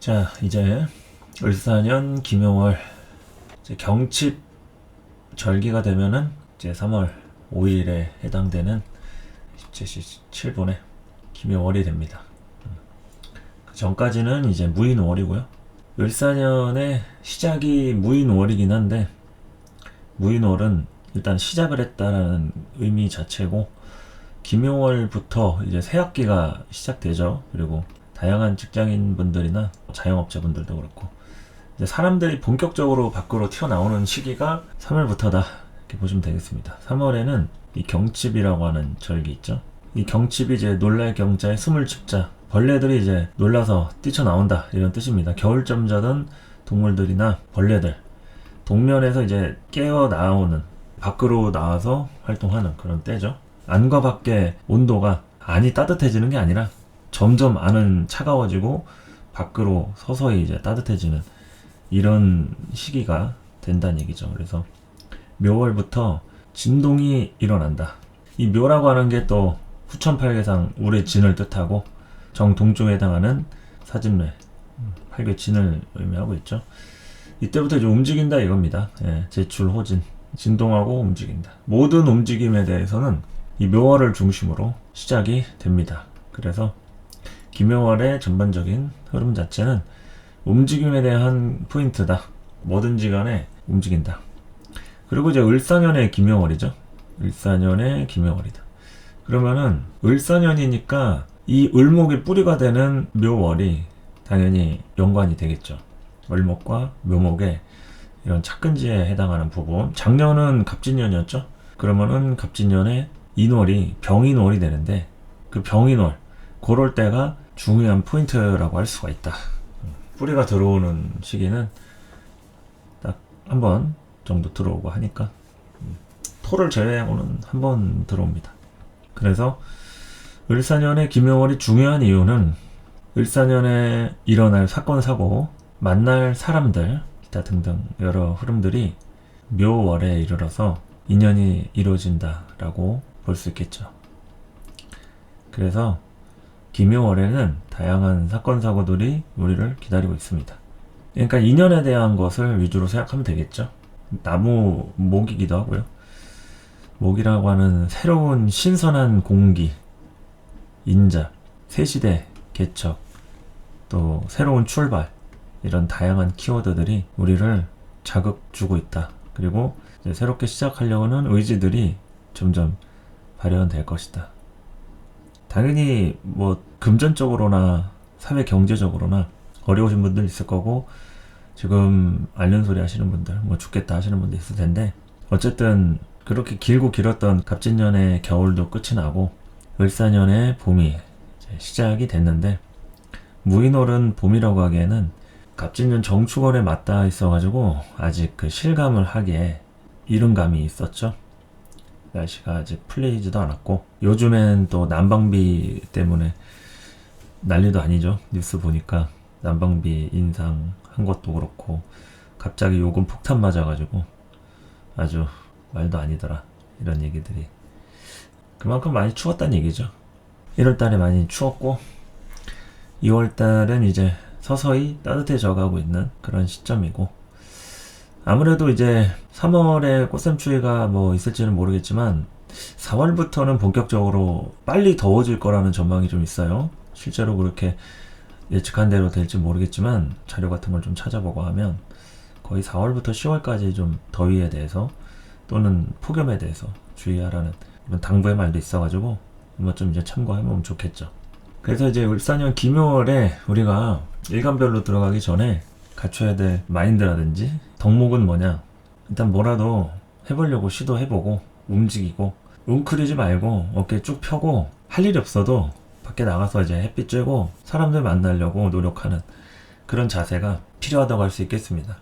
자, 이제 을사년 김용월 이제 경칩 절기가 되면은 이제 3월 5일에 해당되는 17시 7분에 김용월이 됩니다. 그 전까지는 이제 무인월이고요. 을사년의 시작이 무인월이긴 한데, 무인월은 일단 시작을 했다라는 의미 자체고, 김용월부터 이제 새학기가 시작되죠. 그리고 다양한 직장인분들이나 자영업자분들도 그렇고 이제 사람들이 본격적으로 밖으로 튀어나오는 시기가 3월부터다 이렇게 보시면 되겠습니다. 3월에는 이 경칩이라고 하는 절기 있죠. 이 경칩이 이제 놀랄 경자에 숨을 칩자, 벌레들이 이제 놀라서 뛰쳐나온다 이런 뜻입니다. 겨울잠 자던 동물들이나 벌레들, 동면에서 이제 깨어 나오는, 밖으로 나와서 활동하는 그런 때죠. 안과 밖의 온도가 안이 따뜻해지는 게 아니라 점점 안은 차가워지고 밖으로 서서히 이제 따뜻해지는 이런 시기가 된다는 얘기죠. 그래서 묘월부터 진동이 일어난다. 이 묘라고 하는 게 또 후천팔계상 울의 진을 뜻하고 정동쪽에 해당하는 사진례 팔계진을 의미하고 있죠. 이때부터 이제 움직인다 이겁니다. 예, 제출 호진, 진동하고 움직인다. 모든 움직임에 대해서는 이 묘월을 중심으로 시작이 됩니다. 그래서 김용월의 전반적인 흐름 자체는 움직임에 대한 포인트다. 뭐든지 간에 움직인다. 그리고 이제 을사년의 김용월이죠. 을사년의 김용월이다. 그러면은 을사년이니까 이 을목의 뿌리가 되는 묘월이 당연히 연관이 되겠죠. 을목과 묘목의 이런 착근지에 해당하는 부분. 작년은 갑진년이었죠. 그러면은 갑진년에 인월이 병인월이 되는데, 그 병인월, 그럴 때가 중요한 포인트라고 할 수가 있다. 뿌리가 들어오는 시기는 딱 한 번 정도 들어오고 하니까 토를 제외하고는 한 번 들어옵니다. 그래서 을사년의 김용월이 중요한 이유는 을사년에 일어날 사건 사고, 만날 사람들 기타 등등 여러 흐름들이 묘월에 이르러서 인연이 이루어진다라고 볼 수 있겠죠. 그래서 김용월에는 다양한 사건 사고들이 우리를 기다리고 있습니다. 그러니까 인연에 대한 것을 위주로 생각하면 되겠죠. 나무 목이기도 하고요. 목이라고 하는 새로운 신선한 공기, 인자, 새시대 개척, 또 새로운 출발, 이런 다양한 키워드들이 우리를 자극 주고 있다. 그리고 이제 새롭게 시작하려는 의지들이 점점 발현될 것이다. 당연히 뭐 금전적으로나 사회 경제적으로나 어려우신 분들 있을 거고, 지금 앓는 소리 하시는 분들, 뭐 죽겠다 하시는 분들 있을 텐데, 어쨌든 그렇게 길고 길었던 갑진년의 겨울도 끝이 나고 을사년의 봄이 이제 시작이 됐는데, 무인월은 봄이라고 하기에는 갑진년 정축월에 맞닿아 있어가지고 아직 그 실감을 하기에 이른 감이 있었죠. 날씨가 아직 풀리지도 않았고, 요즘엔 또 난방비 때문에 난리도 아니죠. 뉴스 보니까 난방비 인상한 것도 그렇고 갑자기 요금 폭탄 맞아가지고 아주 말도 아니더라 이런 얘기들이. 그만큼 많이 추웠다는 얘기죠. 1월달에 많이 추웠고 2월달은 이제 서서히 따뜻해져 가고 있는 그런 시점이고, 아무래도 이제 3월에 꽃샘추위가 뭐 있을지는 모르겠지만 4월부터는 본격적으로 빨리 더워질 거라는 전망이 좀 있어요. 실제로 그렇게 예측한 대로 될지 모르겠지만 자료 같은 걸 좀 찾아보고 하면 거의 4월부터 10월까지 좀 더위에 대해서 또는 폭염에 대해서 주의하라는 이런 당부의 말도 있어가지고 한번 좀 이제 참고하면 좋겠죠. 그래서 이제 을사년 김용월에 우리가 일간별로 들어가기 전에 갖춰야 될 마인드라든지 덕목은 뭐냐, 일단 뭐라도 해보려고 시도해보고 움직이고 웅크리지 말고 어깨 쭉 펴고 할 일이 없어도 밖에 나가서 이제 햇빛 쬐고 사람들 만나려고 노력하는 그런 자세가 필요하다고 할 수 있겠습니다.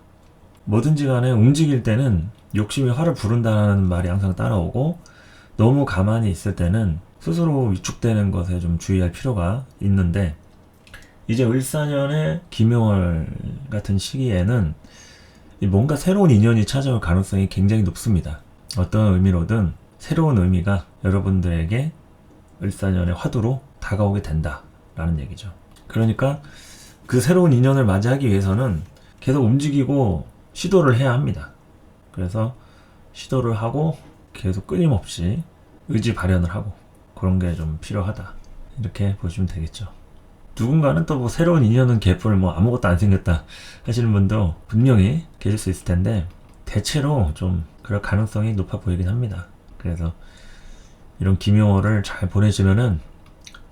뭐든지 간에 움직일 때는 욕심이 화를 부른다는 말이 항상 따라오고, 너무 가만히 있을 때는 스스로 위축되는 것에 좀 주의할 필요가 있는데, 이제 을사년의 김용월 같은 시기에는 뭔가 새로운 인연이 찾아올 가능성이 굉장히 높습니다. 어떤 의미로든 새로운 의미가 여러분들에게 을사년의 화두로 다가오게 된다 라는 얘기죠. 그러니까 그 새로운 인연을 맞이하기 위해서는 계속 움직이고 시도를 해야 합니다. 그래서 시도를 하고 계속 끊임없이 의지 발현을 하고 그런 게 좀 필요하다. 이렇게 보시면 되겠죠. 누군가는 또 뭐 새로운 인연은 개뿔 뭐 아무것도 안 생겼다 하시는 분도 분명히 계실 수 있을 텐데 대체로 좀 그럴 가능성이 높아 보이긴 합니다. 그래서 이런 기묘월을 잘 보내시면은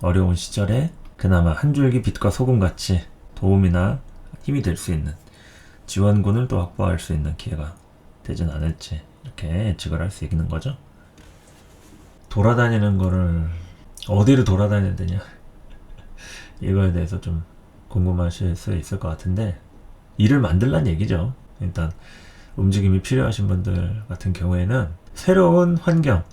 어려운 시절에 그나마 한 줄기 빛과 소금같이 도움이나 힘이 될 수 있는 지원군을 또 확보할 수 있는 기회가 되진 않을지 이렇게 예측을 할 수 있는 거죠. 돌아다니는 거를 어디를 돌아다녀야 되냐 이거에 대해서 좀 궁금하실 수 있을 것 같은데 일을 만들란 얘기죠. 일단 움직임이 필요하신 분들 같은 경우에는 새로운 환경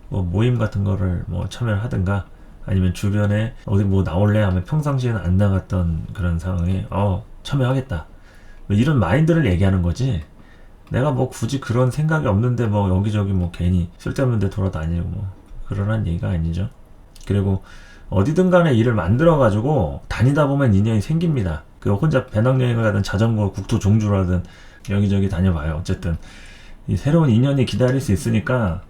뭐 모임 같은 거를 뭐 참여를 하든가 아니면 주변에 어디 뭐 나올래 하면 평상시에는 안 나갔던 그런 상황에 참여하겠다 뭐 이런 마인드를 얘기하는 거지. 내가 뭐 굳이 그런 생각이 없는데 뭐 여기저기 뭐 괜히 쓸데없는 데 돌아다니고 뭐 그러란 얘기가 아니죠. 그리고 어디든 간에 일을 만들어 가지고 다니다 보면 인연이 생깁니다. 그 혼자 배낭여행을 가든 자전거 국토 종주를 하든 여기저기 다녀봐요. 어쨌든 이 새로운 인연이 기다릴 수 있으니까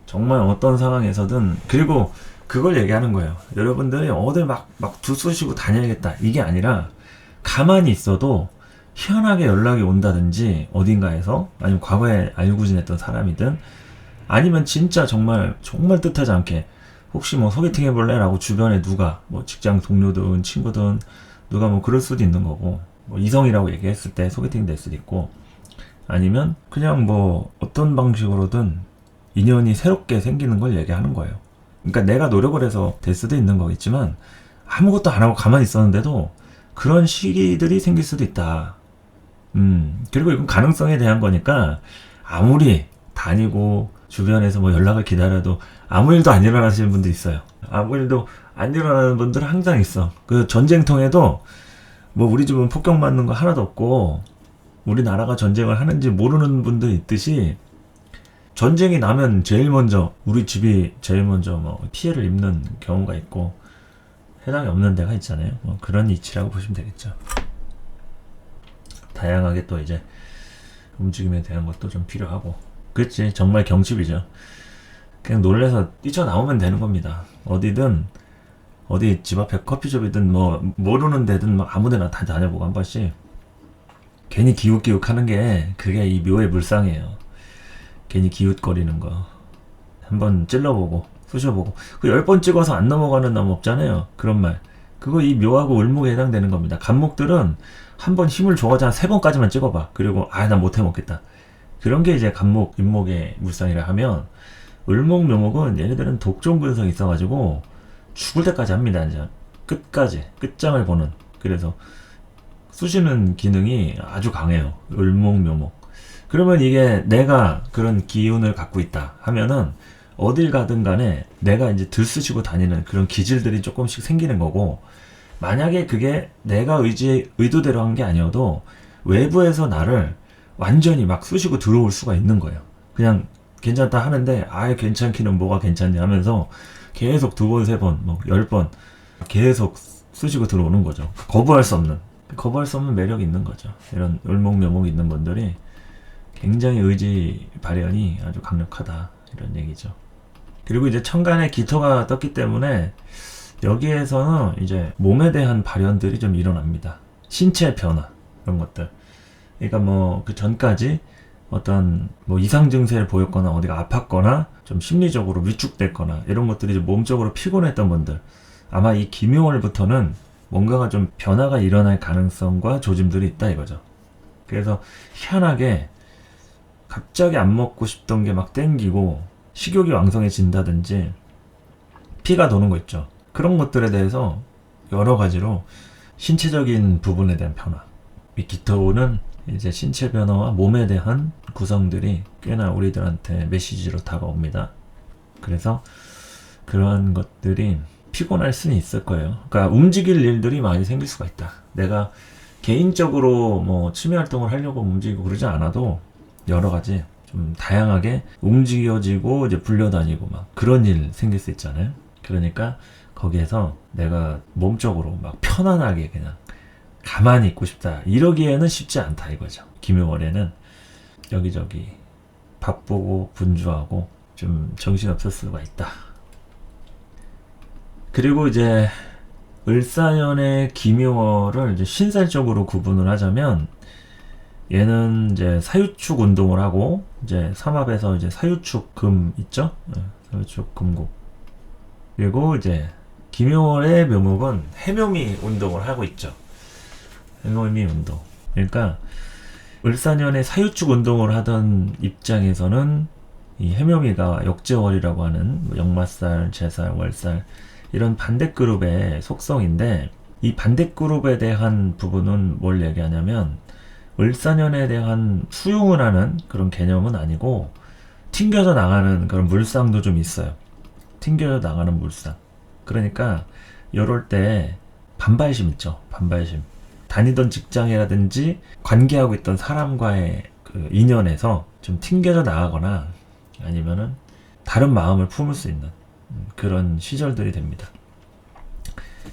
정말 어떤 상황에서든. 그리고 그걸 얘기하는 거예요. 여러분들이 어딜 막 두쓰시고 다녀야겠다 이게 아니라 가만히 있어도 희한하게 연락이 온다든지 어딘가에서 아니면 과거에 알고 지냈던 사람이든 아니면 진짜 정말 뜻하지 않게 혹시 뭐 소개팅 해볼래? 라고 주변에 누가 뭐 직장 동료든 친구든 누가 뭐 그럴 수도 있는 거고 뭐 이성이라고 얘기했을 때 소개팅 될 수도 있고 아니면 그냥 뭐 어떤 방식으로든 인연이 새롭게 생기는 걸 얘기하는 거예요. 그러니까 내가 노력을 해서 될 수도 있는 거겠지만 아무것도 안 하고 가만히 있었는데도 그런 시기들이 생길 수도 있다. 그리고 이건 가능성에 대한 거니까 아무리 다니고 주변에서 뭐 연락을 기다려도 아무 일도 안 일어나시는 분도 있어요. 아무 일도 안 일어나는 분들은 항상 있어. 그 전쟁통에도 뭐 우리 집은 폭격 맞는 거 하나도 없고 우리나라가 전쟁을 하는지 모르는 분들 있듯이 전쟁이 나면 제일 먼저 우리 집이 제일 먼저 뭐 피해를 입는 경우가 있고 해당이 없는 데가 있잖아요. 뭐 그런 이치라고 보시면 되겠죠. 다양하게 또 이제 움직임에 대한 것도 좀 필요하고 그렇지 정말 경칩이죠. 그냥 놀래서 뛰쳐나오면 되는 겁니다. 어디든 어디 집 앞에 커피숍이든 뭐 모르는 데든 뭐 아무데나 다 다녀보고 한 번씩 괜히 기웃기웃 하는 게 그게 이 묘의 물상이에요. 괜히 기웃거리는 거 한번 찔러보고 쑤셔보고 그 10번 찍어서 안 넘어가는 나무 없잖아요. 그런 말 그거 이 묘하고 을목에 해당되는 겁니다. 간목들은 한번 힘을 줘가지고 한 3번까지만 찍어봐. 그리고 나 못해 먹겠다. 그런 게 이제 간목, 임목의 물상이라 하면 을목, 묘목은 얘네들은 독종 근성이 있어가지고 죽을 때까지 합니다. 이제 끝까지 끝장을 보는. 그래서 쑤시는 기능이 아주 강해요. 을목, 묘목. 그러면 이게 내가 그런 기운을 갖고 있다 하면은 어딜 가든 간에 내가 이제 들쑤시고 다니는 그런 기질들이 조금씩 생기는 거고 만약에 그게 내가 의도대로 한 게 아니어도 외부에서 나를 완전히 막 쑤시고 들어올 수가 있는 거예요. 그냥 괜찮다 하는데 괜찮기는 뭐가 괜찮냐 하면서 계속 2번, 3번, 뭐 10번 계속 쑤시고 들어오는 거죠. 거부할 수 없는 매력이 있는 거죠. 이런 을목묘목이 있는 분들이 굉장히 의지 발현이 아주 강력하다 이런 얘기죠. 그리고 이제 천간에 기토가 떴기 때문에 여기에서는 이제 몸에 대한 발현들이 좀 일어납니다. 신체 변화 이런 것들. 그러니까 뭐 그 전까지 어떤 뭐 이상 증세를 보였거나 어디가 아팠거나 좀 심리적으로 위축됐거나 이런 것들이 좀 몸적으로 피곤했던 분들 아마 이 기묘월부터는 뭔가가 좀 변화가 일어날 가능성과 조짐들이 있다 이거죠. 그래서 희한하게 갑자기 안 먹고 싶던 게 막 땡기고 식욕이 왕성해진다든지 피가 도는 거 있죠. 그런 것들에 대해서 여러 가지로 신체적인 부분에 대한 변화. 이 기토는 이제 신체 변화와 몸에 대한 구성들이 꽤나 우리들한테 메시지로 다가옵니다. 그래서 그러한 것들이 피곤할 수는 있을 거예요. 그러니까 움직일 일들이 많이 생길 수가 있다. 내가 개인적으로 뭐 취미 활동을 하려고 움직이고 그러지 않아도 여러 가지 좀 다양하게 움직여지고 이제 불려다니고 막 그런 일 생길 수 있잖아요. 그러니까 거기에서 내가 몸적으로 막 편안하게 그냥 가만히 있고 싶다 이러기에는 쉽지 않다 이거죠. 김효월에는 여기저기 바쁘고 분주하고 좀 정신없을 수가 있다. 그리고 이제 을사년의 김효월을 이제 신살적으로 구분을 하자면 얘는 이제 사유축 운동을 하고 이제 삼합에서 이제 사유축 금 있죠? 사유축 금국. 그리고 이제 김효월의 묘목은 해묘미 운동을 하고 있죠. 해묘미 운동. 그러니까 을사년에 사유축 운동을 하던 입장에서는 이 해묘미가 역제월이라고 하는 역마살, 제살, 월살 이런 반대그룹의 속성인데 이 반대그룹에 대한 부분은 뭘 얘기하냐면 을사년에 대한 수용을 하는 그런 개념은 아니고 튕겨져 나가는 그런 물상도 좀 있어요. 튕겨져 나가는 물상. 그러니까 이럴 때 반발심 있죠. 반발심. 다니던 직장이라든지 관계하고 있던 사람과의 그 인연에서 좀 튕겨져 나가거나 아니면은 다른 마음을 품을 수 있는 그런 시절들이 됩니다.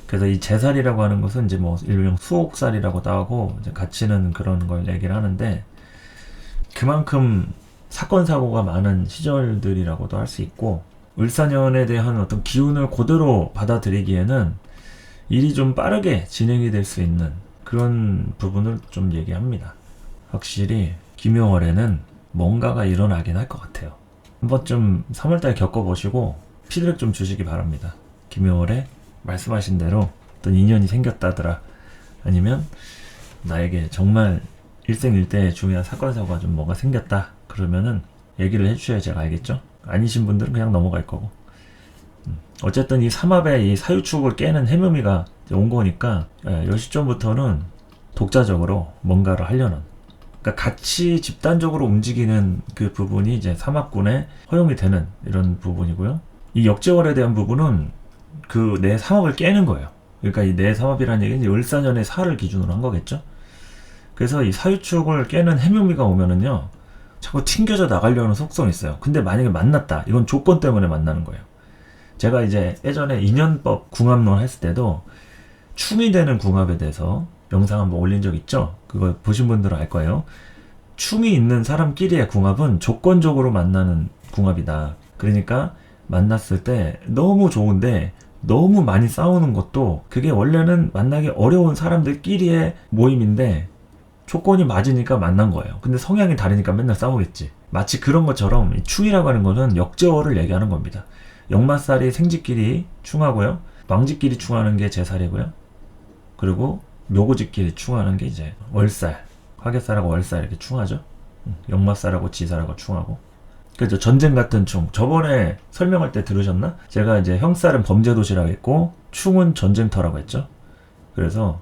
그래서 이 제살이라고 하는 것은 이제 뭐 일명 수옥살이라고도 하고 이제 가치는 그런 걸 얘기를 하는데 그만큼 사건 사고가 많은 시절들이라고도 할 수 있고 을사년에 대한 어떤 기운을 그대로 받아들이기에는 일이 좀 빠르게 진행이 될 수 있는 그런 부분을 좀 얘기합니다. 확실히 김효월에는 뭔가가 일어나긴 할 것 같아요. 한번 좀 3월달 겪어보시고 피드백 좀 주시기 바랍니다. 김효월에 말씀하신 대로 어떤 인연이 생겼다더라 아니면 나에게 정말 일생일대의 중요한 사건 사고가 좀 뭐가 생겼다 그러면은 얘기를 해주셔야 제가 알겠죠? 아니신 분들은 그냥 넘어갈 거고 어쨌든 이 삼합의 이 사유축을 깨는 해묘미가 온 거니까 이 시점부터는 독자적으로 뭔가를 하려는 그러니까 같이 집단적으로 움직이는 그 부분이 이제 삼합군에 허용이 되는 이런 부분이고요. 이 역제월에 대한 부분은 그 내 삼합을 깨는 거예요. 그러니까 이 내 삼합이라는 얘기는 을사년의 사를 기준으로 한 거겠죠. 그래서 이 사유축을 깨는 해묘미가 오면은요 자꾸 튕겨져 나가려는 속성이 있어요. 근데 만약에 만났다 이건 조건 때문에 만나는 거예요. 제가 이제 예전에 인연법 궁합론 했을 때도 충이 되는 궁합에 대해서 영상 한번 올린 적 있죠? 그거 보신 분들은 알 거예요. 충이 있는 사람끼리의 궁합은 조건적으로 만나는 궁합이다. 그러니까 만났을 때 너무 좋은데 너무 많이 싸우는 것도 그게 원래는 만나기 어려운 사람들끼리의 모임인데 조건이 맞으니까 만난 거예요. 근데 성향이 다르니까 맨날 싸우겠지. 마치 그런 것처럼 이 충이라고 하는 거는 역제월을 얘기하는 겁니다. 역마살이 생쥐끼리 충하고요. 망쥐끼리 충하는 게 제살이고요. 그리고 묘고지끼리 충하는 게 이제 월살. 화개살하고 월살 이렇게 충하죠. 역마살하고 지살하고 충하고. 그죠. 전쟁 같은 충. 저번에 설명할 때 들으셨나? 제가 이제 형살은 범죄도시라고 했고 충은 전쟁터라고 했죠. 그래서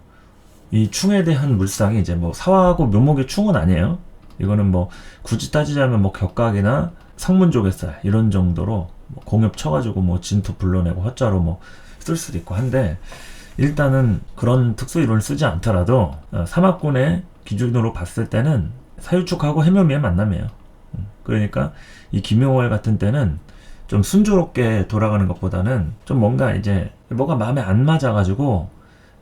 이 충에 대한 물상이 이제 뭐 사화하고 묘목의 충은 아니에요. 이거는 뭐 굳이 따지자면 뭐 격각이나 상문조개살 이런 정도로 뭐 공엽 쳐가지고 뭐 진토 불러내고 허자로 뭐 쓸 수도 있고 한데 일단은 그런 특수 이론을 쓰지 않더라도 삼합군의 기준으로 봤을 때는 사유축하고 해묘미의 만남이에요. 그러니까 이 김효월 같은 때는 좀 순조롭게 돌아가는 것보다는 좀 뭔가 이제 뭐가 마음에 안 맞아가지고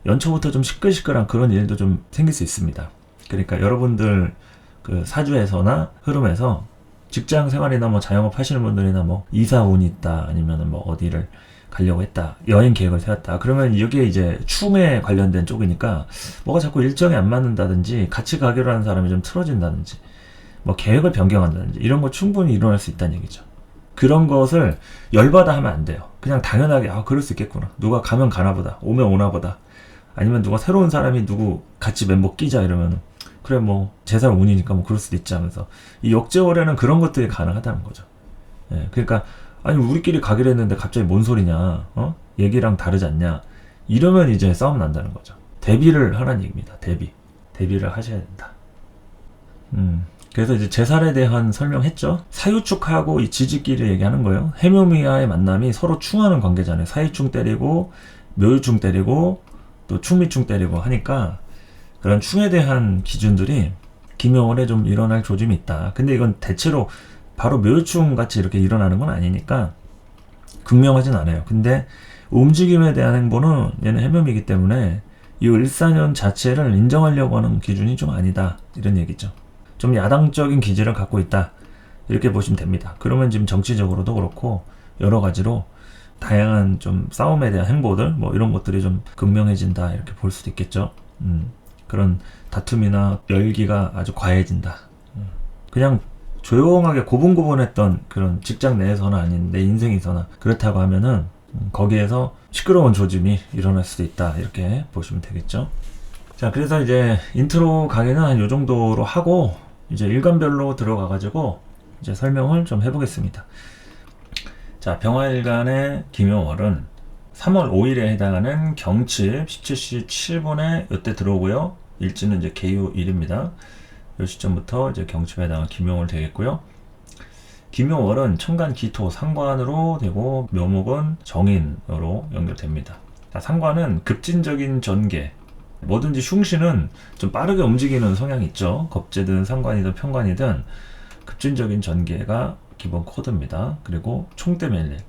연초부터 좀 시끌시끌한 그런 일도 좀 생길 수 있습니다. 그러니까 여러분들 그 사주에서나 흐름에서 직장 생활이나 뭐 자영업 하시는 분들이나 뭐 이사 운이 있다 아니면은 뭐 어디를 가려고 했다 여행 계획을 세웠다 그러면 여기에 이제 충에 관련된 쪽이니까 뭐가 자꾸 일정이 안 맞는다든지 같이 가기로 하는 사람이 좀 틀어진다든지 뭐 계획을 변경한다든지 이런 거 충분히 일어날 수 있다는 얘기죠. 그런 것을 열받아 하면 안 돼요. 그냥 당연하게 그럴 수 있겠구나. 누가 가면 가나 보다. 오면 오나 보다. 아니면 누가 새로운 사람이 누구 같이 멤버 끼자 이러면 그래 뭐 제살 운이니까 뭐 그럴 수도 있지 하면서 이 역제월에는 그런 것들이 가능하다는 거죠. 예, 그러니까 아니 우리끼리 가기로 했는데 갑자기 뭔 소리냐 얘기랑 다르지 않냐 이러면 이제 싸움 난다는 거죠. 대비를 하라는 얘기입니다. 대비를 하셔야 된다. 그래서 이제 제살에 대한 설명했죠. 사유축하고 이 지지끼리 얘기하는 거예요. 해묘미와의 만남이 서로 충하는 관계잖아요. 사유충 때리고 묘유충 때리고 또 충미충 때리고 하니까 그런 충에 대한 기준들이 김효월에 좀 일어날 조짐이 있다. 근데 이건 대체로 바로 묘유충 같이 이렇게 일어나는 건 아니니까 극명하진 않아요. 근데 움직임에 대한 행보는 얘는 해묘미이기 때문에 이 을사년 자체를 인정하려고 하는 기준이 좀 아니다, 이런 얘기죠. 좀 야당적인 기질을 갖고 있다, 이렇게 보시면 됩니다. 그러면 지금 정치적으로도 그렇고 여러 가지로 다양한 좀 싸움에 대한 행보들 뭐 이런 것들이 좀 극명해진다, 이렇게 볼 수도 있겠죠. 그런 다툼이나 열기가 아주 과해진다. 그냥 조용하게 고분고분했던 그런 직장 내에서나 아닌 내 인생에서나 그렇다고 하면은 거기에서 시끄러운 조짐이 일어날 수도 있다, 이렇게 보시면 되겠죠. 자, 그래서 이제 인트로 강의는 한 요 정도로 하고 이제 일간별로 들어가 가지고 이제 설명을 좀 해보겠습니다. 자, 병화일간의 김효월은 3월 5일에 해당하는 경칩 17시 7분에 이때 들어오고요. 일지는 이제 개유일입니다. 이 시점부터 이제 경칩에 해당하는 김효월 되겠고요. 김효월은 천간 기토 상관으로 되고 묘목은 정인으로 연결됩니다. 자, 상관은 급진적인 전개, 뭐든지 흉신은 좀 빠르게 움직이는 성향이 있죠. 겁재든 상관이든 편관이든 급진적인 전개가 기본 코드입니다. 그리고 총대 멜릴,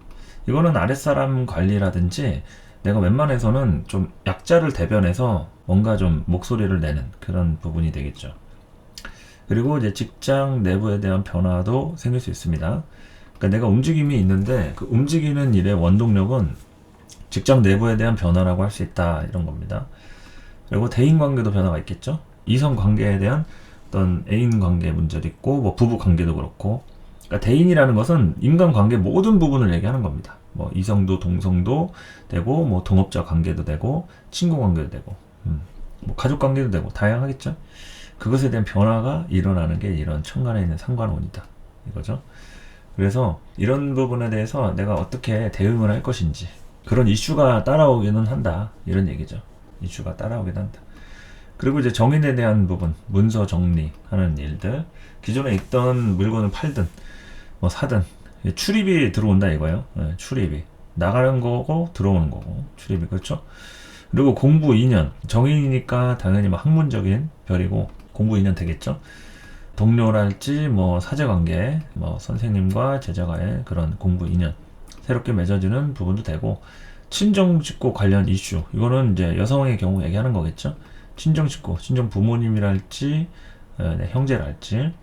이거는 아랫사람 관리라든지 내가 웬만해서는 좀 약자를 대변해서 뭔가 좀 목소리를 내는 그런 부분이 되겠죠. 그리고 이제 직장 내부에 대한 변화도 생길 수 있습니다. 그러니까 내가 움직임이 있는데 그 움직이는 일의 원동력은 직장 내부에 대한 변화라고 할 수 있다, 이런 겁니다. 그리고 대인 관계도 변화가 있겠죠. 이성 관계에 대한 어떤 애인 관계 문제도 있고 뭐 부부 관계도 그렇고, 그러니까 대인이라는 것은 인간 관계 모든 부분을 얘기하는 겁니다. 뭐 이성도 동성도 되고 뭐 동업자 관계도 되고 친구 관계도 되고 뭐 가족 관계도 되고 다양하겠죠. 그것에 대한 변화가 일어나는 게 이런 천간에 있는 상관운이다, 이거죠. 그래서 이런 부분에 대해서 내가 어떻게 대응을 할 것인지, 그런 이슈가 따라오기는 한다, 이런 얘기죠. 이슈가 따라오긴 한다. 그리고 이제 정인에 대한 부분, 문서 정리하는 일들, 기존에 있던 물건을 팔든 뭐 사든 출입이 들어온다, 이거예요. 네, 출입이 나가는 거고 들어오는 거고 출입이, 그렇죠. 그리고 공부 인연, 정인이니까 당연히 뭐 학문적인 별이고 공부 인연 되겠죠. 동료랄지 뭐 사제관계, 뭐 선생님과 제자가의 그런 공부 인연 새롭게 맺어지는 부분도 되고, 친정 식구 관련 이슈, 이거는 이제 여성의 경우 얘기하는 거겠죠. 친정 식구, 친정 부모님이랄지 형제랄지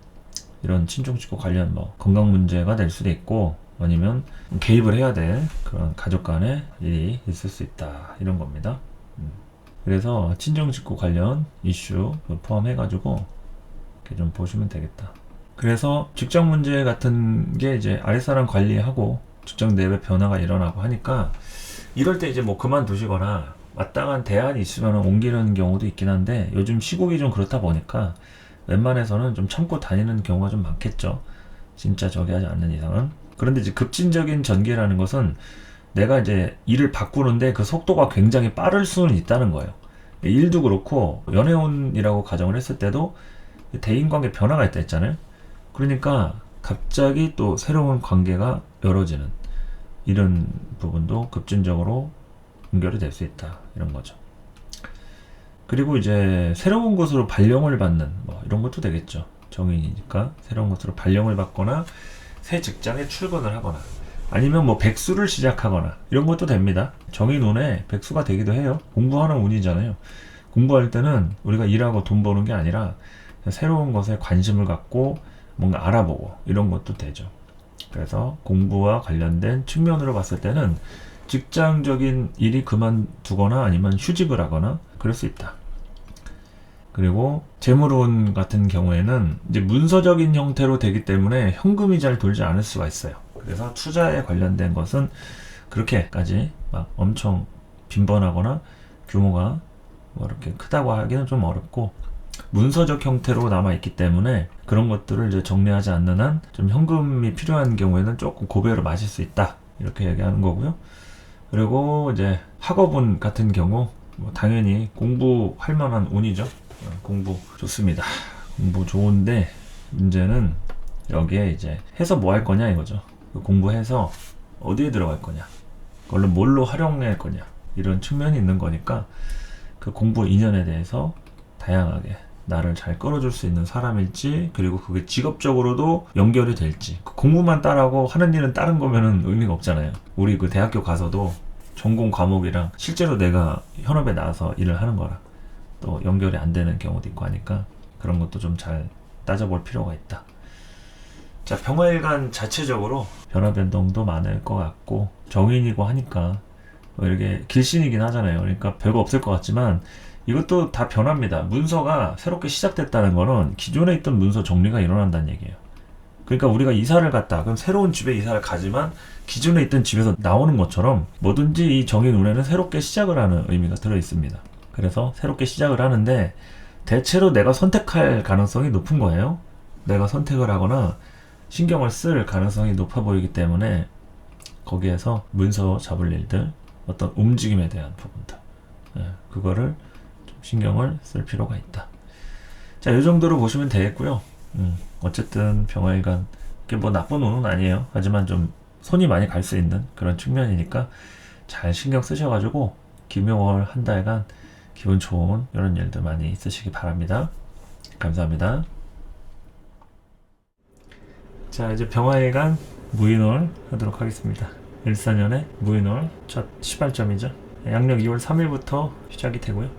이런 친정 식구 관련 뭐 건강 문제가 될 수도 있고, 아니면 개입을 해야 될 그런 가족 간의 일이 있을 수 있다, 이런 겁니다. 그래서 친정 식구 관련 이슈 포함해가지고 이렇게 좀 보시면 되겠다. 그래서 직장 문제 같은 게 이제 아랫사람 관리하고 직장 내부의 변화가 일어나고 하니까 이럴 때 이제 뭐 그만두시거나 마땅한 대안이 있으면 옮기는 경우도 있긴 한데, 요즘 시국이 좀 그렇다 보니까 웬만해서는 좀 참고 다니는 경우가 좀 많겠죠. 진짜 저기 하지 않는 이상은. 그런데 이제 급진적인 전개라는 것은 내가 이제 일을 바꾸는데 그 속도가 굉장히 빠를 수는 있다는 거예요. 일도 그렇고 연애운이라고 가정을 했을 때도 대인관계 변화가 있다 했잖아요. 그러니까 갑자기 또 새로운 관계가 열어지는 이런 부분도 급진적으로 연결이 될 수 있다, 이런 거죠. 그리고 이제 새로운 곳으로 발령을 받는 뭐 이런 것도 되겠죠. 정인이니까 새로운 곳으로 발령을 받거나 새 직장에 출근을 하거나 아니면 뭐 백수를 시작하거나 이런 것도 됩니다. 정인운에 백수가 되기도 해요. 공부하는 운이잖아요. 공부할 때는 우리가 일하고 돈 버는 게 아니라 새로운 것에 관심을 갖고 뭔가 알아보고 이런 것도 되죠. 그래서 공부와 관련된 측면으로 봤을 때는 직장적인 일이 그만두거나 아니면 휴직을 하거나 그럴 수 있다. 그리고 재물운 같은 경우에는 이제 문서적인 형태로 되기 때문에 현금이 잘 돌지 않을 수가 있어요. 그래서 투자에 관련된 것은 그렇게까지 막 엄청 빈번하거나 규모가 뭐 이렇게 크다고 하기는 좀 어렵고, 문서적 형태로 남아있기 때문에 그런 것들을 이제 정리하지 않는 한 좀 현금이 필요한 경우에는 조금 고배로 마실 수 있다, 이렇게 얘기하는 거고요. 그리고 이제 학업운 같은 경우 뭐 당연히 공부할 만한 운이죠. 공부 좋습니다. 공부 좋은데 문제는 여기에 이제 해서 뭐 할 거냐, 이거죠. 공부해서 어디에 들어갈 거냐, 그걸로 뭘로 활용할 거냐, 이런 측면이 있는 거니까 그 공부 인연에 대해서 다양하게 나를 잘 끌어줄 수 있는 사람일지, 그리고 그게 직업적으로도 연결이 될지. 그 공부만 따라하고 하는 일은 다른 거면은 의미가 없잖아요. 우리 그 대학교 가서도 전공 과목이랑 실제로 내가 현업에 나와서 일을 하는 거랑 또 연결이 안 되는 경우도 있고 하니까 그런 것도 좀 잘 따져볼 필요가 있다. 자, 병화일간 자체적으로 변화 변동도 많을 것 같고 정인이고 하니까 이렇게 길신이긴 하잖아요. 그러니까 별거 없을 것 같지만 이것도 다 변합니다. 문서가 새롭게 시작됐다는 거는 기존에 있던 문서 정리가 일어난다는 얘기예요. 그러니까 우리가 이사를 갔다 그럼 새로운 집에 이사를 가지만 기존에 있던 집에서 나오는 것처럼 뭐든지 이 정인운에는 새롭게 시작을 하는 의미가 들어 있습니다. 그래서 새롭게 시작을 하는데 대체로 내가 선택할 가능성이 높은 거예요. 내가 선택을 하거나 신경을 쓸 가능성이 높아 보이기 때문에 거기에서 문서 잡을 일들, 어떤 움직임에 대한 부분들, 그거를 좀 신경을 쓸 필요가 있다. 자, 이 정도로 보시면 되겠고요. 어쨌든 병화일간 이게 뭐 나쁜 운은 아니에요. 하지만 좀 손이 많이 갈 수 있는 그런 측면이니까 잘 신경 쓰셔가지고 김용월 한 달간 기분 좋은 이런 일들 많이 있으시기 바랍니다. 감사합니다. 자, 이제 병화일간 무인월 하도록 하겠습니다. 14년에 무인월 첫 시발점이죠. 양력 2월 3일부터 시작이 되고요.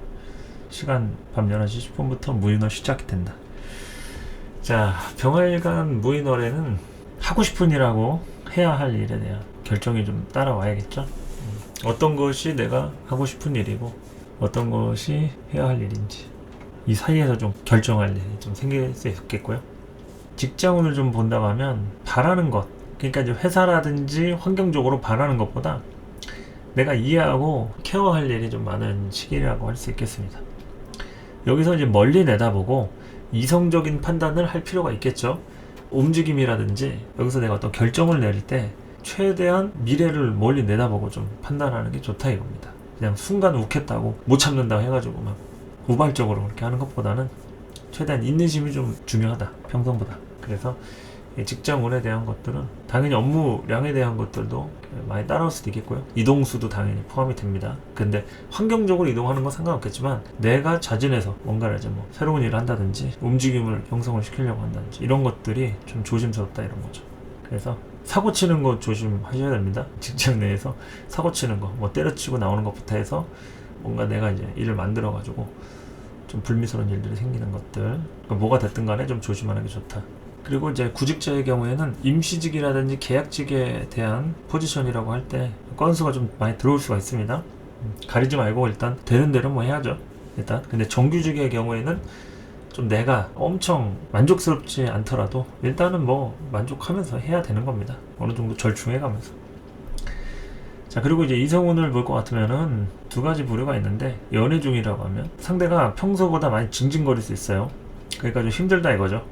시간 밤 11시 10분부터 무인월 시작이 된다. 자, 병화일간 무인월에는 하고 싶은 일하고 해야 할 일에 대한 결정이 좀 따라와야겠죠. 어떤 것이 내가 하고 싶은 일이고 어떤 것이 해야 할 일인지 이 사이에서 좀 결정할 일이 좀 생길 수 있겠고요. 직장운을 좀 본다고 하면 바라는 것, 그러니까 이제 회사라든지 환경적으로 바라는 것보다 내가 이해하고 케어할 일이 좀 많은 시기라고 할 수 있겠습니다. 여기서 이제 멀리 내다보고 이성적인 판단을 할 필요가 있겠죠. 움직임이라든지 여기서 내가 어떤 결정을 내릴 때 최대한 미래를 멀리 내다보고 좀 판단하는 게 좋다 이겁니다. 그냥 순간 욱했다고 못 참는다고 해가지고 막 우발적으로 그렇게 하는 것보다는 최대한 인내심이 좀 중요하다, 평소보다. 그래서 직장운에 대한 것들은 당연히 업무량에 대한 것들도 많이 따라올 수도 있겠고요. 이동수도 당연히 포함이 됩니다. 근데 환경적으로 이동하는 건 상관없겠지만 내가 자진해서 뭔가를 이제 뭐 새로운 일을 한다든지 움직임을 형성을 시키려고 한다든지 이런 것들이 좀 조심스럽다 이런 거죠. 그래서 사고 치는 거 조심하셔야 됩니다. 직장 내에서 사고 치는 거, 뭐 때려치고 나오는 것부터 해서 뭔가 내가 이제 일을 만들어 가지고 좀 불미스러운 일들이 생기는 것들, 뭐가 됐든 간에 좀 조심하는 게 좋다. 그리고 이제 구직자의 경우에는 임시직이라든지 계약직에 대한 포지션이라고 할 때 건수가 좀 많이 들어올 수가 있습니다. 가리지 말고 일단 되는 대로 뭐 해야죠. 일단 근데 정규직의 경우에는 좀 내가 엄청 만족스럽지 않더라도 일단은 뭐 만족하면서 해야 되는 겁니다. 어느 정도 절충해 가면서. 자, 그리고 이제 이성운을 볼 것 같으면은 두 가지 부류가 있는데, 연애 중이라고 하면 상대가 평소보다 많이 징징거릴 수 있어요. 그러니까 좀 힘들다 이거죠.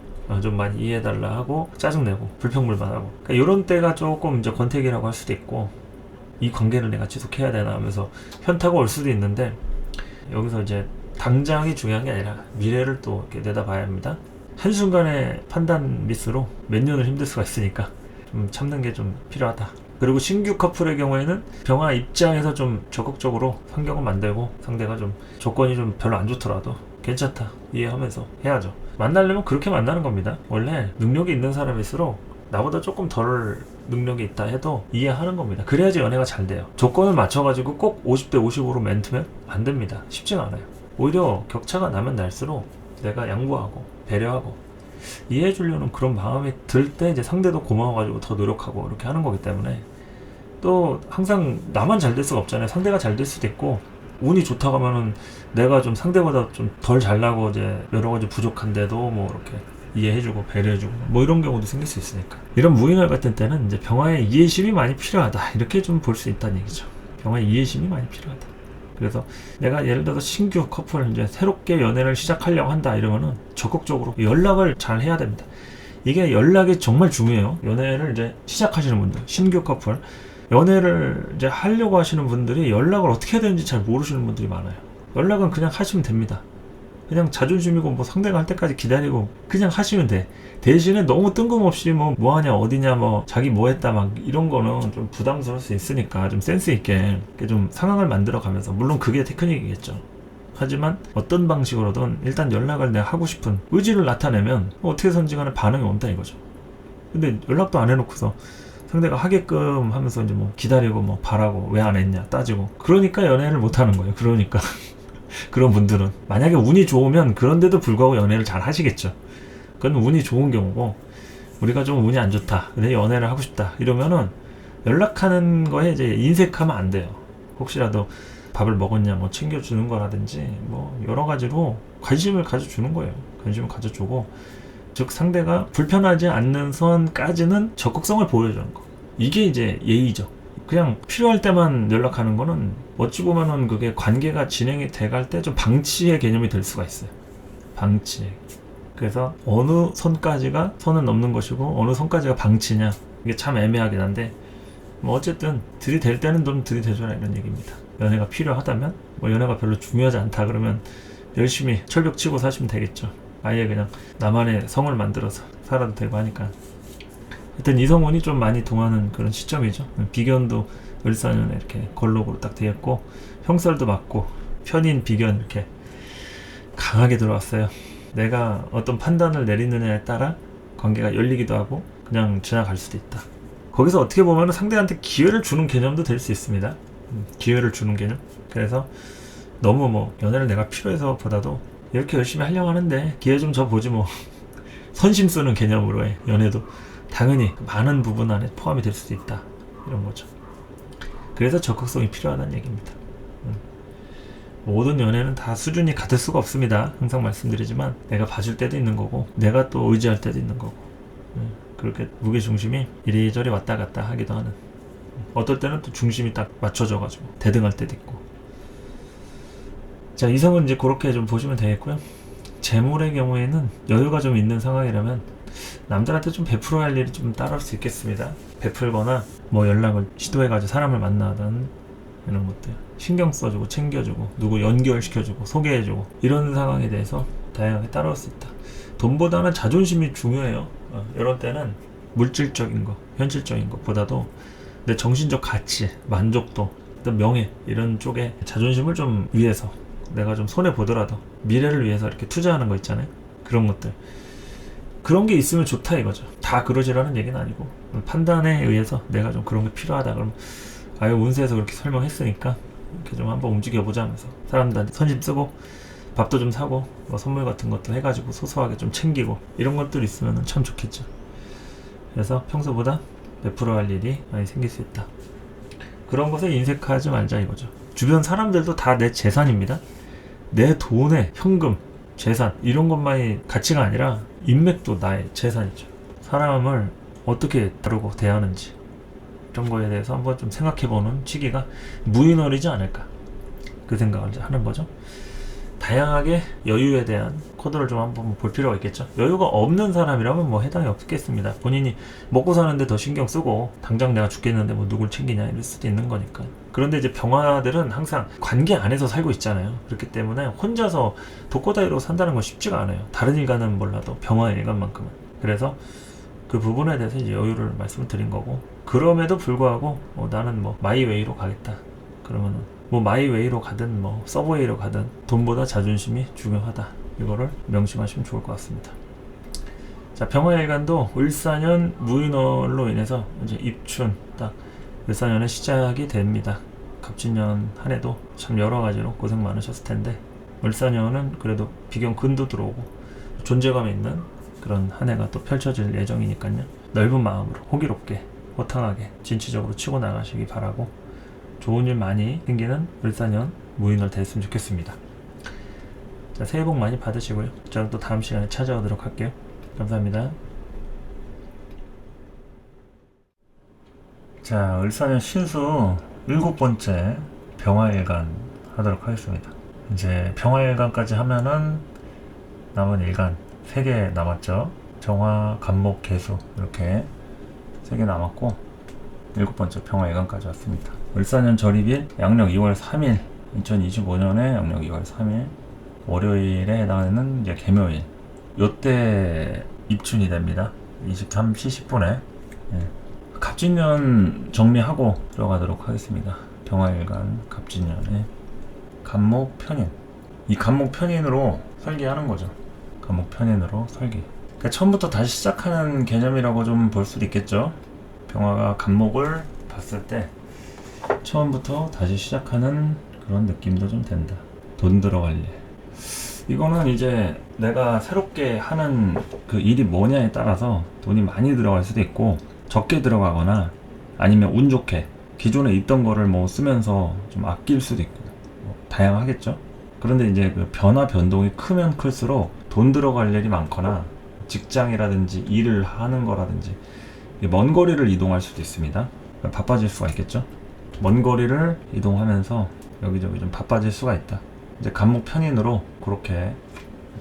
좀 많이 이해해달라 하고 짜증내고 불평불만하고, 그러니까 이런 때가 조금 이제 권태기라고 할 수도 있고, 이 관계를 내가 지속해야 되나 하면서 현타가 올 수도 있는데, 여기서 이제 당장이 중요한 게 아니라 미래를 또 이렇게 내다봐야 합니다. 한순간의 판단 미스로 몇 년을 힘들 수가 있으니까 좀 참는 게 좀 필요하다. 그리고 신규 커플의 경우에는 병화 입장에서 좀 적극적으로 환경을 만들고, 상대가 좀 조건이 좀 별로 안 좋더라도 괜찮다 이해하면서 해야죠. 만나려면 그렇게 만나는 겁니다. 원래 능력이 있는 사람일수록 나보다 조금 덜 능력이 있다 해도 이해하는 겁니다. 그래야지 연애가 잘 돼요. 조건을 맞춰가지고 꼭 50대 50으로 멘트면 안 됩니다. 쉽지가 않아요. 오히려 격차가 나면 날수록 내가 양보하고 배려하고 이해해 주려는 그런 마음이 들 때 이제 상대도 고마워가지고 더 노력하고 이렇게 하는 거기 때문에, 또 항상 나만 잘 될 수가 없잖아요. 상대가 잘 될 수도 있고, 운이 좋다고 하면은 내가 좀 상대보다 좀 덜 잘나고 이제 여러 가지 부족한데도 뭐 이렇게 이해해주고 배려해주고 뭐 이런 경우도 생길 수 있으니까, 이런 무인월 같은 때는 이제 병화의 이해심이 많이 필요하다 이렇게 좀 볼 수 있다는 얘기죠. 병화의 이해심이 많이 필요하다. 그래서 내가 예를 들어서 신규 커플 이제 새롭게 연애를 시작하려고 한다 이러면은 적극적으로 연락을 잘 해야 됩니다. 이게 연락이 정말 중요해요. 연애를 이제 시작하시는 분들, 신규 커플 연애를 이제 하려고 하시는 분들이 연락을 어떻게 해야 되는지 잘 모르시는 분들이 많아요. 연락은 그냥 하시면 됩니다. 그냥 자존심이고 뭐 상대가 할 때까지 기다리고 그냥 하시면 돼. 대신에 너무 뜬금없이 뭐 하냐 어디냐 뭐 자기 뭐 했다 막 이런 거는 좀 부담스러울 수 있으니까 좀 센스 있게 좀 상황을 만들어 가면서, 물론 그게 테크닉이겠죠. 하지만 어떤 방식으로든 일단 연락을 내가 하고 싶은 의지를 나타내면 어떻게선지 간에 반응이 온다 이거죠. 근데 연락도 안 해놓고서 상대가 하게끔 하면서 이제 뭐 기다리고 뭐 바라고 왜 안 했냐 따지고, 그러니까 연애를 못 하는 거예요. 그러니까 그런 분들은 만약에 운이 좋으면 그런데도 불구하고 연애를 잘 하시겠죠. 그건 운이 좋은 경우고, 우리가 좀 운이 안 좋다 근데 연애를 하고 싶다 이러면은 연락하는 거에 이제 인색하면 안 돼요. 혹시라도 밥을 먹었냐 뭐 챙겨주는 거라든지 뭐 여러 가지로 관심을 가져주는 거예요. 관심을 가져주고, 즉 상대가 불편하지 않는 선까지는 적극성을 보여주는 거, 이게 이제 예의죠. 그냥 필요할 때만 연락하는 거는 어찌 보면은 그게 관계가 진행이 돼갈 때 좀 방치의 개념이 될 수가 있어요. 방치. 그래서 어느 선까지가 선을 넘는 것이고 어느 선까지가 방치냐, 이게 참 애매하긴 한데, 뭐 어쨌든 들이댈 때는 좀 들이대줘라 이런 얘기입니다. 연애가 필요하다면, 뭐 연애가 별로 중요하지 않다 그러면 열심히 철벽 치고 사시면 되겠죠. 아예 그냥 나만의 성을 만들어서 살아도 되고 하니까. 하여튼 이성운이 좀 많이 동하는 그런 시점이죠. 비견도 을사년에 이렇게 걸록으로 딱 되었고, 형설도 맞고 편인 비견 이렇게 강하게 들어왔어요. 내가 어떤 판단을 내리느냐에 따라 관계가 열리기도 하고 그냥 지나갈 수도 있다. 거기서 어떻게 보면 상대한테 기회를 주는 개념도 될 수 있습니다. 기회를 주는 개념. 그래서 너무 뭐 연애를 내가 필요해서 보다도 이렇게 열심히 하려고 하는데 기회 좀 줘 보지 뭐 선심 쓰는 개념으로의 연애도 당연히 많은 부분 안에 포함이 될 수도 있다, 이런 거죠. 그래서 적극성이 필요하다는 얘기입니다. 모든 연애는 다 수준이 같을 수가 없습니다. 항상 말씀드리지만 내가 봐줄 때도 있는 거고 내가 또 의지할 때도 있는 거고, 그렇게 무게중심이 이리저리 왔다 갔다 하기도 하는, 어떨 때는 또 중심이 딱 맞춰져 가지고 대등할 때도 있고. 자, 이성은 이제 그렇게 좀 보시면 되겠고요. 재물의 경우에는 여유가 좀 있는 상황이라면 남들한테 좀 베풀어야 할 일이 좀 따라올 수 있겠습니다. 베풀거나 뭐 연락을 시도해가지고 사람을 만나든 이런 것들 신경 써주고 챙겨주고 누구 연결시켜주고 소개해주고 이런 상황에 대해서 다양하게 따라올 수 있다. 돈보다는 자존심이 중요해요. 이런 때는 물질적인 거, 현실적인 것보다도 내 정신적 가치, 만족도, 또 명예 이런 쪽에 자존심을 좀 위해서 내가 좀 손해보더라도 미래를 위해서 이렇게 투자하는 거 있잖아요. 그런 것들, 그런 게 있으면 좋다 이거죠. 다 그러지라는 얘기는 아니고 판단에 의해서 내가 좀 그런 게 필요하다 그럼 아유 운세에서 그렇게 설명했으니까 이렇게 좀 한번 움직여보자 하면서 사람들한테 선심 쓰고 밥도 좀 사고 뭐 선물 같은 것도 해가지고 소소하게 좀 챙기고 이런 것들 있으면 참 좋겠죠. 그래서 평소보다 베풀어 할 일이 많이 생길 수 있다. 그런 것에 인색하지 말자 이거죠. 주변 사람들도 다 내 재산입니다. 내 돈에 현금, 재산 이런 것만이 가치가 아니라 인맥도 나의 재산이죠. 사람을 어떻게 다루고 대하는지 이런 거에 대해서 한번 좀 생각해보는 시기가 무인월이지 않을까, 그 생각을 이제 하는 거죠. 다양하게 여유에 대한 코드를 좀 한번 볼 필요가 있겠죠. 여유가 없는 사람이라면 뭐 해당이 없겠습니다. 본인이 먹고 사는데 더 신경 쓰고 당장 내가 죽겠는데 뭐 누굴 챙기냐 이럴 수도 있는 거니까. 그런데 이제 병화들은 항상 관계 안에서 살고 있잖아요. 그렇기 때문에 혼자서 독고다이로 산다는 건 쉽지가 않아요. 다른 일간은 몰라도 병화 일간만큼은. 그래서 그 부분에 대해서 이제 여유를 말씀을 드린 거고, 그럼에도 불구하고 나는 뭐 마이웨이로 가겠다 그러면은 뭐 마이웨이로 가든 뭐 서브웨이로 가든 돈보다 자존심이 중요하다, 이거를 명심하시면 좋을 것 같습니다. 자, 병화일간도 을사년 무인월로 인해서 이제 입춘 딱 을사년의 시작이 됩니다. 갑진년 한 해도 참 여러 가지로 고생 많으셨을 텐데 을사년은 그래도 비견근도 들어오고 존재감 있는 그런 한 해가 또 펼쳐질 예정이니까요. 넓은 마음으로 호기롭게 호탕하게 진취적으로 치고 나가시기 바라고, 좋은 일 많이 생기는 을사년 무인월 됐으면 좋겠습니다. 자, 새해 복 많이 받으시고요. 저는 또 다음 시간에 찾아오도록 할게요. 감사합니다. 자, 을사년 신수 7번째 병화일간 하도록 하겠습니다. 이제 병화일간까지 하면은 남은 일간 3개 남았죠. 정화, 간목, 개수 이렇게 3개 남았고 7번째 병화일간까지 왔습니다. 을사년 절입일 양력 2월 3일 2025년에 양력 2월 3일 월요일에 해당하는 이제 개묘일, 요때 입춘이 됩니다. 23시 10분에 갑진년 정리하고 들어가도록 하겠습니다. 병화일간 갑진년에 간목 편인, 이 간목 편인으로 설계하는 거죠. 간목 편인으로 설계, 그러니까 처음부터 다시 시작하는 개념이라고 좀 볼 수도 있겠죠. 병화가 간목을 봤을 때 처음부터 다시 시작하는 그런 느낌도 좀 된다. 돈 들어갈 일. 이거는 이제 내가 새롭게 하는 그 일이 뭐냐에 따라서 돈이 많이 들어갈 수도 있고 적게 들어가거나 아니면 운 좋게 기존에 있던 거를 뭐 쓰면서 좀 아낄 수도 있고 뭐 다양하겠죠. 그런데 이제 그 변화 변동이 크면 클수록 돈 들어갈 일이 많거나 직장이라든지 일을 하는 거라든지 먼 거리를 이동할 수도 있습니다. 바빠질 수가 있겠죠. 먼 거리를 이동하면서 여기저기 좀 바빠질 수가 있다. 이제 간목 편인으로 그렇게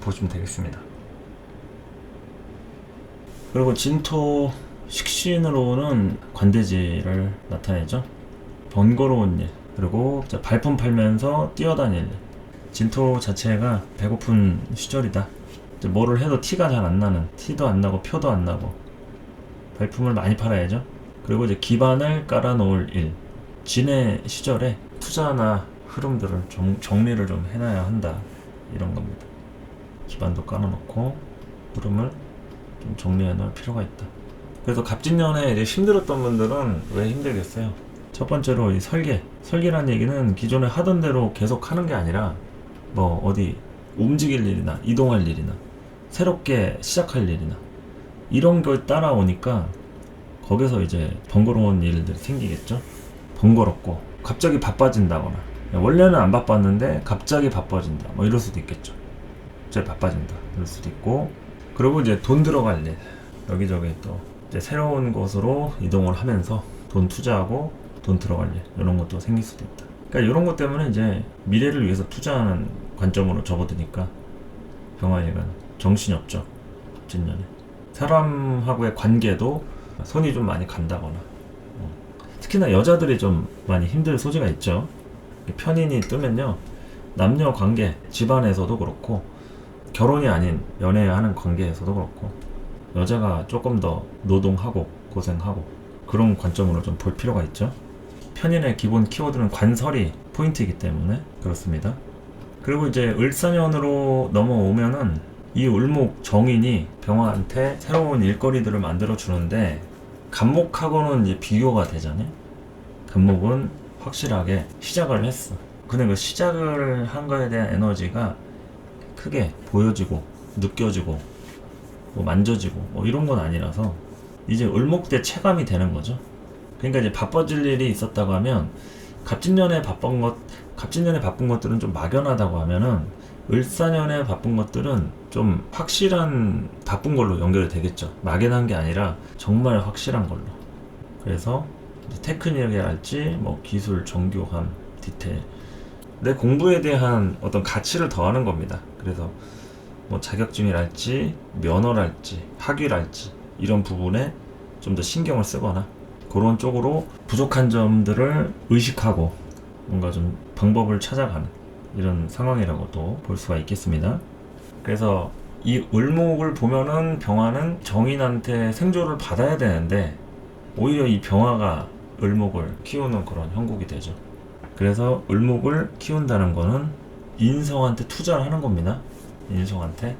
보시면 되겠습니다. 그리고 진토 식신으로는 관대지를 나타내죠. 번거로운 일, 그리고 발품 팔면서 뛰어다닐 일. 진토 자체가 배고픈 시절이다. 뭐를 해도 티가 잘 안 나는, 티도 안 나고 표도 안 나고 발품을 많이 팔아야죠. 그리고 이제 기반을 깔아 놓을 일. 진해 시절에 투자나 흐름들을 정리를 좀 해놔야 한다, 이런 겁니다. 기반도 깔아놓고 흐름을 좀 정리해 놓을 필요가 있다. 그래서 갑진년에 이제 힘들었던 분들은 왜 힘들겠어요? 첫 번째로 이 설계라는 얘기는 기존에 하던 대로 계속 하는 게 아니라 뭐 어디 움직일 일이나 이동할 일이나 새롭게 시작할 일이나 이런 걸 따라오니까 거기서 이제 번거로운 일들이 생기겠죠. 번거롭고 갑자기 바빠진다거나, 원래는 안 바빴는데 갑자기 바빠진다, 뭐 이럴 수도 있겠죠. 갑자기 바빠진다 이럴 수도 있고, 그리고 이제 돈 들어갈 일, 여기저기 또 이제 새로운 곳으로 이동을 하면서 돈 투자하고 돈 들어갈 일, 이런 것도 생길 수도 있다. 그러니까 이런 것 때문에 이제 미래를 위해서 투자하는 관점으로 접어드니까 병화일간 정신이 없죠. 진년에 사람하고의 관계도 손이 좀 많이 간다거나, 특히나 여자들이 좀 많이 힘들 소지가 있죠. 편인이 뜨면요, 남녀 관계, 집안에서도 그렇고 결혼이 아닌 연애하는 관계에서도 그렇고 여자가 조금 더 노동하고 고생하고 그런 관점으로 좀 볼 필요가 있죠. 편인의 기본 키워드는 관설이 포인트이기 때문에 그렇습니다. 그리고 이제 을사년으로 넘어오면은 이 을목 정인이 병화한테 새로운 일거리들을 만들어 주는데, 간목하고는 이제 비교가 되잖아요. 간목은 확실하게 시작을 했어. 근데 그 시작을 한 거에 대한 에너지가 크게 보여지고 느껴지고 뭐 만져지고 뭐 이런 건 아니라서 이제 을목 때 체감이 되는 거죠. 그러니까 이제 바빠질 일이 있었다고 하면 갑진년에 바쁜 것들은 좀 막연하다고 하면은 을사년에 바쁜 것들은 좀 확실한 바쁜 걸로 연결이 되겠죠. 막연한 게 아니라 정말 확실한 걸로. 그래서 테크닉이랄지 뭐 기술, 정교함, 디테일, 내 공부에 대한 어떤 가치를 더하는 겁니다. 그래서 뭐 자격증이랄지 면허랄지 학위랄지 이런 부분에 좀 더 신경을 쓰거나 그런 쪽으로 부족한 점들을 의식하고 뭔가 좀 방법을 찾아가는 이런 상황이라고도 볼 수가 있겠습니다. 그래서 이 을목을 보면은 병화는 정인한테 생조를 받아야 되는데 오히려 이 병화가 을목을 키우는 그런 형국이 되죠. 그래서 을목을 키운다는 거는 인성한테 투자를 하는 겁니다. 인성한테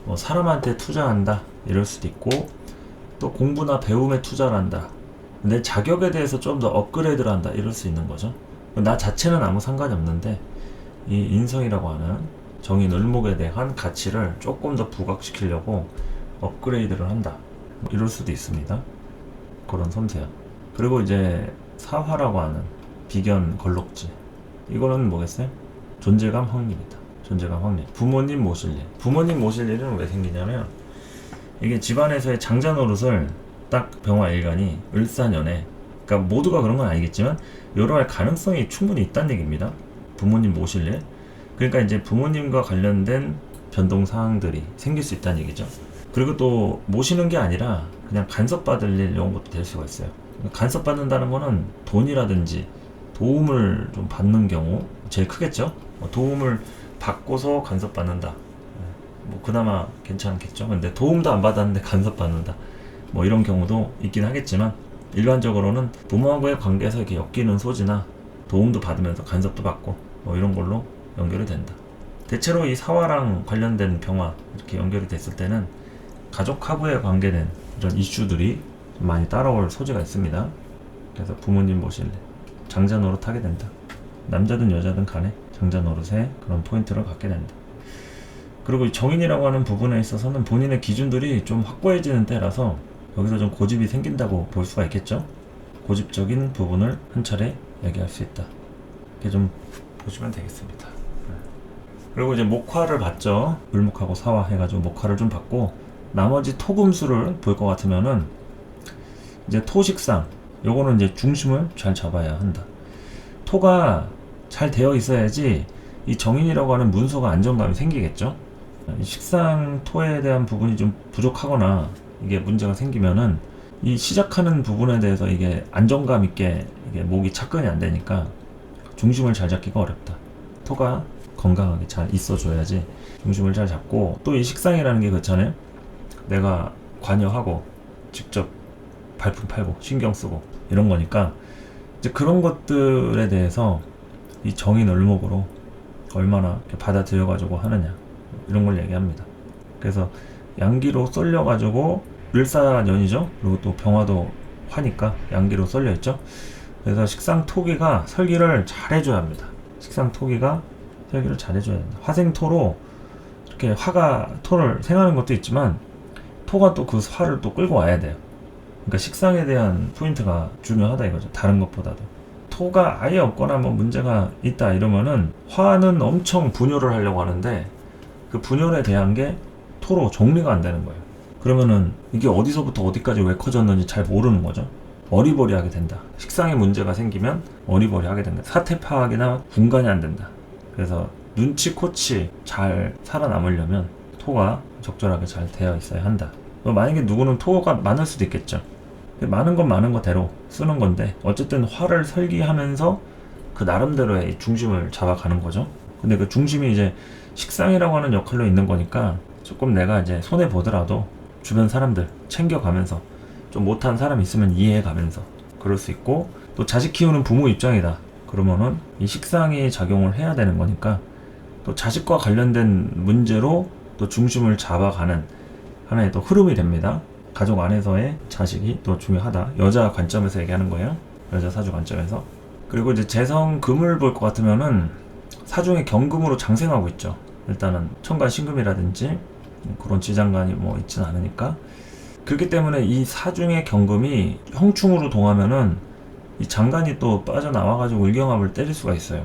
뭐 사람한테 투자한다 이럴 수도 있고, 또 공부나 배움에 투자를 한다, 내 자격에 대해서 좀 더 업그레이드를 한다 이럴 수 있는 거죠. 나 자체는 아무 상관이 없는데 이 인성이라고 하는 정인 을목에 대한 가치를 조금 더 부각시키려고 업그레이드를 한다, 뭐 이럴 수도 있습니다. 그런 섬세함. 그리고 이제 사화라고 하는 비견 걸록지, 이거는 뭐겠어요? 존재감 확립이다. 존재감 확립. 부모님 모실 일. 부모님 모실 일은 왜 생기냐면, 이게 집안에서의 장자 노릇을 딱 병화일간이 을사년에, 그러니까 모두가 그런 건 아니겠지만 이러할 가능성이 충분히 있다는 얘기입니다. 부모님 모실 일. 그러니까 이제 부모님과 관련된 변동 사항들이 생길 수 있다는 얘기죠. 그리고 또 모시는 게 아니라 그냥 간섭받을 일, 이런 것도 될 수가 있어요. 간섭받는다는 거는 돈이라든지 도움을 좀 받는 경우 제일 크겠죠. 도움을 받고서 간섭받는다, 뭐 그나마 괜찮겠죠. 근데 도움도 안 받았는데 간섭받는다, 뭐 이런 경우도 있긴 하겠지만 일반적으로는 부모하고의 관계에서 이렇게 엮이는 소지나 도움도 받으면서 간섭도 받고 뭐 이런 걸로 연결이 된다. 대체로 이 사화랑 관련된 병화 이렇게 연결이 됐을 때는 가족하고의 관계된 이런 이슈들이 많이 따라올 소지가 있습니다. 그래서 부모님 모실래 장자 노릇 하게 된다. 남자든 여자든 간에 장자 노릇에 그런 포인트를 갖게 된다. 그리고 이 정인이라고 하는 부분에 있어서는 본인의 기준들이 좀 확고해지는 때라서 여기서 좀 고집이 생긴다고 볼 수가 있겠죠. 고집적인 부분을 한 차례 얘기할 수 있다. 이렇게 좀 보시면 되겠습니다. 그리고 이제 목화를 봤죠. 을목하고 사화 해가지고 목화를 좀 봤고, 나머지 토금수를 볼 것 같으면은 이제 토식상, 요거는 이제 중심을 잘 잡아야 한다. 토가 잘 되어 있어야지 이 정인이라고 하는 문서가 안정감이 생기겠죠. 식상 토에 대한 부분이 좀 부족하거나 이게 문제가 생기면은 이 시작하는 부분에 대해서 이게 안정감 있게 이게 목이 착근이 안 되니까 중심을 잘 잡기가 어렵다. 토가 건강하게 잘 있어줘야지 중심을 잘 잡고, 또 이 식상이라는 게 그렇잖아요. 내가 관여하고 직접 발품 팔고 신경 쓰고 이런 거니까 이제 그런 것들에 대해서 이 정인 을목으로 얼마나 받아들여 가지고 하느냐 이런 걸 얘기합니다. 그래서 양기로 쏠려 가지고 을사년이죠. 그리고 또 병화도 화니까 양기로 쏠려 있죠. 그래서 식상토기가 설기를 잘 해줘야 합니다. 식상토기가 설기를 잘 해줘야 된다. 화생토로 이렇게 화가 토를 생하는 것도 있지만 토가 또 그 화를 또 끌고 와야 돼요. 그러니까 식상에 대한 포인트가 중요하다 이거죠. 다른 것보다도. 토가 아예 없거나 뭐 문제가 있다 이러면은 화는 엄청 분열을 하려고 하는데 그 분열에 대한 게 토로 정리가 안 되는 거예요. 그러면은 이게 어디서부터 어디까지 왜 커졌는지 잘 모르는 거죠. 어리버리하게 된다. 식상에 문제가 생기면 어리버리하게 된다. 사태 파악이나 분간이 안 된다. 그래서 눈치 코치 잘 살아남으려면 토가 적절하게 잘 되어 있어야 한다. 만약에 누구는 토가 많을 수도 있겠죠. 많은 건 많은 거대로 쓰는 건데 어쨌든 화를 설기하면서 그 나름대로의 중심을 잡아가는 거죠. 근데 그 중심이 이제 식상이라고 하는 역할로 있는 거니까 조금 내가 이제 손해 보더라도 주변 사람들 챙겨가면서 좀 못한 사람 있으면 이해해가면서 그럴 수 있고, 또 자식 키우는 부모 입장이다 그러면은 이 식상이 작용을 해야 되는 거니까 또 자식과 관련된 문제로 또 중심을 잡아가는 하나의 또 흐름이 됩니다. 가족 안에서의 자식이 또 중요하다. 여자 관점에서 얘기하는 거예요. 여자 사주 관점에서. 그리고 이제 재성 금을 볼 것 같으면은 사중에 경금으로 장생하고 있죠. 일단은 천간 신금이라든지 그런 지장간이 뭐 있진 않으니까. 그렇기 때문에 이 사중의 경금이 형충으로 동하면은 이 장간이 또 빠져나와가지고 을경합을 때릴 수가 있어요.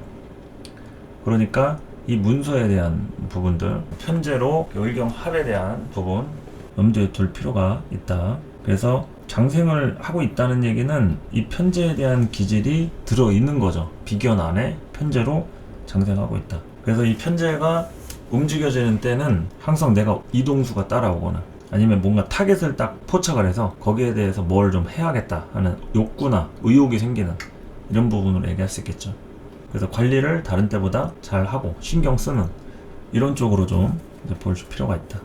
그러니까 이 문서에 대한 부분들, 편제로 을경합에 대한 부분 염두에 둘 필요가 있다. 그래서 장생을 하고 있다는 얘기는 이 편제에 대한 기질이 들어있는 거죠. 비견 안에 편제로 장생하고 있다. 그래서 이 편제가 움직여지는 때는 항상 내가 이동수가 따라오거나 아니면 뭔가 타겟을 딱 포착을 해서 거기에 대해서 뭘 좀 해야겠다 하는 욕구나 의욕이 생기는 이런 부분으로 얘기할 수 있겠죠. 그래서 관리를 다른 때보다 잘 하고 신경 쓰는 이런 쪽으로 좀 볼 필요가 있다.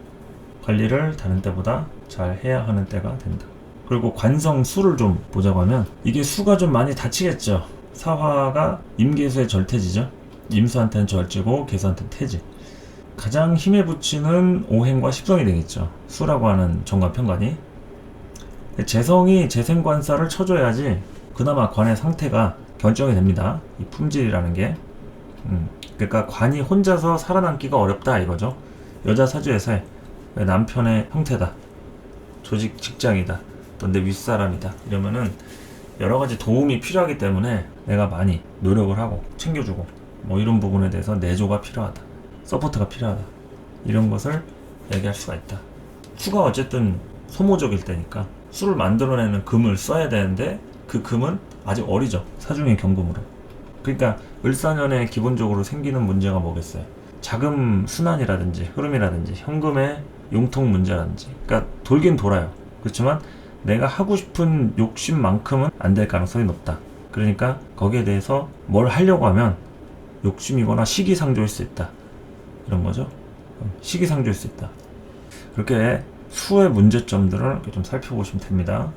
관리를 다른 때보다 잘 해야 하는 때가 된다. 그리고 관성 수를 좀 보자고 하면 이게 수가 좀 많이 다치겠죠. 사화가 임계수의 절태지죠. 임수한테는 절지고 계수한테는 태지. 가장 힘에 붙이는 오행과 십성이 되겠죠. 수라고 하는 정관 편관이. 재성이 재생관사를 쳐줘야지 그나마 관의 상태가 결정이 됩니다. 이 품질이라는 게. 그러니까 관이 혼자서 살아남기가 어렵다 이거죠. 여자 사주에서의 남편의 형태다, 조직 직장이다, 또 내 윗사람이다 이러면은 여러가지 도움이 필요하기 때문에 내가 많이 노력을 하고 챙겨주고 뭐 이런 부분에 대해서 내조가 필요하다, 서포트가 필요하다 이런 것을 얘기할 수가 있다. 수가 어쨌든 소모적일 때니까 수를 만들어내는 금을 써야 되는데 그 금은 아직 어리죠. 사중의 경금으로. 그러니까 을사년에 기본적으로 생기는 문제가 뭐겠어요. 자금 순환이라든지 흐름이라든지 현금의 융통 문제라든지, 그러니까 돌긴 돌아요. 그렇지만 내가 하고 싶은 욕심만큼은 안 될 가능성이 높다. 그러니까 거기에 대해서 뭘 하려고 하면 욕심이거나 시기상조일 수 있다 이런 거죠. 시기상조일 수 있다. 그렇게 수의 문제점들을 이렇게 좀 살펴보시면 됩니다.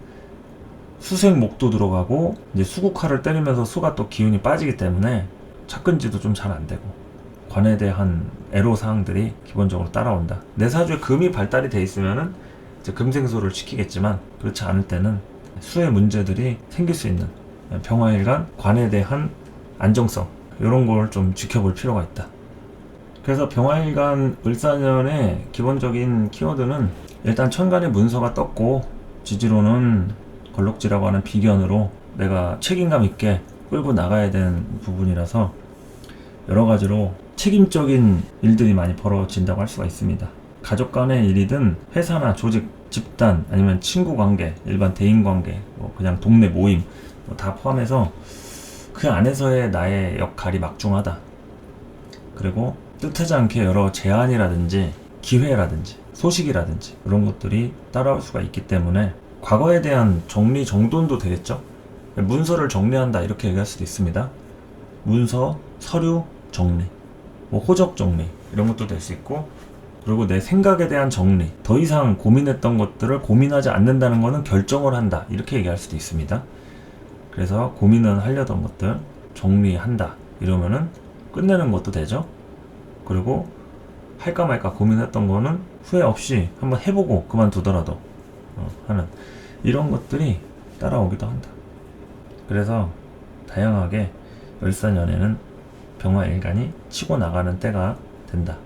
수생목도 들어가고 이제 수국화를 때리면서 수가 또 기운이 빠지기 때문에 착근지도 좀 잘 안 되고 관에 대한 애로사항들이 기본적으로 따라온다. 내 사주에 금이 발달이 돼 있으면은 이제 금생소를 시키겠지만 그렇지 않을 때는 수의 문제들이 생길 수 있는 병화일간 관에 대한 안정성, 이런 걸 좀 지켜볼 필요가 있다. 그래서 병화일간 을사년의 기본적인 키워드는 일단 천간에 문서가 떴고 지지로는 걸록지라고 하는 비견으로 내가 책임감 있게 끌고 나가야 되는 부분이라서 여러 가지로 책임적인 일들이 많이 벌어진다고 할 수가 있습니다. 가족 간의 일이든 회사나 조직, 집단, 아니면 친구 관계, 일반 대인 관계, 뭐 그냥 동네 모임 뭐 다 포함해서 그 안에서의 나의 역할이 막중하다. 그리고 뜻하지 않게 여러 제안이라든지 기회라든지 소식이라든지 이런 것들이 따라올 수가 있기 때문에 과거에 대한 정리정돈도 되겠죠. 문서를 정리한다 이렇게 얘기할 수도 있습니다. 문서, 서류 정리, 뭐 호적 정리 이런 것도 될 수 있고, 그리고 내 생각에 대한 정리, 더 이상 고민했던 것들을 고민하지 않는다는 것은 결정을 한다 이렇게 얘기할 수도 있습니다. 그래서 고민은 하려던 것들 정리한다 이러면은 끝내는 것도 되죠. 그리고 할까 말까 고민했던 거는 후회 없이 한번 해보고 그만두더라도 하는 이런 것들이 따라오기도 한다. 그래서 다양하게 을사년에는 병화일간이 치고 나가는 때가 된다.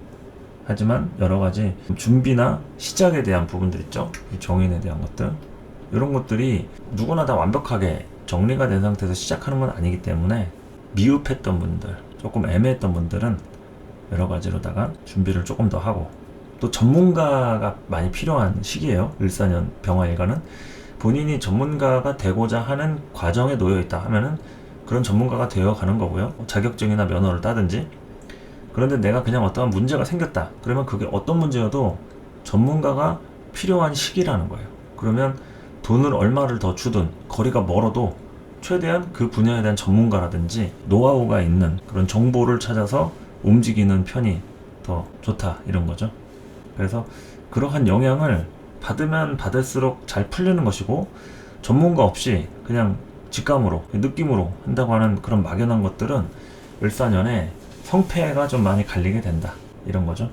하지만 여러가지 준비나 시작에 대한 부분들 있죠. 이 정인에 대한 것들, 이런 것들이 누구나 다 완벽하게 정리가 된 상태에서 시작하는 건 아니기 때문에 미흡했던 분들, 조금 애매했던 분들은 여러가지로다가 준비를 조금 더 하고, 또 전문가가 많이 필요한 시기예요. 을사년 병화일간은 본인이 전문가가 되고자 하는 과정에 놓여 있다 하면은 그런 전문가가 되어 가는 거고요. 자격증이나 면허를 따든지. 그런데 내가 그냥 어떠한 문제가 생겼다 그러면 그게 어떤 문제여도 전문가가 필요한 시기라는 거예요. 그러면 돈을 얼마를 더 주든 거리가 멀어도 최대한 그 분야에 대한 전문가라든지 노하우가 있는 그런 정보를 찾아서 움직이는 편이 더 좋다 이런 거죠. 그래서 그러한 영향을 받으면 받을수록 잘 풀리는 것이고, 전문가 없이 그냥 직감으로 느낌으로 한다고 하는 그런 막연한 것들은 을사년에 성패가 좀 많이 갈리게 된다 이런 거죠.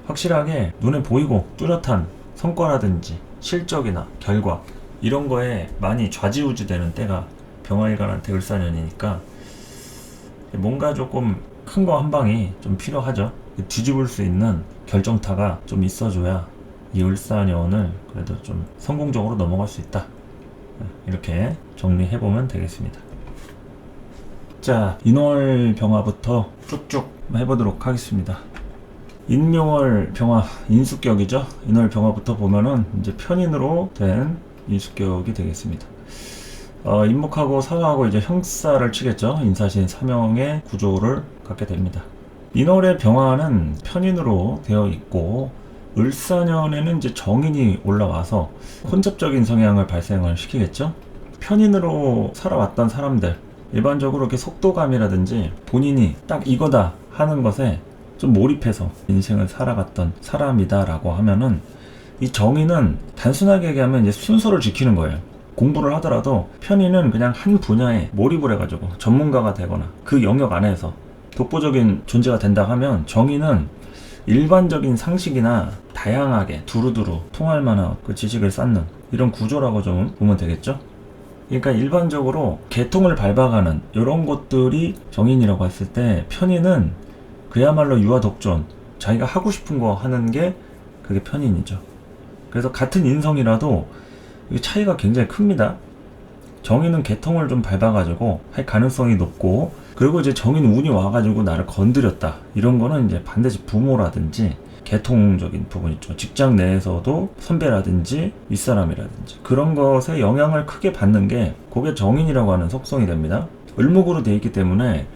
확실하게 눈에 보이고 뚜렷한 성과라든지 실적이나 결과 이런 거에 많이 좌지우지 되는 때가 병화일간한테 을사년이니까 뭔가 조금 큰 거 한 방이 좀 필요하죠. 뒤집을 수 있는 결정타가 좀 있어줘야 이 을사년을 그래도 좀 성공적으로 넘어갈 수 있다. 이렇게 정리해보면 되겠습니다. 자, 인월 병화부터 쭉쭉 해보도록 하겠습니다. 인묘월 병화, 인수격이죠. 인월 병화부터 보면은 이제 편인으로 된 인수격이 되겠습니다. 인목하고 사화하고 이제 형사를 치겠죠. 인사신 삼형의 구조를 갖게 됩니다. 인월의 병화는 편인으로 되어 있고, 을사년에는 이제 정인이 올라와서 혼잡적인 성향을 발생을 시키겠죠. 편인으로 살아왔던 사람들, 일반적으로 이렇게 속도감이라든지 본인이 딱 이거다 하는 것에 좀 몰입해서 인생을 살아갔던 사람이다라고 하면은, 이 정인은 단순하게 얘기하면 이제 순서를 지키는 거예요. 공부를 하더라도 편인은 그냥 한 분야에 몰입을 해가지고 전문가가 되거나 그 영역 안에서 독보적인 존재가 된다 하면, 정인은 일반적인 상식이나 다양하게 두루두루 통할 만한 그 지식을 쌓는 이런 구조라고 좀 보면 되겠죠. 그러니까 일반적으로 계통을 밟아가는 이런 것들이 정인이라고 했을 때, 편인은 그야말로 유아독존, 자기가 하고 싶은 거 하는 게 그게 편인이죠. 그래서 같은 인성이라도 차이가 굉장히 큽니다. 정인은 계통을 좀 밟아가지고 할 가능성이 높고, 그리고 이제 정인 운이 와가지고 나를 건드렸다 이런 거는 이제 반드시 부모라든지 계통적인 부분 있죠. 직장 내에서도 선배라든지 윗사람이라든지 그런 것에 영향을 크게 받는 게 그게 정인이라고 하는 속성이 됩니다. 을목으로 되어 있기 때문에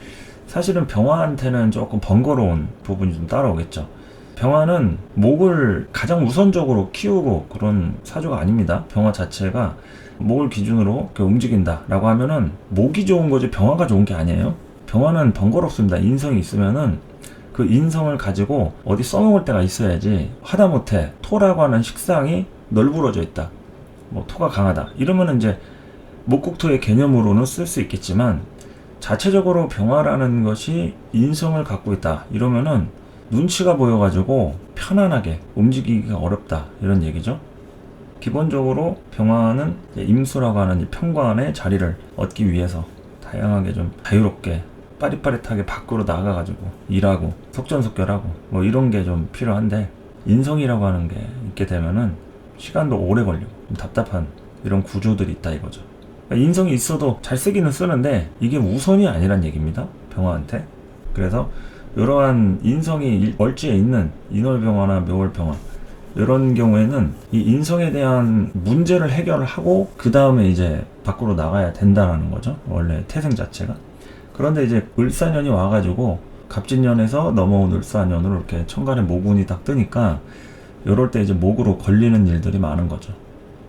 사실은 병화한테는 조금 번거로운 부분이 좀 따라오겠죠. 병화는 목을 가장 우선적으로 키우고 그런 사주가 아닙니다. 병화 자체가 목을 기준으로 이렇게 움직인다 라고 하면은 목이 좋은 거지 병화가 좋은 게 아니에요. 병화는 번거롭습니다. 인성이 있으면은 그 인성을 가지고 어디 써먹을 때가 있어야지, 하다못해 토라고 하는 식상이 널브러져 있다, 뭐 토가 강하다 이러면은 이제 목국토의 개념으로는 쓸 수 있겠지만, 자체적으로 병화라는 것이 인성을 갖고 있다 이러면은 눈치가 보여가지고 편안하게 움직이기가 어렵다 이런 얘기죠. 기본적으로 병화는 임수라고 하는 이 편관의 자리를 얻기 위해서 다양하게 좀 자유롭게 빠릿빠릿하게 밖으로 나가가지고 일하고 속전속결하고 뭐 이런 게 좀 필요한데, 인성이라고 하는 게 있게 되면은 시간도 오래 걸리고 좀 답답한 이런 구조들이 있다 이거죠. 그러니까 인성이 있어도 잘 쓰기는 쓰는데 이게 우선이 아니란 얘기입니다, 병화한테. 그래서 이러한 인성이 월지에 있는 인월병화나 묘월병화, 이런 경우에는 이 인성에 대한 문제를 해결을 하고 그 다음에 이제 밖으로 나가야 된다는 거죠, 원래 태생 자체가. 그런데 이제 을사년이 와가지고 갑진년에서 넘어온 을사년으로 이렇게 천간에 모군이 딱 뜨니까 이럴 때 이제 목으로 걸리는 일들이 많은 거죠.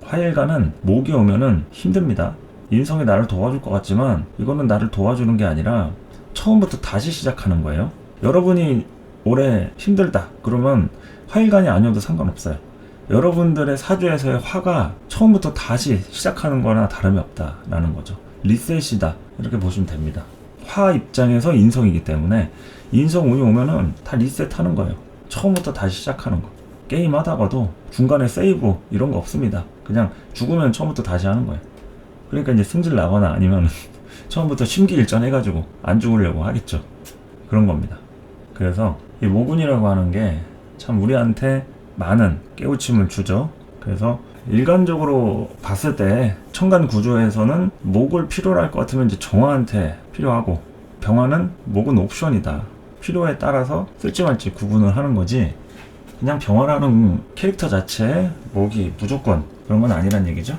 화일간은 목이 오면은 힘듭니다. 인성이 나를 도와줄 것 같지만 이거는 나를 도와주는 게 아니라 처음부터 다시 시작하는 거예요. 여러분이 올해 힘들다 그러면 화일간이 아니어도 상관없어요. 여러분들의 사주에서의 화가 처음부터 다시 시작하는 거나 다름이 없다라는 거죠. 리셋이다 이렇게 보시면 됩니다. 화 입장에서 인성이기 때문에 인성 운이 오면은 다 리셋하는 거예요. 처음부터 다시 시작하는 거. 게임 하다가도 중간에 세이브 이런 거 없습니다. 그냥 죽으면 처음부터 다시 하는 거예요. 그러니까 이제 승질 나거나 아니면 처음부터 심기일전 해가지고 안 죽으려고 하겠죠. 그런 겁니다. 그래서 이 모군이라고 하는 게 참 우리한테 많은 깨우침을 주죠. 그래서 일관적으로 봤을 때 천간 구조에서는 목을 필요로 할 것 같으면 이제 정화한테 필요하고, 병화는 목은 옵션이다. 필요에 따라서 쓸지 말지 구분을 하는 거지, 그냥 병화라는 캐릭터 자체에 목이 무조건 그런 건 아니란 얘기죠.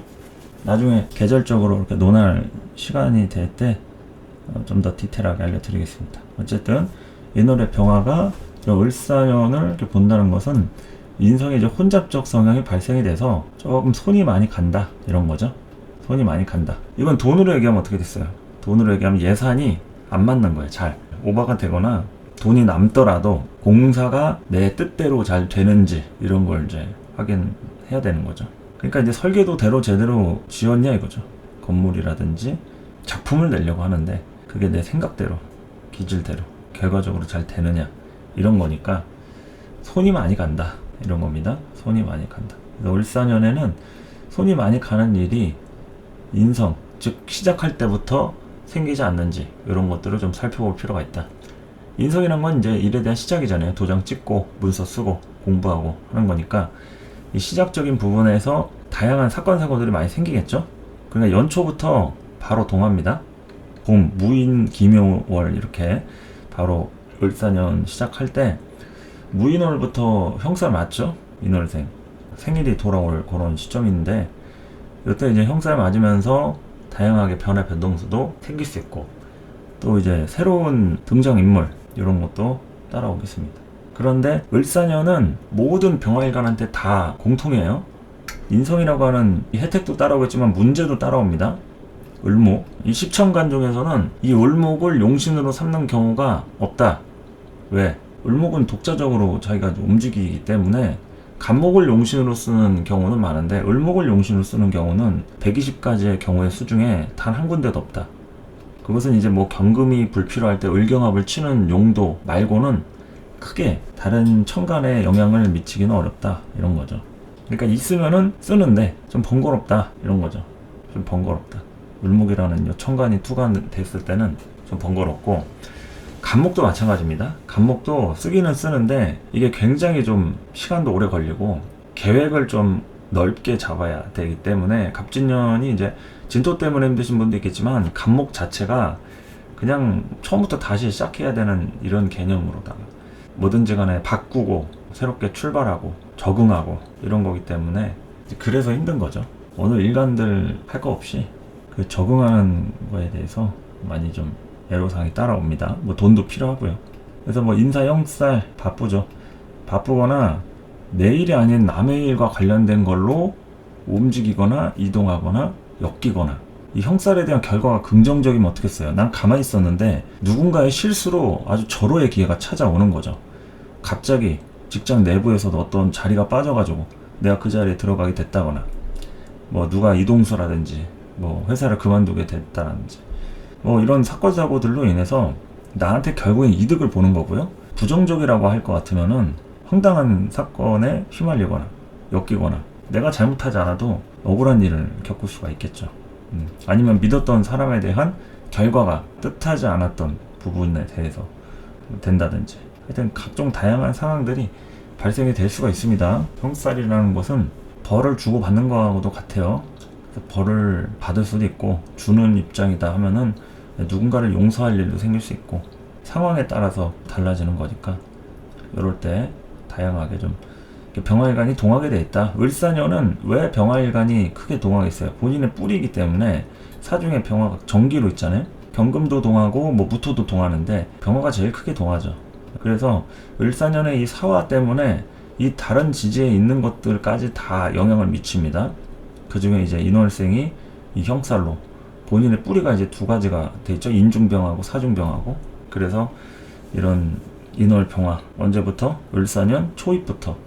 나중에 계절적으로 이렇게 논할 시간이 될 때 좀 더 디테일하게 알려드리겠습니다. 어쨌든 인월의 병화가 을사년을 이렇게 본다는 것은 인성의 이제 혼잡적 성향이 발생이 돼서 조금 손이 많이 간다 이런 거죠. 손이 많이 간다. 이건 돈으로 얘기하면 어떻게 됐어요? 돈으로 얘기하면 예산이 안 맞는 거예요. 잘 오버가 되거나 돈이 남더라도 공사가 내 뜻대로 잘 되는지 이런 걸 이제 확인해야 되는 거죠. 그러니까 이제 설계도대로 제대로 지었냐 이거죠. 건물이라든지 작품을 내려고 하는데 그게 내 생각대로 기질대로 결과적으로 잘 되느냐 이런 거니까 손이 많이 간다 이런 겁니다. 손이 많이 간다. 그래서 을사년에는 손이 많이 가는 일이 인성, 즉 시작할 때부터 생기지 않는지 이런 것들을 좀 살펴볼 필요가 있다. 인성이란 건 이제 일에 대한 시작이잖아요. 도장 찍고 문서 쓰고 공부하고 하는 거니까 이 시작적인 부분에서 다양한 사건 사고들이 많이 생기겠죠. 그러니까 연초부터 바로 동합니다. 봄, 무인, 기묘월 이렇게 바로 을사년 시작할 때 무인월부터 형살 맞죠? 인월생 생일이 돌아올 그런 시점인데 이때 이제 형살 맞으면서 다양하게 변화 변동수도 생길 수 있고 또 이제 새로운 등장인물 이런 것도 따라오겠습니다. 그런데 을사년은 모든 병화일간한테 다 공통이에요. 인성이라고 하는 이 혜택도 따라오겠지만 문제도 따라옵니다. 을목, 이 십천간 중에서는 이 을목을 용신으로 삼는 경우가 없다. 왜? 을목은 독자적으로 자기가 움직이기 때문에 간목을 용신으로 쓰는 경우는 많은데 을목을 용신으로 쓰는 경우는 120가지의 경우의 수 중에 단 한 군데도 없다. 그것은 이제 뭐 경금이 불필요할 때 을경합을 치는 용도 말고는 크게 다른 천간에 영향을 미치기는 어렵다 이런 거죠. 그러니까 있으면은 쓰는데 좀 번거롭다 이런 거죠. 좀 번거롭다. 을목이라는 천간이 투간 됐을 때는 좀 번거롭고, 간목도 마찬가지입니다. 간목도 쓰기는 쓰는데 이게 굉장히 좀 시간도 오래 걸리고 계획을 좀 넓게 잡아야 되기 때문에 갑진년이 이제 진토 때문에 힘드신 분도 있겠지만 간목 자체가 그냥 처음부터 다시 시작해야 되는 이런 개념으로다가 뭐든지 간에 바꾸고 새롭게 출발하고 적응하고 이런 거기 때문에 그래서 힘든 거죠. 어느 일간들 할 거 없이 그 적응하는 거에 대해서 많이 좀 애로사항이 따라옵니다. 뭐 돈도 필요하고요. 그래서 뭐 인사 형살 바쁘죠. 바쁘거나 내일이 아닌 남의 일과 관련된 걸로 움직이거나 이동하거나 엮이거나, 이 형살에 대한 결과가 긍정적이면 어떻겠어요? 난 가만히 있었는데 누군가의 실수로 아주 절호의 기회가 찾아오는 거죠. 갑자기 직장 내부에서도 어떤 자리가 빠져가지고 내가 그 자리에 들어가게 됐다거나, 뭐 누가 이동수라든지 뭐 회사를 그만두게 됐다든지 뭐 이런 사건 사고들로 인해서 나한테 결국엔 이득을 보는 거고요. 부정적이라고 할 것 같으면은 황당한 사건에 휘말리거나 엮이거나 내가 잘못하지 않아도 억울한 일을 겪을 수가 있겠죠. 아니면 믿었던 사람에 대한 결과가 뜻하지 않았던 부분에 대해서 된다든지, 하여튼 각종 다양한 상황들이 발생이 될 수가 있습니다. 형살이라는 것은 벌을 주고 받는 거하고도 같아요. 벌을 받을 수도 있고, 주는 입장이다 하면은 누군가를 용서할 일도 생길 수 있고, 상황에 따라서 달라지는 거니까 이럴 때 다양하게 좀 병화일간이 동하게 돼 있다. 을사년은 왜 병화일간이 크게 동하겠어요? 본인의 뿌리이기 때문에. 사중에 병화가 정기로 있잖아요. 경금도 동하고 뭐 무토도 동하는데 병화가 제일 크게 동하죠. 그래서 을사년의 이 사화 때문에 이 다른 지지에 있는 것들까지 다 영향을 미칩니다. 그 중에 이제 인월생이 이 형살로 본인의 뿌리가 이제 두 가지가 돼 있죠. 인중병하고 사중병하고. 그래서 이런 인월병화 언제부터? 을사년 초입부터,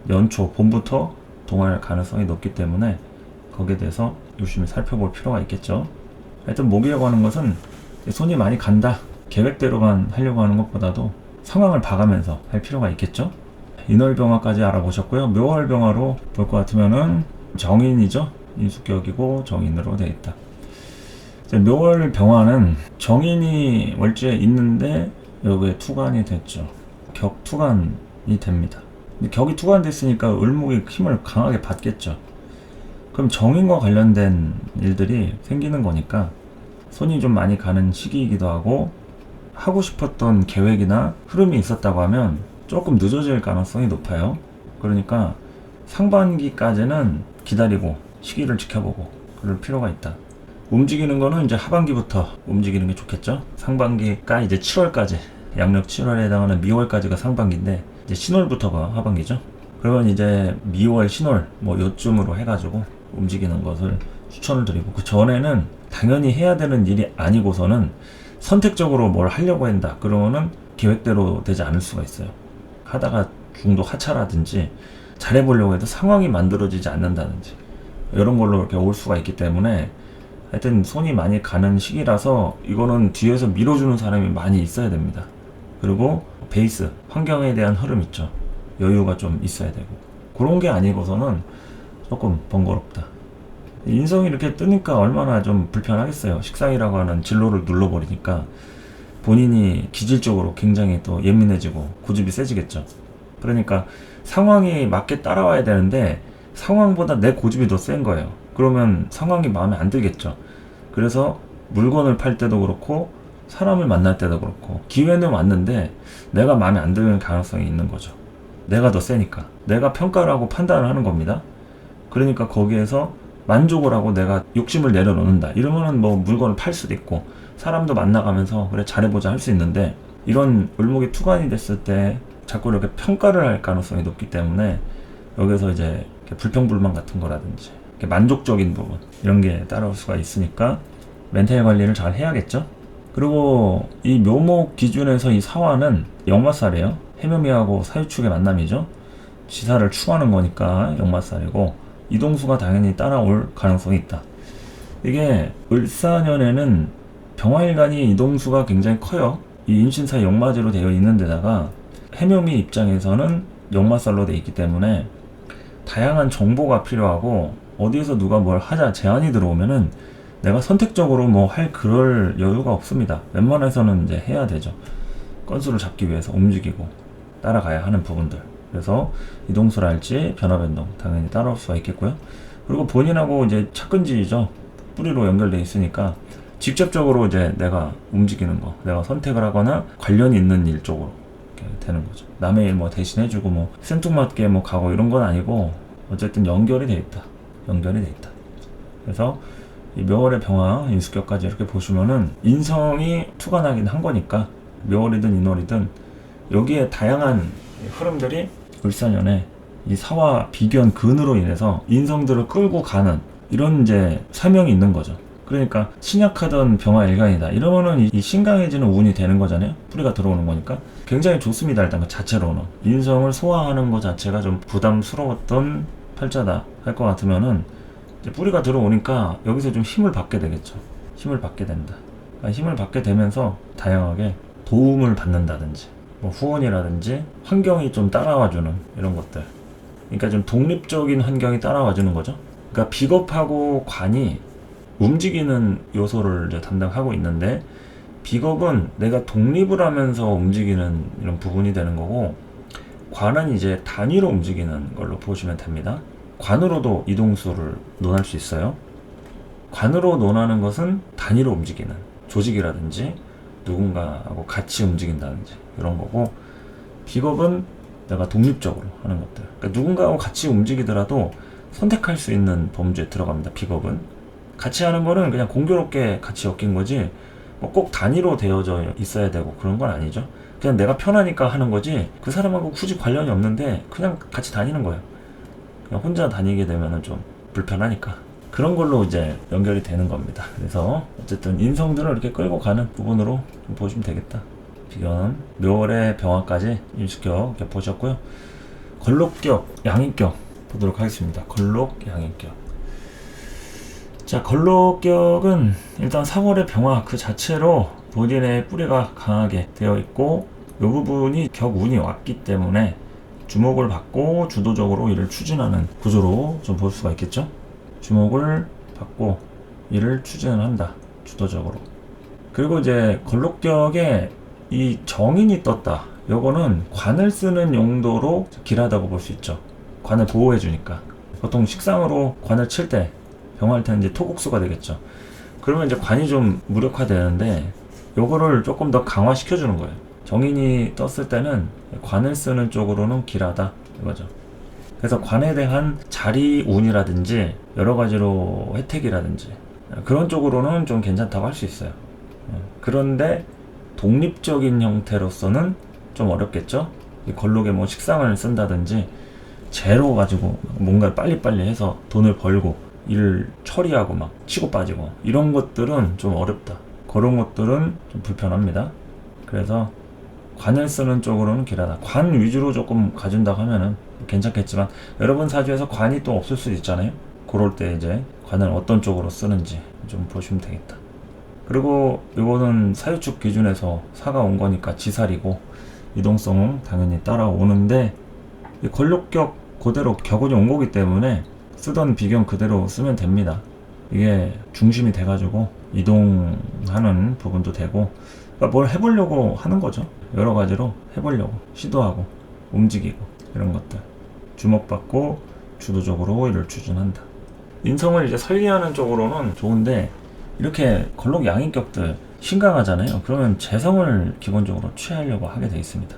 연초 봄부터 동할 가능성이 높기 때문에 거기에 대해서 유심히 살펴볼 필요가 있겠죠. 하여튼 목이라고 하는 것은 손이 많이 간다, 계획대로만 하려고 하는 것보다도 상황을 봐가면서 할 필요가 있겠죠. 인월병화까지 알아보셨고요. 묘월병화로 볼 것 같으면은 정인이죠. 인수격이고 정인으로 되어 있다. 묘월병화는 정인이 월지에 있는데 여기에 투간이 됐죠. 격투간이 됩니다. 격이 투간됐으니까 을목이 힘을 강하게 받겠죠. 그럼 정인과 관련된 일들이 생기는 거니까 손이 좀 많이 가는 시기이기도 하고, 하고 싶었던 계획이나 흐름이 있었다고 하면 조금 늦어질 가능성이 높아요. 그러니까 상반기까지는 기다리고 시기를 지켜보고 그럴 필요가 있다. 움직이는 거는 이제 하반기부터 움직이는 게 좋겠죠. 상반기가 이제 7월까지, 양력 7월에 해당하는 미월까지가 상반기인데 이제 신월부터가 하반기죠. 그러면 이제 미월, 신월 뭐 요쯤으로 해가지고 움직이는 것을 추천을 드리고, 그 전에는 당연히 해야 되는 일이 아니고서는 선택적으로 뭘 하려고 한다 그러면은 계획대로 되지 않을 수가 있어요. 하다가 중도 하차라든지 잘해보려고 해도 상황이 만들어지지 않는다든지 이런 걸로 이렇게 올 수가 있기 때문에, 하여튼 손이 많이 가는 시기라서 이거는 뒤에서 밀어주는 사람이 많이 있어야 됩니다. 그리고 베이스, 환경에 대한 흐름 있죠. 여유가 좀 있어야 되고, 그런 게 아니고서는 조금 번거롭다. 인성이 이렇게 뜨니까 얼마나 좀 불편하겠어요. 식상이라고 하는 진로를 눌러버리니까 본인이 기질적으로 굉장히 또 예민해지고 고집이 세지겠죠. 그러니까 상황이 맞게 따라와야 되는데 상황보다 내 고집이 더 센 거예요. 그러면 상황이 마음에 안 들겠죠. 그래서 물건을 팔 때도 그렇고 사람을 만날 때도 그렇고 기회는 왔는데 내가 마음에 안 드는 가능성이 있는 거죠. 내가 더 세니까. 내가 평가를 하고 판단을 하는 겁니다. 그러니까 거기에서 만족을 하고 내가 욕심을 내려놓는다. 이러면은 뭐 물건을 팔 수도 있고 사람도 만나가면서 그래 잘해보자 할 수 있는데, 이런 을목이 투간이 됐을 때 자꾸 이렇게 평가를 할 가능성이 높기 때문에 여기서 이제 불평불만 같은 거라든지 만족적인 부분 이런 게 따라올 수가 있으니까 멘탈 관리를 잘 해야겠죠. 그리고 이 묘목 기준에서 이 사화는 역마살이에요. 해묘미하고 사유축의 만남이죠. 지사를 축하는 거니까 역마살이고, 이동수가 당연히 따라올 가능성이 있다. 이게 을사년에는 병화일간이 이동수가 굉장히 커요. 이 인신사 역마제로 되어 있는 데다가 해묘미 입장에서는 역마살로 되어 있기 때문에 다양한 정보가 필요하고, 어디에서 누가 뭘 하자 제안이 들어오면은 내가 선택적으로 뭐 할 그럴 여유가 없습니다. 웬만해서는 이제 해야 되죠. 건수를 잡기 위해서 움직이고 따라가야 하는 부분들. 그래서 이동수랄지 변화변동 당연히 따라올 수가 있겠고요. 그리고 본인하고 이제 착근지죠. 뿌리로 연결되어 있으니까 직접적으로 이제 내가 움직이는 거, 내가 선택을 하거나 관련이 있는 일 쪽으로 이렇게 되는 거죠. 남의 일 뭐 대신 해주고 뭐 생뚱맞게 뭐 가고 이런 건 아니고 어쨌든 연결이 돼 있다. 연결이 돼 있다. 그래서 이 묘월의 병화, 인수격까지 이렇게 보시면은 인성이 투간하긴 한 거니까 묘월이든 인월이든 여기에 다양한 흐름들이 을사년에 이 사화 비견 근으로 인해서 인성들을 끌고 가는 이런 이제 사명이 있는 거죠. 그러니까 신약하던 병화 일간이다 이러면은 이 신강해지는 운이 되는 거잖아요. 뿌리가 들어오는 거니까 굉장히 좋습니다. 일단 그 자체로는 인성을 소화하는 것 자체가 좀 부담스러웠던 팔자다 할 것 같으면은 이제 뿌리가 들어오니까 여기서 좀 힘을 받게 되겠죠. 힘을 받게 된다. 그러니까 힘을 받게 되면서 다양하게 도움을 받는다든지 뭐 후원이라든지 환경이 좀 따라와주는 이런 것들, 그러니까 좀 독립적인 환경이 따라와 주는 거죠. 그러니까 비겁하고 관이 움직이는 요소를 이제 담당하고 있는데, 비겁은 내가 독립을 하면서 움직이는 이런 부분이 되는 거고, 관은 이제 단위로 움직이는 걸로 보시면 됩니다. 관으로도 이동수를 논할 수 있어요. 관으로 논하는 것은 단위로 움직이는 조직이라든지 누군가하고 같이 움직인다든지 이런 거고, 비겁은 내가 독립적으로 하는 것들. 그러니까 누군가하고 같이 움직이더라도 선택할 수 있는 범주에 들어갑니다. 비겁은. 같이 하는 거는 그냥 공교롭게 같이 엮인 거지, 뭐 꼭 단위로 되어져 있어야 되고 그런 건 아니죠. 그냥 내가 편하니까 하는 거지, 그 사람하고 굳이 관련이 없는데 그냥 같이 다니는 거예요. 그냥 혼자 다니게 되면은 좀 불편하니까. 그런 걸로 이제 연결이 되는 겁니다. 그래서 어쨌든 인성들을 이렇게 끌고 가는 부분으로 좀 보시면 되겠다. 비견, 묘월의 병화까지 임시격 이렇게 보셨고요. 걸록격, 양인격 보도록 하겠습니다. 걸록, 양인격. 자, 걸록격은 일단 3월의 병화 그 자체로 본인의 뿌리가 강하게 되어 있고, 이 부분이 격운이 왔기 때문에 주목을 받고 주도적으로 일을 추진하는 구조로 좀 볼 수가 있겠죠. 주목을 받고 일을 추진한다, 주도적으로. 그리고 이제 걸록격에 이 정인이 떴다. 요거는 관을 쓰는 용도로 길하다고 볼 수 있죠. 관을 보호해 주니까. 보통 식상으로 관을 칠 때 병화할 때는 이제 토국수가 되겠죠. 그러면 이제 관이 좀 무력화되는데, 요거를 조금 더 강화시켜 주는 거예요. 정인이 떴을 때는 관을 쓰는 쪽으로는 길하다 이거죠. 그래서 관에 대한 자리 운이라든지 여러 가지로 혜택이라든지 그런 쪽으로는 좀 괜찮다고 할 수 있어요. 그런데 독립적인 형태로서는 좀 어렵겠죠. 걸록에 뭐 식상을 쓴다든지 재로 가지고 뭔가 빨리빨리 해서 돈을 벌고 일을 처리하고 막 치고 빠지고 이런 것들은 좀 어렵다. 그런 것들은 좀 불편합니다. 그래서 관을 쓰는 쪽으로는 길하다. 관 위주로 조금 가준다고 하면은 괜찮겠지만, 여러분 사주에서 관이 또 없을 수도 있잖아요. 그럴 때 이제 관을 어떤 쪽으로 쓰는지 좀 보시면 되겠다. 그리고 이거는 사유축 기준에서 사가 온 거니까 지살이고 이동성은 당연히 따라오는데, 이 걸록격 그대로 격운이 온 거기 때문에 쓰던 비경 그대로 쓰면 됩니다. 이게 중심이 돼가지고 이동하는 부분도 되고, 그러니까 뭘 해보려고 하는 거죠. 여러 가지로 해보려고 시도하고 움직이고 이런 것들 주목받고 주도적으로 일을 추진한다. 인성을 이제 설계하는 쪽으로는 좋은데, 이렇게 걸록 양인격들 신강하잖아요. 그러면 재성을 기본적으로 취하려고 하게 돼 있습니다.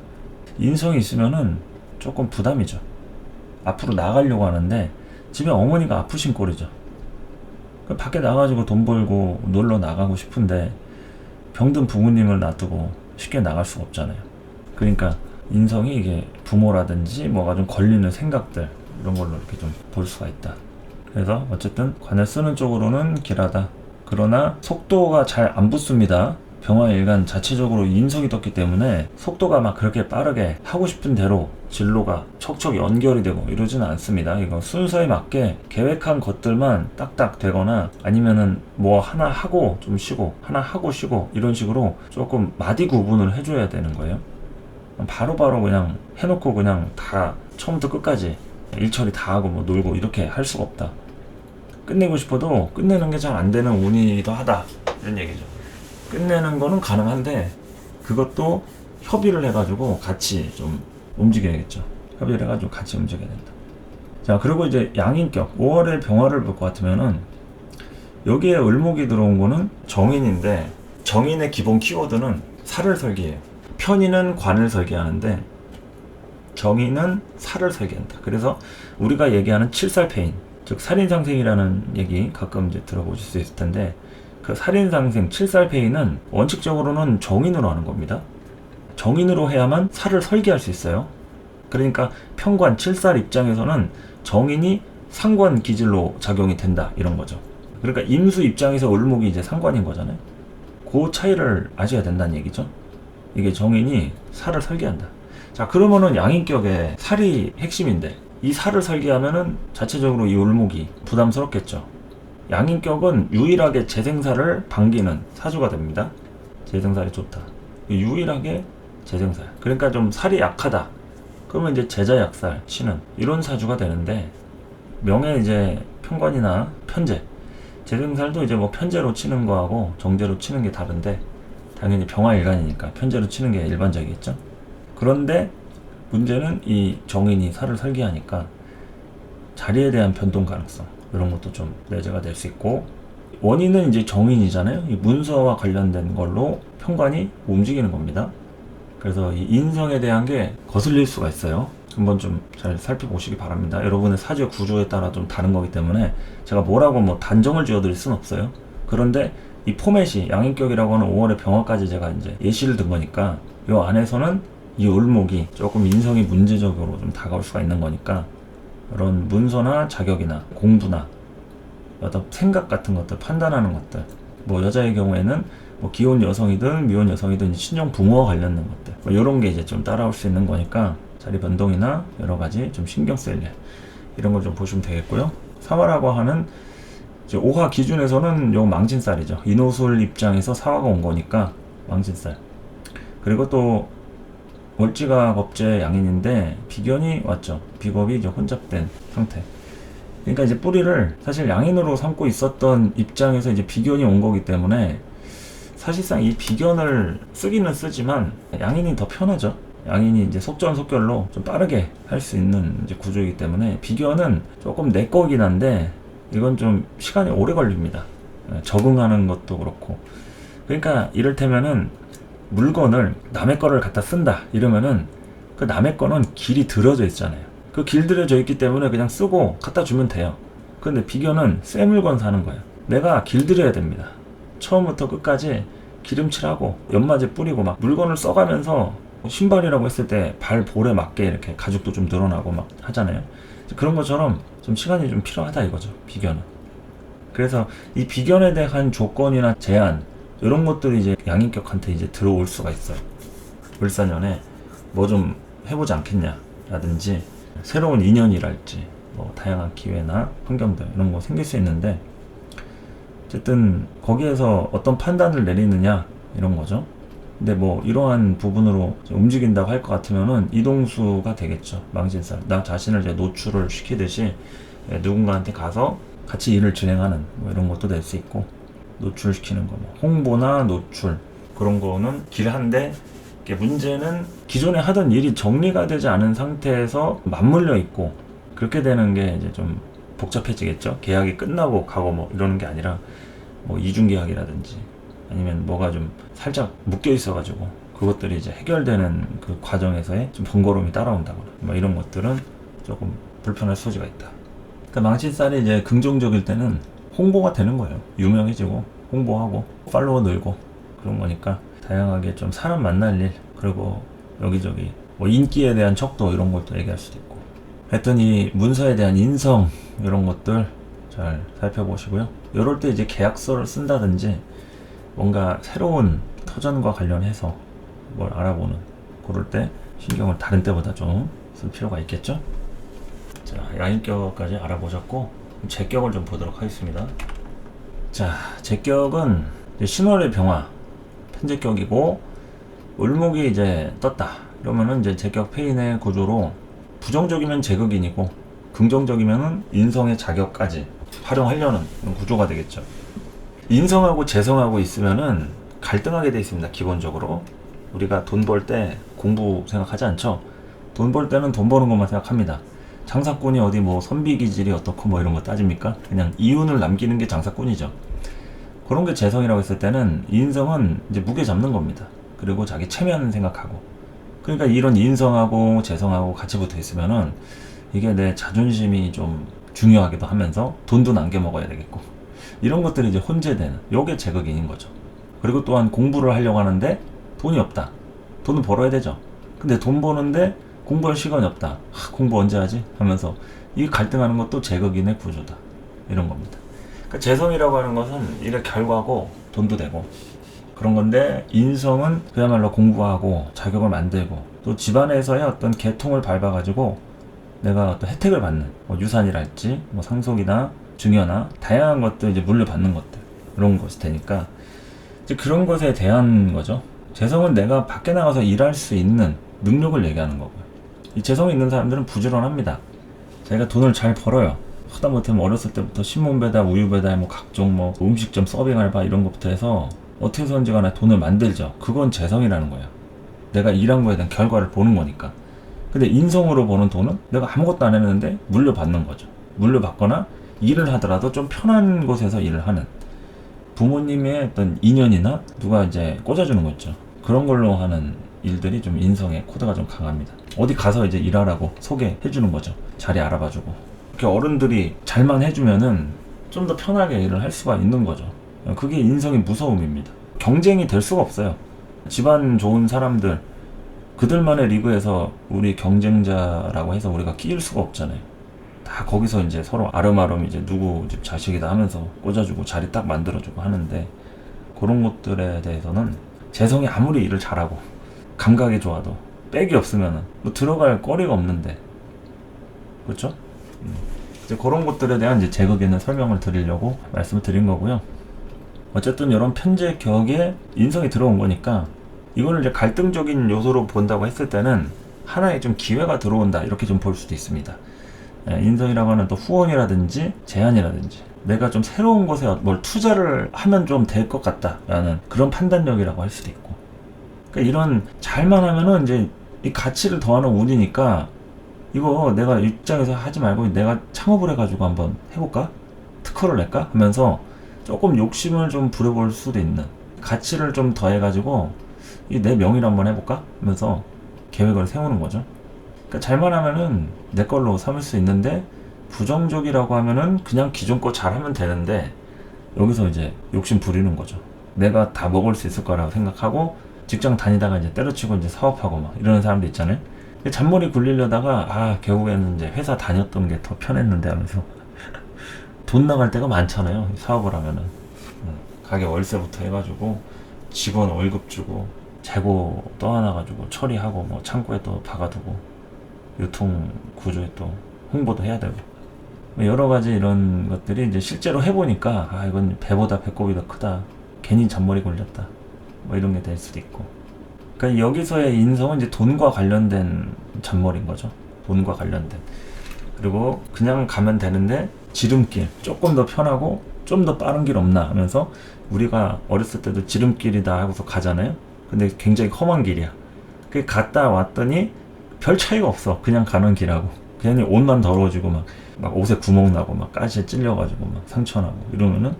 인성이 있으면은 조금 부담이죠. 앞으로 나가려고 하는데 집에 어머니가 아프신 꼴이죠. 밖에 나가지고 돈 벌고 놀러 나가고 싶은데 병든 부모님을 놔두고 쉽게 나갈 수가 없잖아요. 그러니까 인성이 이게 부모라든지 뭐가 좀 걸리는 생각들 이런 걸로 이렇게 좀 볼 수가 있다. 그래서 어쨌든 관을 쓰는 쪽으로는 길하다. 그러나 속도가 잘 안 붙습니다. 병화일간 자체적으로 인성이 떴기 때문에 속도가 막 그렇게 빠르게 하고 싶은 대로 진로가 척척 연결이 되고 이러지는 않습니다. 이거 순서에 맞게 계획한 것들만 딱딱 되거나, 아니면은 뭐 하나 하고 좀 쉬고 하나 하고 쉬고 이런 식으로 조금 마디 구분을 해줘야 되는 거예요. 바로바로 그냥 해놓고 그냥 다 처음부터 끝까지 일처리 다 하고 뭐 놀고 이렇게 할 수가 없다. 끝내고 싶어도 끝내는 게 잘 안 되는 운이기도 하다, 이런 얘기죠. 끝내는 거는 가능한데 그것도 협의를 해가지고 같이 좀 움직여야겠죠. 협의를 해가지고 같이 움직여야 된다. 자, 그리고 이제 양인격 5월의 병화를 볼 것 같으면은, 여기에 을목이 들어온 거는 정인인데, 정인의 기본 키워드는 살을 설계해요. 편인은 관을 설계하는데 정인은 살을 설계한다. 그래서 우리가 얘기하는 칠살패인, 즉 살인상생이라는 얘기 가끔 이제 들어보실 수 있을 텐데, 그 살인상생 칠살패인은 원칙적으로는 정인으로 하는 겁니다. 정인으로 해야만 살을 설계할 수 있어요. 그러니까 편관 칠살 입장에서는 정인이 상관 기질로 작용이 된다, 이런 거죠. 그러니까 임수 입장에서 을목이 이제 상관인 거잖아요. 그 차이를 아셔야 된다는 얘기죠. 이게 정인이 살을 설계한다. 자, 그러면은 양인격의 살이 핵심인데, 이 살을 설계하면은 자체적으로 이 을목이 부담스럽겠죠. 양인격은 유일하게 재생살을 반기는 사주가 됩니다. 재생살이 좋다. 유일하게 재생살. 그러니까 좀 살이 약하다. 그러면 이제 제자약살 치는 이런 사주가 되는데, 명예 이제 편관이나 편제, 제등살도 이제 뭐 편제로 치는 거하고 정제로 치는 게 다른데, 당연히 병화일간이니까 편제로 치는 게 일반적이겠죠. 그런데 문제는 이 정인이 살을 설계하니까 자리에 대한 변동 가능성, 이런 것도 좀 내재가 될 수 있고, 원인은 이제 정인이잖아요. 이 문서와 관련된 걸로 편관이 움직이는 겁니다. 그래서 이 인성에 대한 게 거슬릴 수가 있어요. 한번 좀 잘 살펴보시기 바랍니다. 여러분의 사주 구조에 따라 좀 다른 거기 때문에 제가 뭐라고 뭐 단정을 지어 드릴 순 없어요. 그런데 이 포맷이 양인격이라고 하는 5월의 병화까지 제가 이제 예시를 든 거니까, 이 안에서는 이 을목이 조금 인성이 문제적으로 좀 다가올 수가 있는 거니까, 이런 문서나 자격이나 공부나 어떤 생각 같은 것들, 판단하는 것들, 뭐 여자의 경우에는 뭐 기혼 여성이든 미혼 여성이든 친정 부모와 관련된 것들, 뭐 이런 게 이제 좀 따라올 수 있는 거니까 자리 변동이나 여러 가지 좀 신경 쓸 일, 이런 걸 좀 보시면 되겠고요. 사화라고 하는 이제 5화 기준에서는 요 망진살이죠. 인호술 입장에서 사화가 온 거니까 망진살. 그리고 또 월지가 겁재 양인인데 비견이 왔죠. 비겁이 이제 혼잡된 상태. 그러니까 이제 뿌리를 사실 양인으로 삼고 있었던 입장에서 이제 비견이 온 거기 때문에, 사실상 이 비견을 쓰기는 쓰지만 양인이 더 편하죠. 양인이 이제 속전속결로 좀 빠르게 할 수 있는 이제 구조이기 때문에 비견은 조금 내 거긴 한데, 이건 좀 시간이 오래 걸립니다. 적응하는 것도 그렇고. 그러니까 이를테면은 물건을 남의 거를 갖다 쓴다 이러면은, 그 남의 거는 길이 들어져 있잖아요. 그 길들여져 있기 때문에 그냥 쓰고 갖다 주면 돼요. 근데 비견은 새 물건 사는 거예요. 내가 길들여야 됩니다. 처음부터 끝까지 기름칠하고 연마제 뿌리고 막 물건을 써가면서, 신발이라고 했을 때 발 볼에 맞게 이렇게 가죽도 좀 늘어나고 막 하잖아요. 그런 것처럼 좀 시간이 좀 필요하다 이거죠, 비견은. 그래서 이 비견에 대한 조건이나 제한, 이런 것들이 이제 양인격한테 이제 들어올 수가 있어요. 을사년에 뭐 좀 해보지 않겠냐 라든지, 새로운 인연이랄지 뭐 다양한 기회나 환경들 이런 거 생길 수 있는데, 어쨌든 거기에서 어떤 판단을 내리느냐 이런 거죠. 근데 뭐 이러한 부분으로 움직인다고 할 것 같으면은 이동수가 되겠죠. 망진살. 나 자신을 이제 노출을 시키듯이 누군가한테 가서 같이 일을 진행하는 뭐 이런 것도 될 수 있고, 노출시키는 거, 뭐 홍보나 노출, 그런 거는 길한데, 문제는 기존에 하던 일이 정리가 되지 않은 상태에서 맞물려 있고, 그렇게 되는 게 이제 좀 복잡해지겠죠. 계약이 끝나고 가고 뭐 이러는 게 아니라, 뭐 이중계약이라든지 아니면 뭐가 좀 살짝 묶여 있어가지고 그것들이 이제 해결되는 그 과정에서의 좀 번거로움이 따라온다거나 뭐 이런 것들은 조금 불편할 소지가 있다. 그러니까 망신살이 이제 긍정적일 때는 홍보가 되는 거예요. 유명해지고 홍보하고 팔로워 늘고 그런 거니까, 다양하게 좀 사람 만날 일, 그리고 여기저기 뭐 인기에 대한 척도 이런 것도 얘기할 수도 있고, 하여튼 이 문서에 대한 인성 이런 것들 잘 살펴보시고요. 이럴 때 이제 계약서를 쓴다든지 뭔가 새로운 터전과 관련해서 뭘 알아보는, 그럴 때 신경을 다른 때보다 좀 쓸 필요가 있겠죠. 자, 양인격까지 알아보셨고, 제격을 좀 보도록 하겠습니다. 자, 제격은 신월의 병화 편제격이고, 을목이 이제 떴다 이러면은 이제 제격 폐인의 구조로, 부정적이면 제극인이고 긍정적이면은 인성의 자격까지 활용하려는 그런 구조가 되겠죠. 인성하고 재성하고 있으면은 갈등하게 돼 있습니다. 기본적으로 우리가 돈 벌 때 공부 생각하지 않죠. 돈 벌 때는 돈 버는 것만 생각합니다. 장사꾼이 어디 뭐 선비기질이 어떻고 뭐 이런 거 따집니까? 그냥 이윤을 남기는 게 장사꾼이죠. 그런 게 재성이라고 했을 때는, 인성은 이제 무게 잡는 겁니다. 그리고 자기 체면 생각하고. 그러니까 이런 인성하고 재성하고 같이 붙어 있으면은 이게 내 자존심이 좀 중요하기도 하면서 돈도 남겨 먹어야 되겠고, 이런 것들이 이제 혼재되는, 요게 제극인인 거죠. 그리고 또한 공부를 하려고 하는데 돈이 없다. 돈을 벌어야 되죠. 근데 돈 버는데 공부할 시간이 없다. 공부 언제 하지? 하면서 이 갈등하는 것도 제극인의 구조다. 이런 겁니다. 그러니까 재성이라고 하는 것은 일의 결과고 돈도 되고 그런 건데, 인성은 그야말로 공부하고 자격을 만들고 또 집안에서의 어떤 계통을 밟아가지고 내가 어떤 혜택을 받는, 뭐 유산이랄지 뭐 상속이나 증여나 다양한 것들 이제 물려받는 것들, 이런 것이 되니까 이제 그런 것에 대한 거죠. 재성은 내가 밖에 나가서 일할 수 있는 능력을 얘기하는 거고요. 이 재성이 있는 사람들은 부지런합니다. 자기가 돈을 잘 벌어요. 하다못해 어렸을 때부터 신문 배달, 우유 배달, 뭐 각종 뭐 음식점 서빙 알바 이런 것부터 해서 어떻게 해서든지 간에 돈을 만들죠. 그건 재성이라는 거야. 내가 일한 거에 대한 결과를 보는 거니까. 근데 인성으로 버는 돈은 내가 아무것도 안 했는데 물려받는 거죠. 물려받거나 일을 하더라도 좀 편한 곳에서 일을 하는, 부모님의 어떤 인연이나 누가 이제 꽂아주는 거 있죠. 그런 걸로 하는 일들이 좀 인성의 코드가 좀 강합니다. 어디 가서 이제 일하라고 소개해주는 거죠. 자리 알아봐주고. 이렇게 어른들이 잘만 해주면은 좀 더 편하게 일을 할 수가 있는 거죠. 그게 인성의 무서움입니다. 경쟁이 될 수가 없어요. 집안 좋은 사람들, 그들만의 리그에서 우리 경쟁자라고 해서 우리가 끼일 수가 없잖아요. 다 거기서 이제 서로 아름아름 이제 누구 집 자식이다 하면서 꽂아주고 자리 딱 만들어주고 하는데, 그런 것들에 대해서는 재성이 아무리 일을 잘하고 감각이 좋아도 백이 없으면은 뭐 들어갈 거리가 없는데, 그렇죠? 이제 그런 것들에 대한 이제 제각 있는 설명을 드리려고 말씀을 드린 거고요. 어쨌든 이런 편제 격에 인성이 들어온 거니까 이거를 이제 갈등적인 요소로 본다고 했을 때는 하나의 좀 기회가 들어온다, 이렇게 좀 볼 수도 있습니다. 인성이라고 하는 또 후원이라든지 제안이라든지 내가 좀 새로운 곳에 뭘 투자를 하면 좀 될 것 같다라는 그런 판단력이라고 할 수도 있고, 그러니까 이런 잘만 하면은 이제 이 가치를 더하는 운이니까 이거 내가 입장에서 하지 말고 내가 창업을 해가지고 한번 해볼까? 특허를 낼까? 하면서 조금 욕심을 좀 부려볼 수도 있는, 가치를 좀 더해가지고 이 내 명의로 한번 해볼까? 하면서 계획을 세우는 거죠. 그러니까 잘만 하면은 내 걸로 삼을 수 있는데, 부정적이라고 하면은 그냥 기존 거 잘하면 되는데 여기서 이제 욕심 부리는 거죠. 내가 다 먹을 수 있을 거라고 생각하고 직장 다니다가 이제 때려치고 이제 사업하고 막 이러는 사람도 있잖아요. 잔머리 굴리려다가 결국에는 이제 회사 다녔던 게 더 편했는데 하면서 돈 나갈 때가 많잖아요. 사업을 하면은 가게 월세부터 해가지고 직원 월급 주고 재고 떠안아가지고 처리하고 뭐 창고에 또 박아두고 유통 구조에 또 홍보도 해야 되고 여러 가지 이런 것들이 이제 실제로 해보니까 이건 배보다 배꼽이 더 크다, 괜히 잔머리 굴렸다, 뭐 이런 게 될 수도 있고. 그러니까 여기서의 인성은 이제 돈과 관련된 잔머리인 거죠. 돈과 관련된. 그리고 그냥 가면 되는데 지름길, 조금 더 편하고 좀 더 빠른 길 없나 하면서, 우리가 어렸을 때도 지름길이다 하고서 가잖아요. 근데 굉장히 험한 길이야. 그 갔다 왔더니 별 차이가 없어. 그냥 가는 길하고. 괜히 옷만 더러워지고 막 옷에 구멍 나고 막 가시에 찔려가지고 막 상처나고 이러면은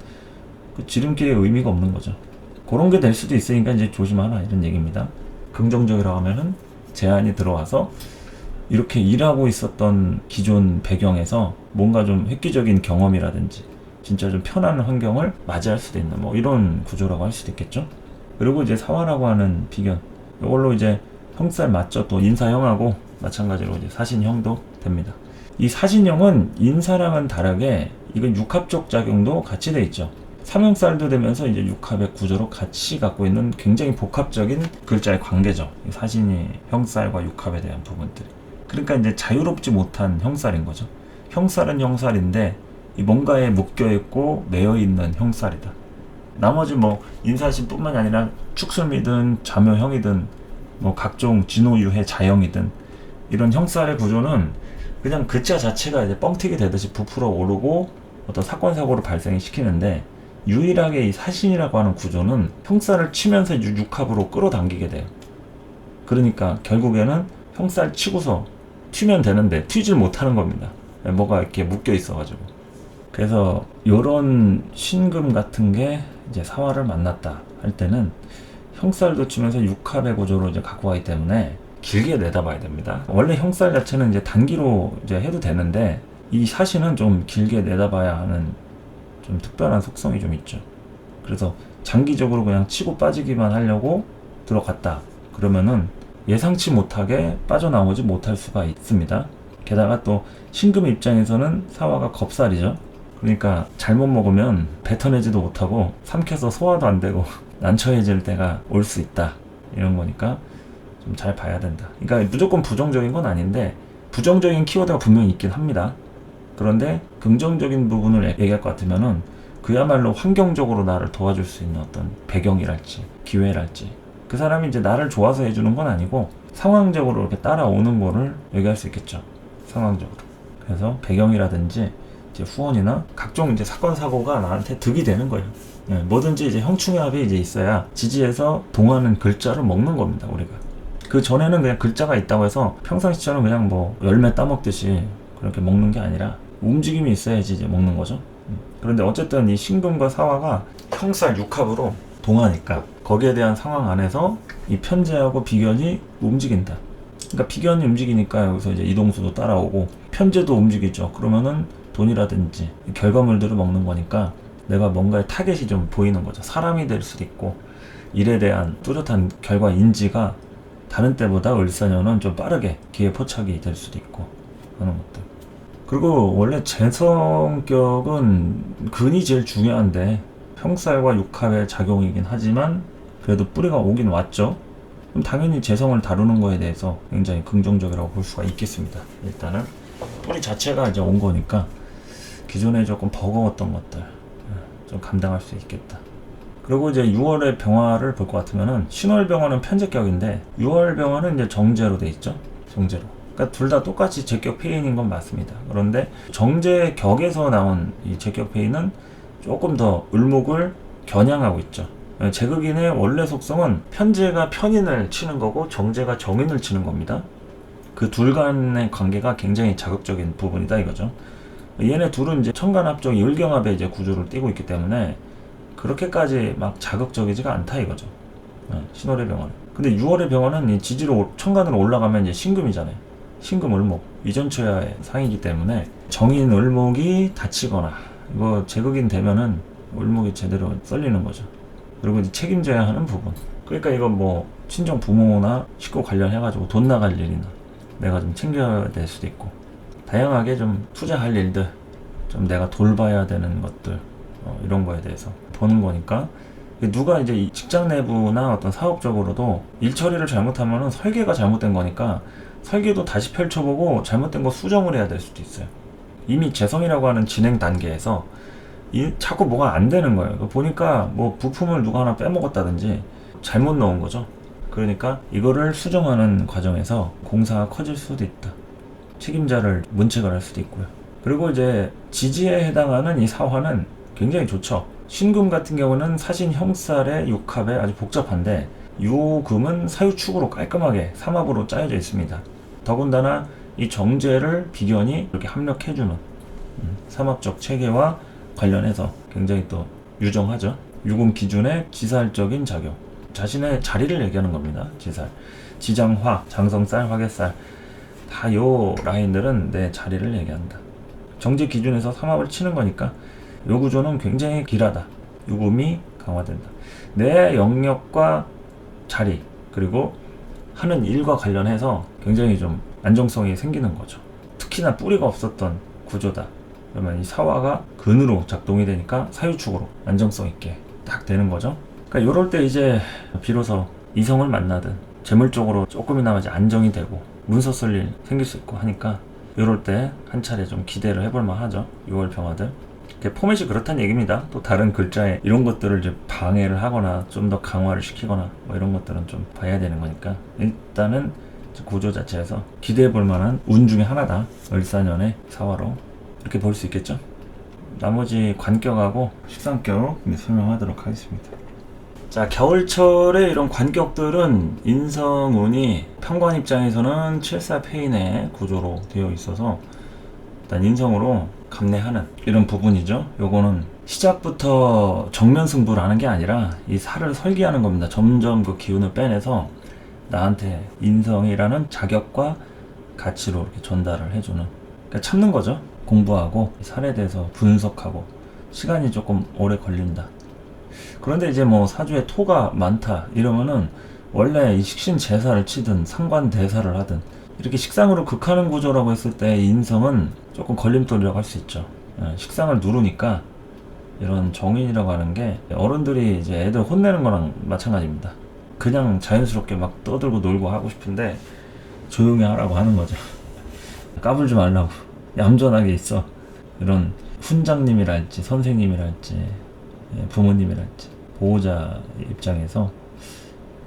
그 지름길의 의미가 없는 거죠. 그런 게 될 수도 있으니까 이제 조심하라, 이런 얘기입니다. 긍정적이라고 하면은 제안이 들어와서 이렇게 일하고 있었던 기존 배경에서 뭔가 좀 획기적인 경험이라든지 진짜 좀 편한 환경을 맞이할 수도 있는 뭐 이런 구조라고 할 수도 있겠죠. 그리고 이제 사화라고 하는 비견, 이걸로 이제 형살 맞죠. 또 인사형하고 마찬가지로 이제 사신형도 됩니다. 이 사신형은 인사랑은 다르게 이건 육합적 작용도 같이 돼 있죠. 삼형살도 되면서 이제 육합의 구조로 같이 갖고 있는 굉장히 복합적인 글자의 관계죠. 사신이 형살과 육합에 대한 부분들이. 그러니까 이제 자유롭지 못한 형살인 거죠. 형살은 형살인데 뭔가에 묶여있고 매여있는 형살이다. 나머지 뭐 인사신뿐만 아니라 축술미든 자묘형이든 뭐 각종 진호유해 자형이든 이런 형살의 구조는 그냥 글자 자체가 이제 뻥튀기 되듯이 부풀어 오르고 어떤 사건 사고를 발생시키는데, 유일하게 이 사신이라고 하는 구조는 형살을 치면서 육합으로 끌어당기게 돼요. 그러니까 결국에는 형살 치고서 튀면 되는데 튀질 못하는 겁니다. 뭐가 이렇게 묶여 있어가지고. 그래서 요런 신금 같은 게 이제 사화를 만났다 할 때는 형살도 치면서 육합의 구조로 이제 갖고 가기 때문에 길게 내다봐야 됩니다. 원래 형살 자체는 이제 단기로 이제 해도 되는데 이 사신은 좀 길게 내다봐야 하는 좀 특별한 속성이 좀 있죠. 그래서 장기적으로 그냥 치고 빠지기만 하려고 들어갔다 그러면은 예상치 못하게 빠져나오지 못할 수가 있습니다. 게다가 또 신금 입장에서는 사화가 겁살이죠. 그러니까 잘못 먹으면 뱉어내지도 못하고 삼켜서 소화도 안 되고 난처해질 때가 올 수 있다, 이런 거니까 좀 잘 봐야 된다. 그러니까 무조건 부정적인 건 아닌데 부정적인 키워드가 분명히 있긴 합니다. 그런데 긍정적인 부분을 얘기할 것 같으면은 그야말로 환경적으로 나를 도와줄 수 있는 어떤 배경이랄지 기회랄지 그 사람이 이제 나를 좋아서 해주는 건 아니고 상황적으로 이렇게 따라오는 거를 얘기할 수 있겠죠. 상황적으로. 그래서 배경이라든지 이제 후원이나 각종 이제 사건 사고가 나한테 득이 되는 거예요. 네, 뭐든지 이제 형충합이 이제 있어야 지지에서 동하는 글자를 먹는 겁니다. 우리가 그 전에는 그냥 글자가 있다고 해서 평상시처럼 그냥 뭐 열매 따먹듯이 그렇게 먹는 게 아니라 움직임이 있어야지 이제 먹는 거죠. 그런데 어쨌든 이 신금과 사화가 형살 육합으로 동하니까 거기에 대한 상황 안에서 이 편제하고 비견이 움직인다. 그러니까 비견이 움직이니까 여기서 이제 이동수도 따라오고 편제도 움직이죠. 그러면은 돈이라든지 결과물들을 먹는 거니까 내가 뭔가의 타겟이 좀 보이는 거죠. 사람이 될 수도 있고 일에 대한 뚜렷한 결과 인지가 다른 때보다 을사년은 좀 빠르게 기회 포착이 될 수도 있고 하는 것들. 그리고 원래 제 성격은 근이 제일 중요한데 평살과 육합의 작용이긴 하지만 그래도 뿌리가 오긴 왔죠. 그럼 당연히 재성을 다루는 거에 대해서 굉장히 긍정적이라고 볼 수가 있겠습니다. 일단은 뿌리 자체가 이제 온 거니까 기존에 조금 버거웠던 것들 좀 감당할 수 있겠다. 그리고 이제 6월의 병화를 볼 것 같으면은 신월병화는 편제격인데 6월병화는 이제 정제로 돼 있죠. 정제로. 그러니까 둘 다 똑같이 제격 폐인인 건 맞습니다. 그런데 정제격에서 나온 이 제격 폐인은 조금 더 을목을 겨냥하고 있죠. 제극인의 원래 속성은 편제가 편인을 치는 거고 정제가 정인을 치는 겁니다. 그 둘 간의 관계가 굉장히 자극적인 부분이다 이거죠. 얘네 둘은 이제 천간합종 일경합의 이제 구조를 띠고 있기 때문에 그렇게까지 막 자극적이지가 않다 이거죠. 신월의 병화는. 근데 6월의 병화는 이 지지로 천간으로 올라가면 이제 신금이잖아요. 신금 을목 이전처야의 상이기 때문에 정인 을목이 다치거나 이거 제극인 되면은 을목이 제대로 썰리는 거죠. 그리고 이제 책임져야 하는 부분. 그러니까 이거 뭐 친정 부모나 식구 관련해가지고 돈 나갈 일이나 내가 좀 챙겨야 될 수도 있고 다양하게 좀 투자할 일들 좀 내가 돌봐야 되는 것들 이런 거에 대해서 보는 거니까 누가 이제 직장 내부나 어떤 사업적으로도 일 처리를 잘못하면은 설계가 잘못된 거니까 설계도 다시 펼쳐보고 잘못된 거 수정을 해야 될 수도 있어요. 이미 재성이라고 하는 진행 단계에서 자꾸 뭐가 안 되는 거예요. 보니까 뭐 부품을 누가 하나 빼먹었다든지 잘못 넣은 거죠. 그러니까 이거를 수정하는 과정에서 공사가 커질 수도 있다. 책임자를 문책을 할 수도 있고요. 그리고 이제 지지에 해당하는 이 사화는 굉장히 좋죠. 신금 같은 경우는 사신 형살의 육합에 아주 복잡한데 요금은 사유축으로 깔끔하게 삼합으로 짜여져 있습니다. 더군다나 이 정제를 비견이 이렇게 합력해주는 삼합적 체계와 관련해서 굉장히 또 유정하죠. 유금 기준의 지살적인 작용. 자신의 자리를 얘기하는 겁니다. 지살. 지장화, 장성살, 화개살 다 요 라인들은 내 자리를 얘기한다. 정제 기준에서 삼합을 치는 거니까 요 구조는 굉장히 길하다. 유금이 강화된다. 내 영역과 자리 그리고 하는 일과 관련해서 굉장히 좀 안정성이 생기는 거죠. 특히나 뿌리가 없었던 구조다. 그러면 이 사화가 근으로 작동이 되니까 사유축으로 안정성 있게 딱 되는 거죠. 그러니까 요럴 때 이제 비로소 이성을 만나든 재물적으로 조금이나마 이제 안정이 되고 문서 쓸 일 생길 수 있고 하니까 요럴 때 한 차례 좀 기대를 해볼 만하죠. 6월 병화들. 포맷이 그렇다는 얘기입니다. 또 다른 글자에 이런 것들을 이제 방해를 하거나 좀 더 강화를 시키거나 뭐 이런 것들은 좀 봐야 되는 거니까 일단은 구조 자체에서 기대해 볼 만한 운 중에 하나다. 을사년의 사화로 이렇게 볼 수 있겠죠. 나머지 관격하고 식상격 설명하도록 하겠습니다. 자, 겨울철의 이런 관격들은 인성운이 평관 입장에서는 7사패인의 구조로 되어 있어서 일단 인성으로 감내하는 이런 부분이죠. 요거는 시작부터 정면 승부를 하는 게 아니라 이 살을 설계하는 겁니다. 점점 그 기운을 빼내서 나한테 인성이라는 자격과 가치로 이렇게 전달을 해주는, 그러니까 참는 거죠. 공부하고 살에 대해서 분석하고 시간이 조금 오래 걸린다. 그런데 이제 뭐 사주에 토가 많다 이러면은 원래 이 식신 제사를 치든 상관 대사를 하든 이렇게 식상으로 극하는 구조라고 했을 때 인성은 조금 걸림돌이라고 할 수 있죠. 식상을 누르니까 이런 정인이라고 하는 게 어른들이 이제 애들 혼내는 거랑 마찬가지입니다. 그냥 자연스럽게 막 떠들고 놀고 하고 싶은데 조용히 하라고 하는 거죠. 까불지 말라고, 얌전하게 있어. 이런 훈장님이랄지 선생님이랄지 부모님이랄지 보호자 입장에서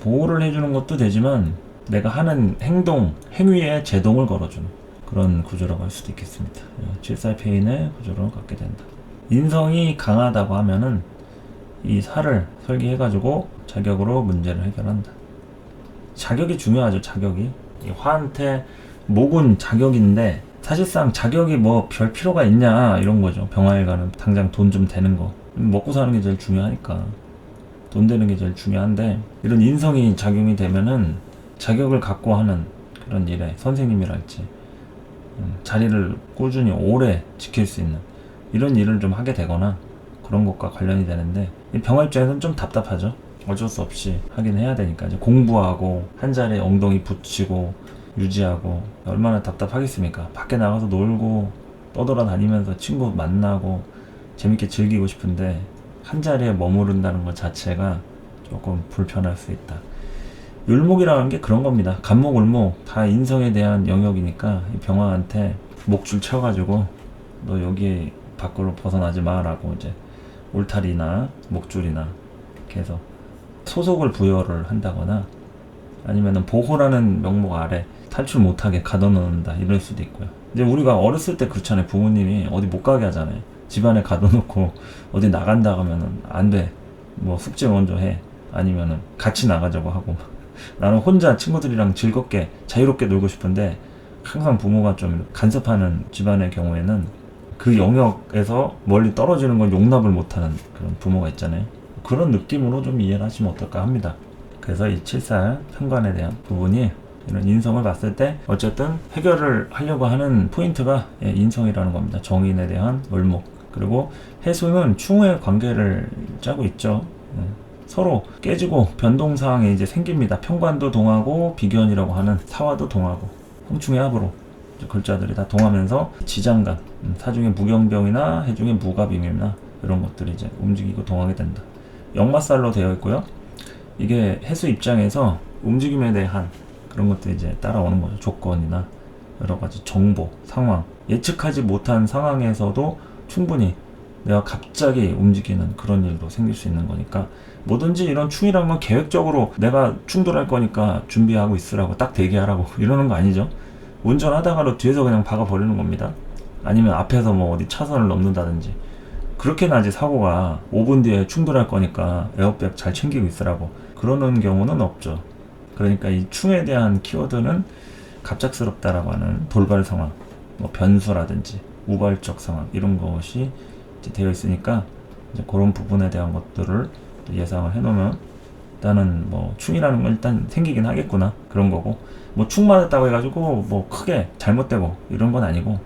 보호를 해주는 것도 되지만 내가 하는 행동, 행위에 제동을 걸어주는 그런 구조라고 할 수도 있겠습니다. 7살페인의 구조를 갖게 된다. 인성이 강하다고 하면은 이 살을 설계해가지고 자격으로 문제를 해결한다. 자격이 중요하죠. 자격이. 이 화한테 목은 자격인데 사실상 자격이 뭐 별 필요가 있냐 이런 거죠. 병화에 가는 당장 돈 좀 되는 거, 먹고 사는 게 제일 중요하니까 돈 되는 게 제일 중요한데, 이런 인성이 작용이 되면은 자격을 갖고 하는 그런 일에 선생님이랄지 자리를 꾸준히 오래 지킬 수 있는 이런 일을 좀 하게 되거나 그런 것과 관련이 되는데, 이 병화 입장에서는 좀 답답하죠. 어쩔 수 없이 하긴 해야 되니까. 이제 공부하고 한 자리에 엉덩이 붙이고 유지하고 얼마나 답답하겠습니까. 밖에 나가서 놀고 떠돌아다니면서 친구 만나고 재밌게 즐기고 싶은데 한 자리에 머무른다는 것 자체가 조금 불편할 수 있다. 율목이라는 게 그런 겁니다. 간목, 을목 다 인성에 대한 영역이니까 이 병화한테 목줄 쳐가지고 너 여기 밖으로 벗어나지 마라고 이제 울타리나 목줄이나 이렇게 해서 소속을 부여를 한다거나 아니면은 보호라는 명목 아래 탈출 못하게 가둬놓는다 이럴 수도 있고요. 이제 우리가 어렸을 때 그렇잖아요. 부모님이 어디 못 가게 하잖아요. 집안에 가둬놓고 어디 나간다 하면은 안 돼. 뭐 숙제 먼저 해. 아니면은 같이 나가자고 하고. 나는 혼자 친구들이랑 즐겁게 자유롭게 놀고 싶은데 항상 부모가 좀 간섭하는 집안의 경우에는 그 영역에서 멀리 떨어지는 걸 용납을 못하는 그런 부모가 있잖아요. 그런 느낌으로 좀 이해를 하시면 어떨까 합니다. 그래서 이 7살 편관에 대한 부분이 이런 인성을 봤을 때 어쨌든 해결을 하려고 하는 포인트가 인성이라는 겁니다. 정인에 대한 을목. 그리고 해수는 충의 관계를 짜고 있죠. 서로 깨지고 변동사항이 이제 생깁니다. 편관도 동하고 비견이라고 하는 사화도 동하고 홍충의 합으로 글자들이 다 동하면서 지장간, 사중의 무경병이나 해중의 무갑임이나 이런 것들이 이제 움직이고 동하게 된다. 역마살로 되어 있고요. 이게 해수 입장에서 움직임에 대한 그런 것들이 이제 따라오는 거죠. 조건이나 여러 가지 정보, 상황, 예측하지 못한 상황에서도 충분히 내가 갑자기 움직이는 그런 일도 생길 수 있는 거니까, 뭐든지 이런 충이라는 건 계획적으로 내가 충돌할 거니까 준비하고 있으라고 딱 대기하라고 이러는 거 아니죠. 운전하다가도 뒤에서 그냥 박아버리는 겁니다. 아니면 앞에서 뭐 어디 차선을 넘는다든지. 그렇게 나지 사고가 5분 뒤에 충돌할 거니까 에어백 잘 챙기고 있으라고 그러는 경우는 없죠. 그러니까 이 충에 대한 키워드는 갑작스럽다라고 하는 돌발 상황, 뭐 변수라든지 우발적 상황 이런 것이 이제 되어 있으니까 이제 그런 부분에 대한 것들을 예상을 해놓으면 일단은 뭐 충이라는 건 일단 생기긴 하겠구나 그런 거고, 뭐 충 맞았다고 해가지고 뭐 크게 잘못되고 이런 건 아니고,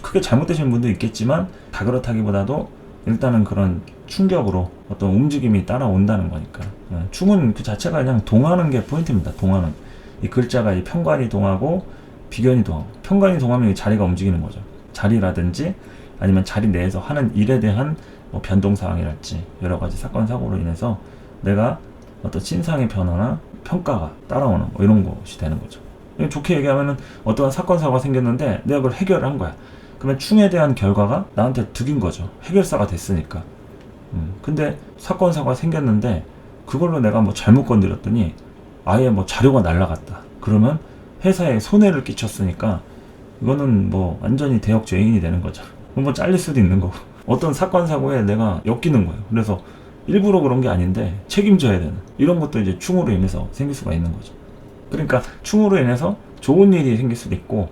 크게 잘못되신 분도 있겠지만 다 그렇다기보다도 일단은 그런 충격으로 어떤 움직임이 따라온다는 거니까. 충은 그 자체가 그냥 동하는 게 포인트입니다. 동하는 이 글자가 이 편관이 동하고 비견이 동하고, 편관이 동하면 이 자리가 움직이는 거죠. 자리라든지 아니면 자리 내에서 하는 일에 대한 뭐 변동사항이랄지 여러 가지 사건 사고로 인해서 내가 어떤 신상의 변화나 평가가 따라오는 뭐 이런 것이 되는 거죠. 좋게 얘기하면은 어떠한 사건 사고가 생겼는데 내가 그걸 해결을 한 거야. 그러면 충에 대한 결과가 나한테 득인 거죠. 해결사가 됐으니까. 근데 사건 사고가 생겼는데 그걸로 내가 뭐 잘못 건드렸더니 아예 뭐 자료가 날라갔다. 그러면 회사에 손해를 끼쳤으니까 이거는 뭐 완전히 대역죄인이 되는 거죠. 뭐 잘릴 수도 있는 거고. 어떤 사건 사고에 내가 엮이는 거예요. 그래서 일부러 그런 게 아닌데 책임져야 되는 이런 것도 이제 충으로 인해서 생길 수가 있는 거죠. 그러니까 충으로 인해서 좋은 일이 생길 수도 있고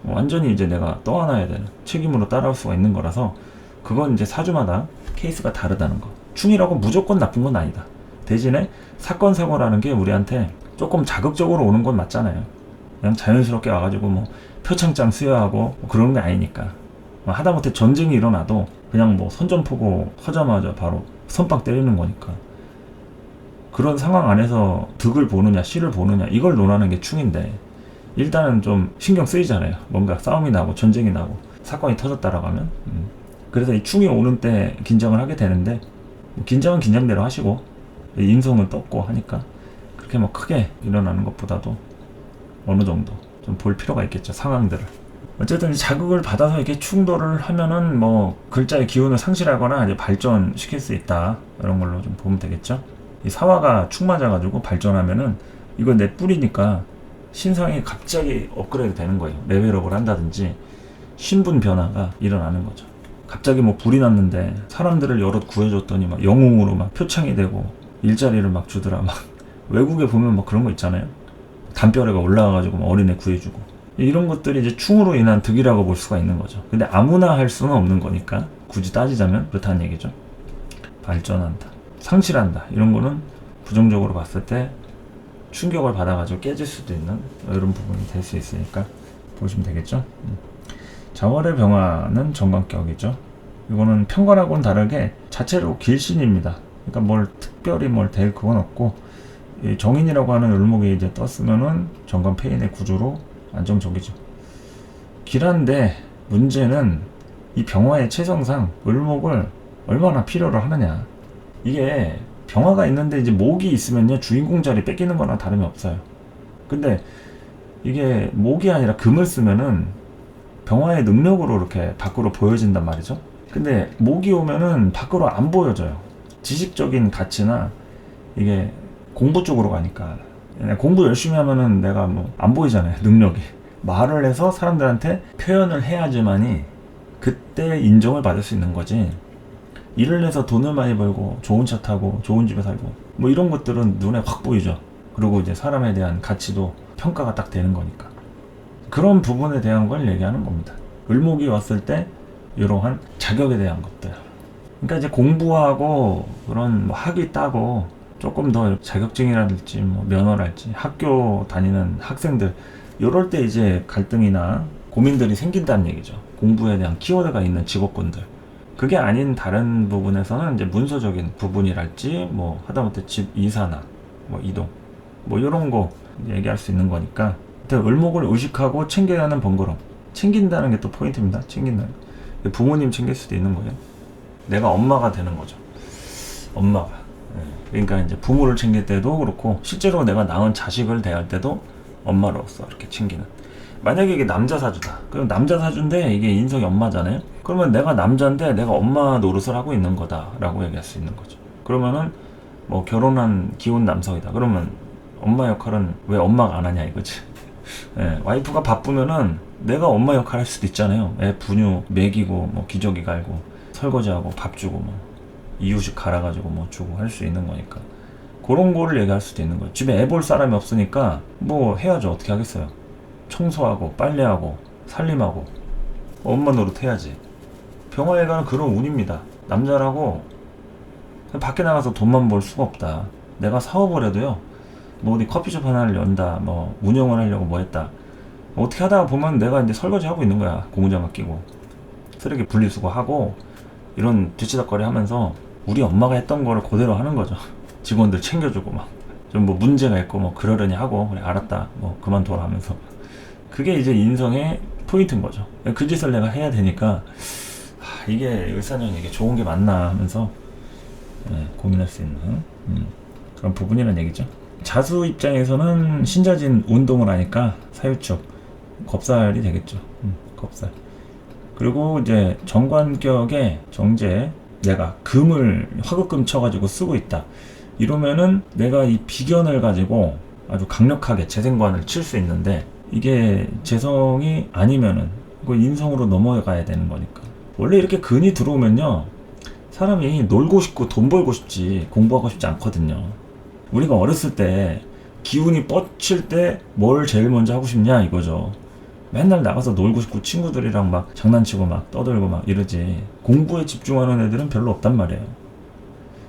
완전히 이제 내가 떠안아야 되는 책임으로 따라올 수가 있는 거라서 그건 이제 사주마다 케이스가 다르다는 거. 충이라고 무조건 나쁜 건 아니다. 대신에 사건 사고라는 게 우리한테 조금 자극적으로 오는 건 맞잖아요. 그냥 자연스럽게 와가지고 뭐 표창장 수여하고 뭐 그러는 게 아니니까. 하다못해 전쟁이 일어나도 그냥 뭐 선전포고 터자마자 바로 선빵 때리는 거니까. 그런 상황 안에서 득을 보느냐 실을 보느냐 이걸 논하는 게 충인데, 일단은 좀 신경 쓰이잖아요. 뭔가 싸움이 나고 전쟁이 나고 사건이 터졌다라고 하면. 그래서 이 충이 오는 때 긴장을 하게 되는데, 긴장은 긴장대로 하시고 인성은 떴고 하니까 그렇게 뭐 크게 일어나는 것보다도 어느 정도 좀 볼 필요가 있겠죠. 상황들을. 어쨌든 자극을 받아서 이렇게 충돌을 하면은 뭐 글자의 기운을 상실하거나 이제 발전시킬 수 있다. 이런 걸로 좀 보면 되겠죠. 이 사화가 축 맞아가지고 발전하면은 이거 내 뿌리니까 신상이 갑자기 업그레이드 되는 거예요. 레벨업을 한다든지 신분 변화가 일어나는 거죠. 갑자기 뭐 불이 났는데 사람들을 여럿 구해줬더니 막 영웅으로 막 표창이 되고 일자리를 막 주더라. 막 외국에 보면 막 그런 거 있잖아요. 담벼락에 올라가가지고 막 어린애 구해주고 이런 것들이 이제 충으로 인한 득이라고 볼 수가 있는 거죠. 근데 아무나 할 수는 없는 거니까 굳이 따지자면 그렇다는 얘기죠. 발전한다, 상실한다 이런 거는 부정적으로 봤을 때 충격을 받아가지고 깨질 수도 있는 이런 부분이 될 수 있으니까 보시면 되겠죠. 자월의 병화는 정관격이죠. 이거는 편관하고는 다르게 자체로 길신입니다. 그러니까 뭘 특별히 뭘 될 그건 없고, 이 정인이라고 하는 을목이 이제 떴으면은 정관 폐인의 구조로 안정적이죠. 길한데 문제는 이 병화의 체성상 을목을 얼마나 필요로 하느냐. 이게 병화가 있는데 이제 목이 있으면요 주인공 자리 뺏기는 거랑 다름이 없어요. 근데 이게 목이 아니라 금을 쓰면은 병화의 능력으로 이렇게 밖으로 보여진단 말이죠. 근데 목이 오면은 밖으로 안 보여져요. 지식적인 가치나 이게 공부 쪽으로 가니까. 공부 열심히 하면은 내가 뭐 안 보이잖아요. 능력이. 말을 해서 사람들한테 표현을 해야지만이 그때 인정을 받을 수 있는 거지. 일을 해서 돈을 많이 벌고 좋은 차 타고 좋은 집에 살고 뭐 이런 것들은 눈에 확 보이죠. 그리고 이제 사람에 대한 가치도 평가가 딱 되는 거니까. 그런 부분에 대한 걸 얘기하는 겁니다. 을목이 왔을 때 이러한 자격에 대한 것들. 그러니까 이제 공부하고 그런 뭐 학위 따고 조금 더 자격증이라든지 뭐 면허랄지 학교 다니는 학생들 이럴 때 이제 갈등이나 고민들이 생긴다는 얘기죠. 공부에 대한 키워드가 있는 직업군들. 그게 아닌 다른 부분에서는 이제 문서적인 부분이랄지 뭐 하다못해 집 이사나 뭐 이동 뭐 이런 거 얘기할 수 있는 거니까. 을목을 의식하고 챙겨야 하는 번거로움. 챙긴다는 게 또 포인트입니다. 챙긴다는 거. 부모님 챙길 수도 있는 거예요. 내가 엄마가 되는 거죠. 엄마가. 그러니까 이제 부모를 챙길 때도 그렇고 실제로 내가 낳은 자식을 대할 때도 엄마로서 이렇게 챙기는. 만약에 이게 남자 사주다. 그럼 남자 사주인데 이게 인성이 엄마잖아요. 그러면 내가 남자인데 내가 엄마 노릇을 하고 있는 거다라고 얘기할 수 있는 거죠. 그러면은 뭐 결혼한 기혼 남성이다. 그러면 엄마 역할은 왜 엄마가 안 하냐 이거지. 와이프가 바쁘면은 내가 엄마 역할 할 수도 있잖아요. 애 분유 먹이고 뭐 기저귀 갈고 설거지하고 밥 주고 뭐 이유식 갈아가지고 뭐 주고 할 수 있는 거니까 그런 거를 얘기할 수도 있는 거예요. 집에 애 볼 사람이 없으니까 뭐 해야죠. 어떻게 하겠어요. 청소하고 빨래하고 살림하고 엄마 노릇 해야지. 병화에 가는 그런 운입니다. 남자라고 밖에 나가서 돈만 벌 수가 없다. 내가 사업을 해도요. 뭐 어디 커피숍 하나를 연다, 뭐 운영을 하려고 뭐 했다. 어떻게 하다가 보면 내가 이제 설거지 하고 있는 거야. 고무장갑 끼고 쓰레기 분리수거하고 이런 뒤치다거리 하면서 우리 엄마가 했던 거를 그대로 하는 거죠. 직원들 챙겨주고 막 좀 뭐 문제가 있고 뭐 그러려니 하고 그래 알았다 뭐 그만둬라 하면서. 그게 이제 인성의 포인트인 거죠. 그 짓을 내가 해야 되니까 이게 을사년 이게 좋은 게 맞나 하면서 고민할 수 있는 그런 부분이라는 얘기죠. 자수 입장에서는 신자진 운동을 하니까 사유축 겁살이 되겠죠. 겁살. 그리고 이제 정관격에 정제 내가 금을 화급금 쳐가지고 쓰고 있다. 이러면은 내가 이 비견을 가지고 아주 강력하게 재생관을 칠 수 있는데 이게 재성이 아니면은 이거 인성으로 넘어가야 되는 거니까. 원래 이렇게 근이 들어오면요 사람이 놀고 싶고 돈 벌고 싶지 공부하고 싶지 않거든요. 우리가 어렸을 때 기운이 뻗칠 때 뭘 제일 먼저 하고 싶냐 이거죠. 맨날 나가서 놀고 싶고 친구들이랑 막 장난치고 막 떠들고 막 이러지 공부에 집중하는 애들은 별로 없단 말이에요.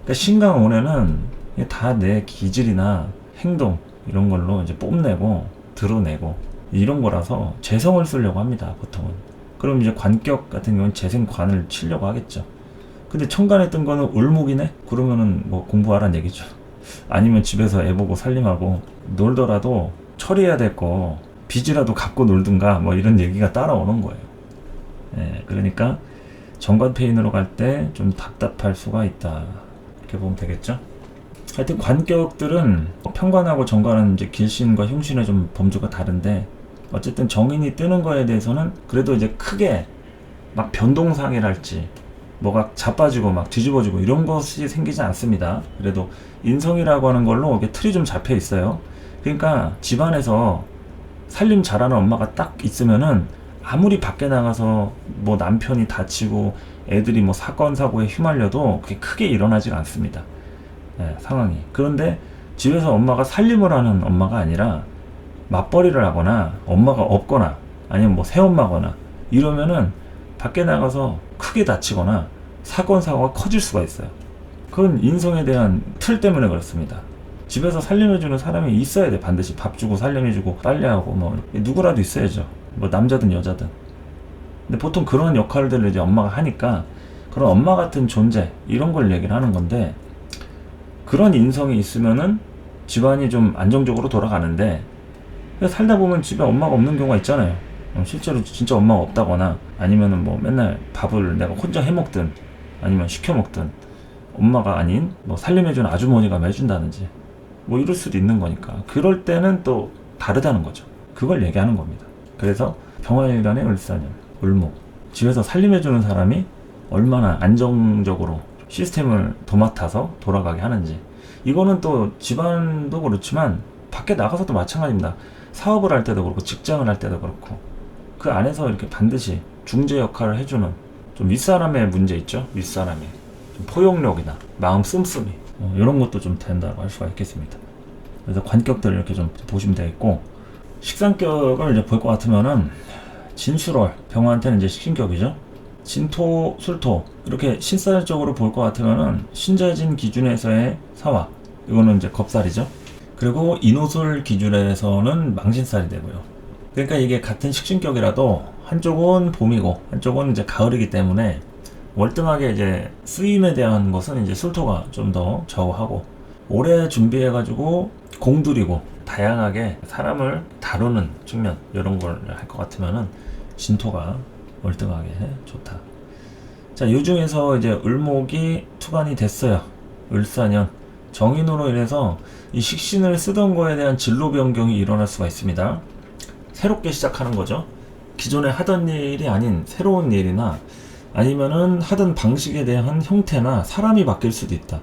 그러니까 신강원에는 다 내 기질이나 행동 이런 걸로 이제 뽐내고 드러내고 이런 거라서 재성을 쓰려고 합니다 보통은. 그럼 이제 관격 같은 경우는 재생관을 치려고 하겠죠. 근데 천간에 뜬 거는 을목이네? 그러면은 뭐 공부하라는 얘기죠. 아니면 집에서 애 보고 살림하고 놀더라도 처리해야 될 거 빚이라도 갚고 놀든가 뭐 이런 얘기가 따라오는 거예요. 그러니까 정관페인으로 갈 때 좀 답답할 수가 있다. 이렇게 보면 되겠죠. 하여튼 관격들은 편관하고 정관은 이제 길신과 흉신의 좀 범주가 다른데 어쨌든 정인이 뜨는 거에 대해서는 그래도 이제 크게 막 변동상이랄지 뭐가 자빠지고 막 뒤집어지고 이런 것이 생기지 않습니다. 그래도 인성이라고 하는 걸로 이게 틀이 좀 잡혀 있어요. 그러니까 집안에서 살림 잘하는 엄마가 딱 있으면은 아무리 밖에 나가서 뭐 남편이 다치고 애들이 뭐 사건 사고에 휘말려도 그게 크게 일어나지가 않습니다. 예, 상황이. 그런데 집에서 엄마가 살림을 하는 엄마가 아니라 맞벌이를 하거나 엄마가 없거나 아니면 뭐 새엄마거나 이러면은 밖에 나가서 크게 다치거나 사건 사고가 커질 수가 있어요. 그건 인성에 대한 틀 때문에 그렇습니다. 집에서 살림해주는 사람이 있어야 돼. 반드시 밥 주고 살림해주고 빨래하고 뭐 누구라도 있어야죠. 뭐 남자든 여자든. 근데 보통 그런 역할들을 이제 엄마가 하니까 그런 엄마 같은 존재 이런 걸 얘기를 하는 건데, 그런 인성이 있으면은 집안이 좀 안정적으로 돌아가는데, 살다 보면 집에 엄마가 없는 경우가 있잖아요. 실제로 진짜 엄마가 없다거나 아니면은 뭐 맨날 밥을 내가 혼자 해 먹든 아니면 시켜 먹든 엄마가 아닌 뭐 살림해주는 아주머니가 해준다든지 뭐 이럴 수도 있는 거니까, 그럴 때는 또 다르다는 거죠. 그걸 얘기하는 겁니다. 그래서 병화일간의 을사년, 을목, 집에서 살림해주는 사람이 얼마나 안정적으로 시스템을 도맡아서 돌아가게 하는지. 이거는 또 집안도 그렇지만 밖에 나가서도 마찬가지입니다. 사업을 할 때도 그렇고 직장을 할 때도 그렇고 그 안에서 이렇게 반드시 중재 역할을 해주는 좀 윗사람의 문제 있죠. 윗사람의 좀 포용력이나 마음 씀씀이 이런 것도 좀 된다고 할 수가 있겠습니다. 그래서 관격들을 이렇게 좀 보시면 되겠고, 식상격을 이제 볼 것 같으면은 진술월, 병화한테는 이제 식신격이죠. 진토, 술토 이렇게 신살적으로 볼 것 같으면은 신자진 기준에서의 사화, 이거는 이제 겁살이죠. 그리고 인호술 기준에서는 망신살이 되고요. 그러니까 이게 같은 식신격이라도 한쪽은 봄이고 한쪽은 이제 가을이기 때문에 월등하게 이제 쓰임에 대한 것은 이제 술토가 좀 더 좌우하고, 오래 준비해가지고 공들이고 다양하게 사람을 다루는 측면 이런 걸 할 것 같으면은 진토가 월등하게 좋다. 자, 요 중에서 이제 을목이 투관이 됐어요. 을사년 정인으로 인해서 이 식신을 쓰던 거에 대한 진로 변경이 일어날 수가 있습니다. 새롭게 시작하는 거죠. 기존에 하던 일이 아닌 새로운 일이나 아니면은 하던 방식에 대한 형태나 사람이 바뀔 수도 있다.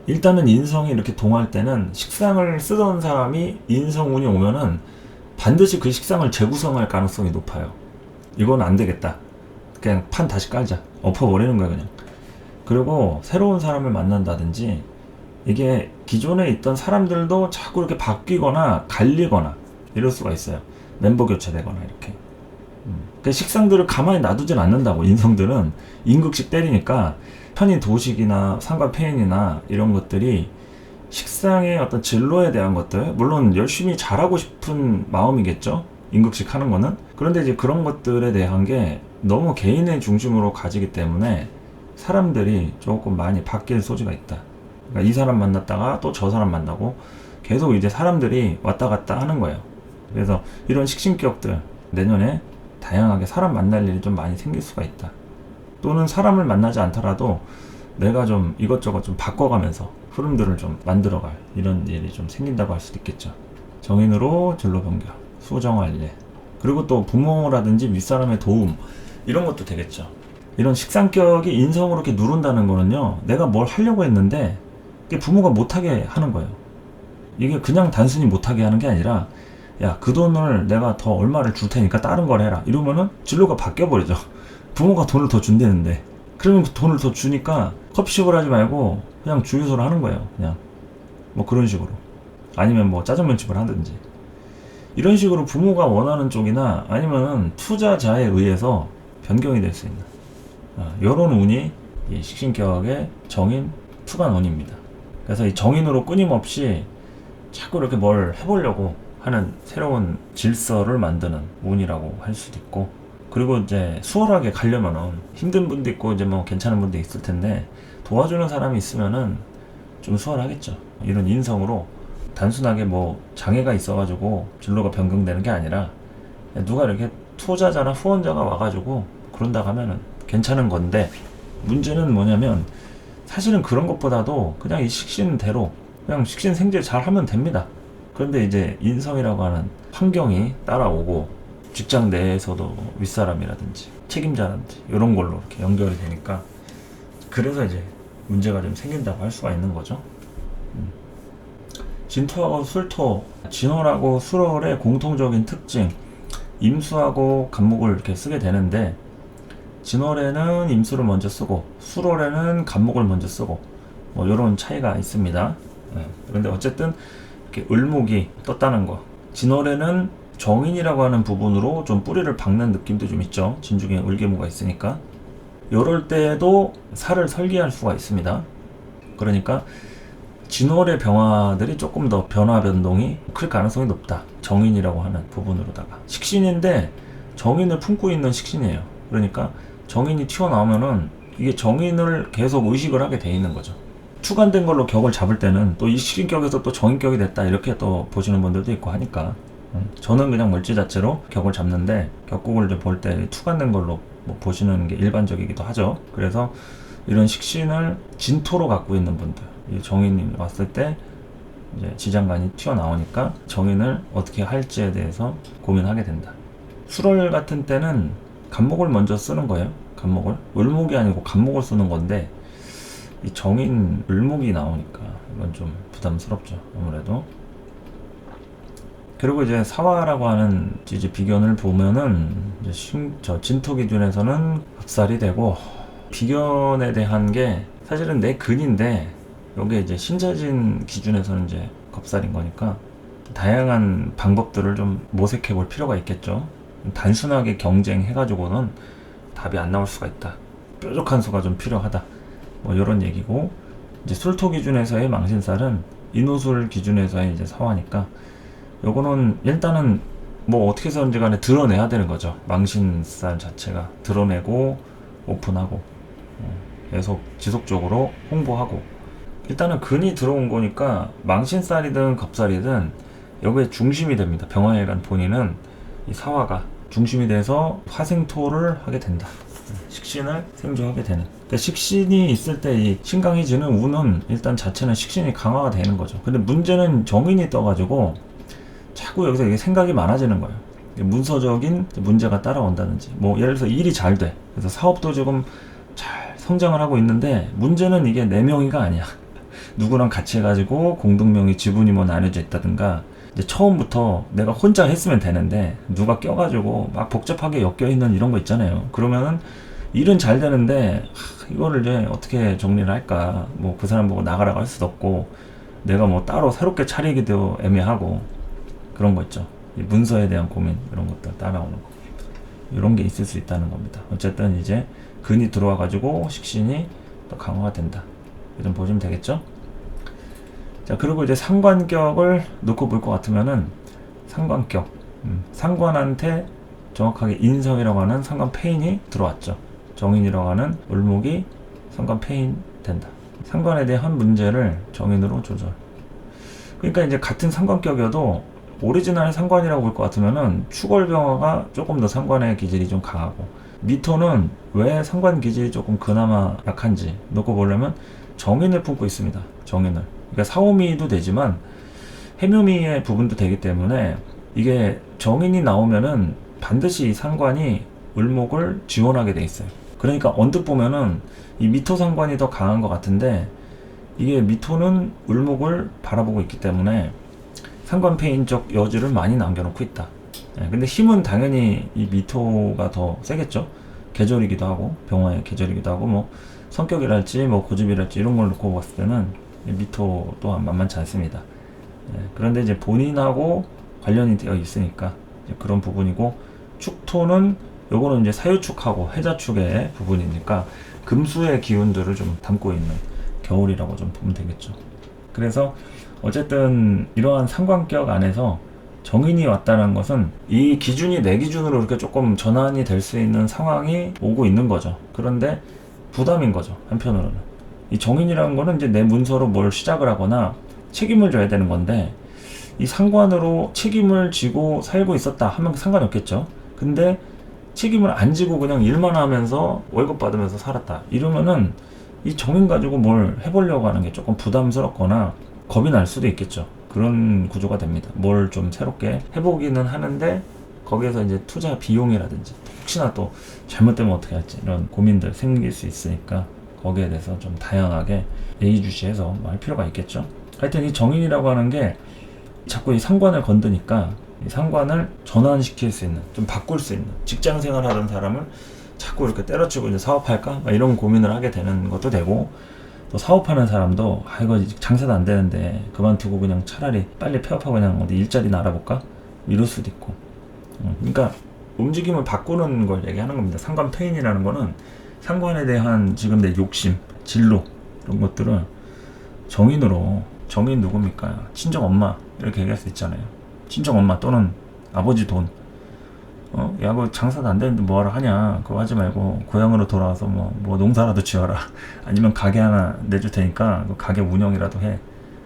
일단은 인성이 이렇게 동할 때는 식상을 쓰던 사람이 인성운이 오면은 반드시 그 식상을 재구성할 가능성이 높아요. 이건 안 되겠다. 그냥 판 다시 깔자. 엎어버리는 거야 그냥. 그리고 새로운 사람을 만난다든지, 이게 기존에 있던 사람들도 자꾸 이렇게 바뀌거나 갈리거나 이럴 수가 있어요. 멤버 교체되거나 이렇게. 그 식상들을 가만히 놔두진 않는다고. 인성들은 임극식 때리니까 편인 도식이나 상관폐인이나 이런 것들이 식상의 어떤 진로에 대한 것들, 물론 열심히 잘하고 싶은 마음이겠죠, 임극식 하는 거는. 그런데 이제 그런 것들에 대한 게 너무 개인의 중심으로 가지기 때문에 사람들이 조금 많이 바뀔 소지가 있다. 그러니까 이 사람 만났다가 또 저 사람 만나고 계속 이제 사람들이 왔다 갔다 하는 거예요. 그래서 이런 식신격들 내년에 다양하게 사람 만날 일이 좀 많이 생길 수가 있다. 또는 사람을 만나지 않더라도 내가 좀 이것저것 좀 바꿔가면서 흐름들을 좀 만들어갈 이런 일이 좀 생긴다고 할 수도 있겠죠. 정인으로 진로 변경, 수정활례, 그리고 또 부모라든지 윗사람의 도움 이런 것도 되겠죠. 이런 식상격이 인성으로 이렇게 누른다는 거는요, 내가 뭘 하려고 했는데 부모가 못하게 하는 거예요. 이게 그냥 단순히 못하게 하는 게 아니라, 야, 그 돈을 내가 더 얼마를 줄 테니까 다른 걸 해라 이러면은 진로가 바뀌어버리죠. 부모가 돈을 더 준다는데, 그러면 그 돈을 더 주니까 커피숍을 하지 말고 그냥 주유소를 하는 거예요. 그냥 뭐 그런 식으로. 아니면 뭐 짜장면집을 하든지 이런 식으로 부모가 원하는 쪽이나 아니면 투자자에 의해서 변경이 될 수 있는 이런 운이 이 식신격의 정인 투관운입니다. 그래서 이 정인으로 끊임없이 자꾸 이렇게 뭘 해보려고 하는 새로운 질서를 만드는 운이라고 할 수도 있고, 그리고 이제 수월하게 가려면은 힘든 분도 있고 이제 뭐 괜찮은 분도 있을 텐데 도와주는 사람이 있으면은 좀 수월하겠죠. 이런 인성으로 단순하게 뭐 장애가 있어가지고 진로가 변경되는 게 아니라 누가 이렇게 투자자나 후원자가 와가지고 그런다고 하면은 괜찮은 건데, 문제는 뭐냐면 사실은 그런 것보다도 그냥 이 식신대로 그냥 식신 생제 잘 하면 됩니다. 그런데 이제 인성이라고 하는 환경이 따라오고 직장 내에서도 윗사람이라든지 책임자라든지 이런 걸로 이렇게 연결이 되니까 그래서 이제 문제가 좀 생긴다고 할 수가 있는 거죠. 진토하고 술토, 진월하고 술월의 공통적인 특징, 임수하고 간목을 이렇게 쓰게 되는데, 진월에는 임수를 먼저 쓰고 술월에는 간목을 먼저 쓰고 뭐 이런 차이가 있습니다. 그런데 어쨌든 이렇게 을목이 떴다는 거, 진월에는 정인이라고 하는 부분으로 좀 뿌리를 박는 느낌도 좀 있죠. 진중에 을개모가 있으니까. 이럴 때도 살을 설계할 수가 있습니다. 그러니까 진월의 병화들이 조금 더 변화 변동이 클 가능성이 높다. 정인이라고 하는 부분으로다가 식신인데 정인을 품고 있는 식신이에요. 그러니까 정인이 튀어나오면은 이게 정인을 계속 의식을 하게 돼 있는 거죠. 투간된 걸로 격을 잡을 때는 또 이 식신격에서 또 정인격이 됐다 이렇게 또 보시는 분들도 있고 하니까 저는 그냥 물질 자체로 격을 잡는데 격국을 볼 때 투간된 걸로 뭐 보시는 게 일반적이기도 하죠. 그래서 이런 식신을 진토로 갖고 있는 분들, 이 정인이 왔을 때 이제 지장간이 튀어나오니까 정인을 어떻게 할지에 대해서 고민하게 된다. 술월 같은 때는 간목을 먼저 쓰는 거예요. 간목을. 을목이 아니고 간목을 쓰는 건데 이 정인 을목이 나오니까 이건 좀 부담스럽죠. 아무래도. 그리고 이제 사화라고 하는 이제 비견을 보면은 이제 진토 기준에서는 합살이 되고, 비견에 대한 게 사실은 내 근인데 여기에 이제 신자진 기준에서는 이제 겁살인 거니까 다양한 방법들을 좀 모색해 볼 필요가 있겠죠. 단순하게 경쟁해가지고는 답이 안 나올 수가 있다. 뾰족한 수가 좀 필요하다. 뭐 이런 얘기고, 이제 술토 기준에서의 망신살은 인호술 기준에서의 이제 사화니까 요거는 일단은 뭐 어떻게 해서든지 간에 드러내야 되는 거죠. 망신살 자체가 드러내고 오픈하고 계속 지속적으로 홍보하고, 일단은 근이 들어온 거니까 망신살이든 겁살이든 여기에 중심이 됩니다. 병화일간 본인은 이 사화가 중심이 돼서 화생토를 하게 된다. 식신을 생조하게 되는. 그러니까 식신이 있을 때 이 신강이 지는 운은 일단 자체는 식신이 강화가 되는 거죠. 근데 문제는 정인이 떠가지고 자꾸 여기서 이게 생각이 많아지는 거예요. 문서적인 문제가 따라온다든지, 뭐 예를 들어서 일이 잘 돼. 그래서 사업도 조금 잘 성장을 하고 있는데 문제는 이게 내 명의가 아니야. 누구랑 같이 해가지고 공동명의 지분이 뭐 나눠져 있다든가, 이제 처음부터 내가 혼자 했으면 되는데 누가 껴가지고 막 복잡하게 엮여있는 이런 거 있잖아요. 그러면은 일은 잘 되는데 이거를 이제 어떻게 정리를 할까, 뭐 그 사람 보고 나가라고 할 수도 없고 내가 뭐 따로 새롭게 차리기도 애매하고 그런 거 있죠. 이 문서에 대한 고민, 이런 것들 따라오는 거, 이런 게 있을 수 있다는 겁니다. 어쨌든 이제 근이 들어와 가지고 식신이 또 강화가 된다. 좀 보시면 되겠죠. 자, 그리고 이제 상관격을 놓고 볼 것 같으면은 상관격, 상관한테 정확하게 인성이라고 하는 상관 패인이 들어왔죠. 정인이라고 하는 을목이 상관 패인 된다. 상관에 대한 문제를 정인으로 조절. 그러니까 이제 같은 상관격이어도 오리지널 상관이라고 볼 것 같으면은 축월병화가 조금 더 상관의 기질이 좀 강하고, 미토는 왜 상관 기질이 조금 그나마 약한지 놓고 보려면 정인을 품고 있습니다. 정인을. 그러니까 사오미도 되지만 해묘미의 부분도 되기 때문에 이게 정인이 나오면은 반드시 이 상관이 을목을 지원하게 돼 있어요. 그러니까 언뜻 보면은 이 미토 상관이 더 강한 것 같은데, 이게 미토는 을목을 바라보고 있기 때문에 상관패인적 여지를 많이 남겨놓고 있다. 근데 힘은 당연히 이 미토가 더 세겠죠. 계절이기도 하고 병화의 계절이기도 하고 뭐 성격이랄지 뭐 고집이랄지 이런 걸 놓고 봤을 때는 미토 또한 만만치 않습니다. 그런데 이제 본인하고 관련이 되어 있으니까 이제 그런 부분이고, 축토는 요거는 이제 사유축하고 해자축의 부분이니까 금수의 기운들을 좀 담고 있는 겨울이라고 좀 보면 되겠죠. 그래서 어쨌든 이러한 상관격 안에서 정인이 왔다는 것은 이 기준이 내 기준으로 이렇게 조금 전환이 될 수 있는 상황이 오고 있는 거죠. 그런데 부담인 거죠. 한편으로는 이 정인이라는 거는 이제 내 문서로 뭘 시작을 하거나 책임을 져야 되는 건데, 이 상관으로 책임을 지고 살고 있었다 하면 상관없겠죠. 근데 책임을 안 지고 그냥 일만 하면서 월급 받으면서 살았다 이러면은 이 정인 가지고 뭘 해보려고 하는 게 조금 부담스럽거나 겁이 날 수도 있겠죠. 그런 구조가 됩니다. 뭘 좀 새롭게 해보기는 하는데 거기에서 이제 투자 비용이라든지 혹시나 또 잘못되면 어떻게 할지 이런 고민들 생길 수 있으니까 거기에 대해서 좀 다양하게 예의주시해서 할 필요가 있겠죠. 하여튼 이 정인이라고 하는 게 자꾸 이 상관을 건드니까 이 상관을 전환시킬 수 있는, 좀 바꿀 수 있는, 직장 생활하던 사람을 자꾸 이렇게 때려치고 이제 사업할까? 막 이런 고민을 하게 되는 것도 되고, 또 사업하는 사람도 이거 장사도 안 되는데 그만두고 그냥 차라리 빨리 폐업하고 그냥 어디 일자리나 알아볼까? 이럴 수도 있고. 그러니까 움직임을 바꾸는 걸 얘기하는 겁니다. 상관 페인이라는 거는 상관에 대한 지금 내 욕심, 진로 이런 것들을 정인으로, 정인 누굽니까? 친정 엄마 이렇게 얘기할 수 있잖아요. 친정 엄마 또는 아버지 돈, 야, 그 장사도 안 되는데 뭐하러 하냐, 그거 하지 말고 고향으로 돌아와서 뭐 농사라도 지어라, 아니면 가게 하나 내줄 테니까 그 가게 운영이라도 해,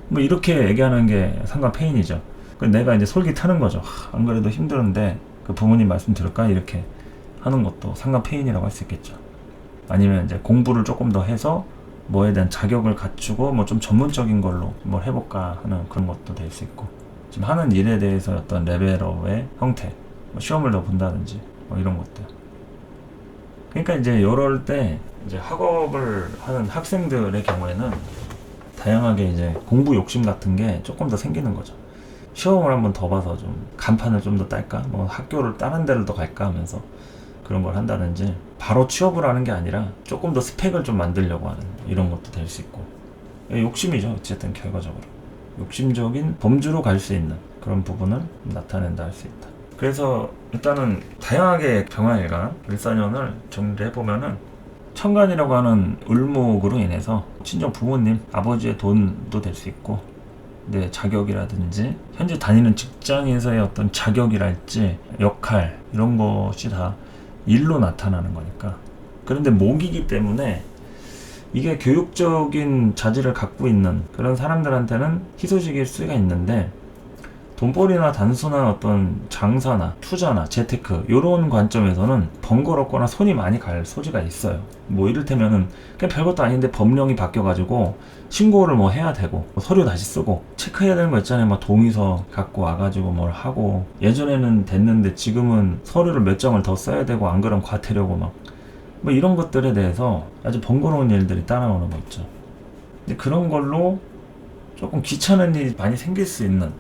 뭐 이렇게 얘기하는 게 상관 페인이죠. 내가 이제 솔깃하는 거죠. 안 그래도 힘드는데 그 부모님 말씀 들을까, 이렇게 하는 것도 상관 페인이라고 할 수 있겠죠. 아니면 이제 공부를 조금 더 해서 뭐에 대한 자격을 갖추고 뭐 좀 전문적인 걸로 뭘 해볼까 하는 그런 것도 될 수 있고, 지금 하는 일에 대해서 어떤 레벨업의 형태, 뭐 시험을 더 본다든지 뭐 이런 것들. 그러니까 이제 이럴 때 이제 학업을 하는 학생들의 경우에는 다양하게 이제 공부 욕심 같은 게 조금 더 생기는 거죠. 시험을 한번 더 봐서 좀 간판을 좀 더 딸까, 뭐 학교를 다른 데를 더 갈까 하면서 그런 걸 한다든지, 바로 취업을 하는 게 아니라 조금 더 스펙을 좀 만들려고 하는 이런 것도 될 수 있고. 욕심이죠. 어쨌든 결과적으로 욕심적인 범주로 갈 수 있는 그런 부분을 나타낸다 할 수 있다. 그래서 일단은 다양하게 병화일간 을사년을 정리를 해보면은, 천간이라고 하는 을목으로 인해서 친정 부모님, 아버지의 돈도 될 수 있고, 내 자격이라든지 현재 다니는 직장에서의 어떤 자격이랄지 역할, 이런 것이 다 일로 나타나는 거니까. 그런데 목이기 때문에 이게 교육적인 자질을 갖고 있는 그런 사람들한테는 희소식일 수가 있는데, 돈벌이나 단순한 어떤 장사나 투자나 재테크 이런 관점에서는 번거롭거나 손이 많이 갈 소지가 있어요. 뭐 이를테면은 그냥 별것도 아닌데 법령이 바뀌어가지고 신고를 뭐 해야 되고, 뭐 서류 다시 쓰고 체크해야 되는 거 있잖아요. 막 동의서 갖고 와가지고 뭘 하고, 예전에는 됐는데 지금은 서류를 몇 장을 더 써야 되고, 안 그러면 과태료고 뭐 이런 것들에 대해서 아주 번거로운 일들이 따라오는 거 있죠. 근데 그런 걸로 조금 귀찮은 일이 많이 생길 수 있는,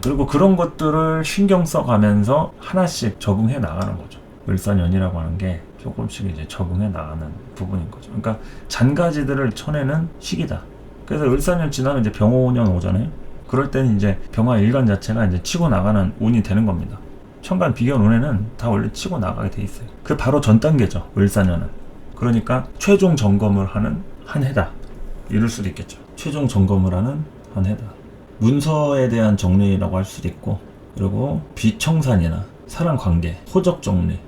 그리고 그런 것들을 신경 써가면서 하나씩 적응해 나가는 거죠. 을사년이라고 하는 게 조금씩 이제 적응해 나가는 부분인 거죠. 그러니까 잔가지들을 쳐내는 시기다. 그래서 을사년 지나면 이제 병호년 오잖아요. 그럴 때는 이제 병화 일간 자체가 이제 치고 나가는 운이 되는 겁니다. 천간 비견 운에는 다 원래 치고 나가게 돼 있어요. 그 바로 전 단계죠, 을사년은. 그러니까 최종 점검을 하는 한 해다, 이럴 수도 있겠죠. 최종 점검을 하는 한 해다. 문서에 대한 정리라고 할 수도 있고, 그리고 비청산이나 사랑관계, 호적 정리,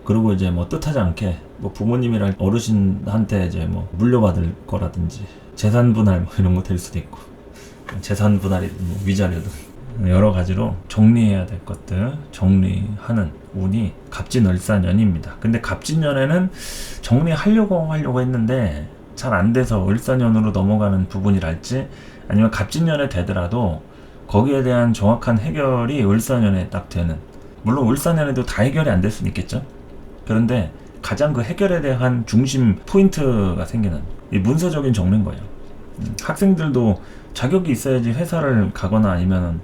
그리고 이제 뭐 뜻하지 않게 뭐 부모님이랑 어르신한테 이제 뭐 물려받을 거라든지 재산 분할 뭐 이런 거 될 수도 있고, 재산 분할이 뭐 위자료든 여러 가지로 정리해야 될 것들 정리하는 운이 갑진을사년입니다. 근데 갑진년에는 정리하려고 했는데 잘 안 돼서 을사년으로 넘어가는 부분이랄지, 아니면 갑진년에 되더라도 거기에 대한 정확한 해결이 을사년에 딱 되는, 물론 을사년에도 다 해결이 안 될 수는 있겠죠. 그런데 가장 그 해결에 대한 중심 포인트가 생기는 이 문서적인 정리인 거예요. 학생들도 자격이 있어야지 회사를 가거나 아니면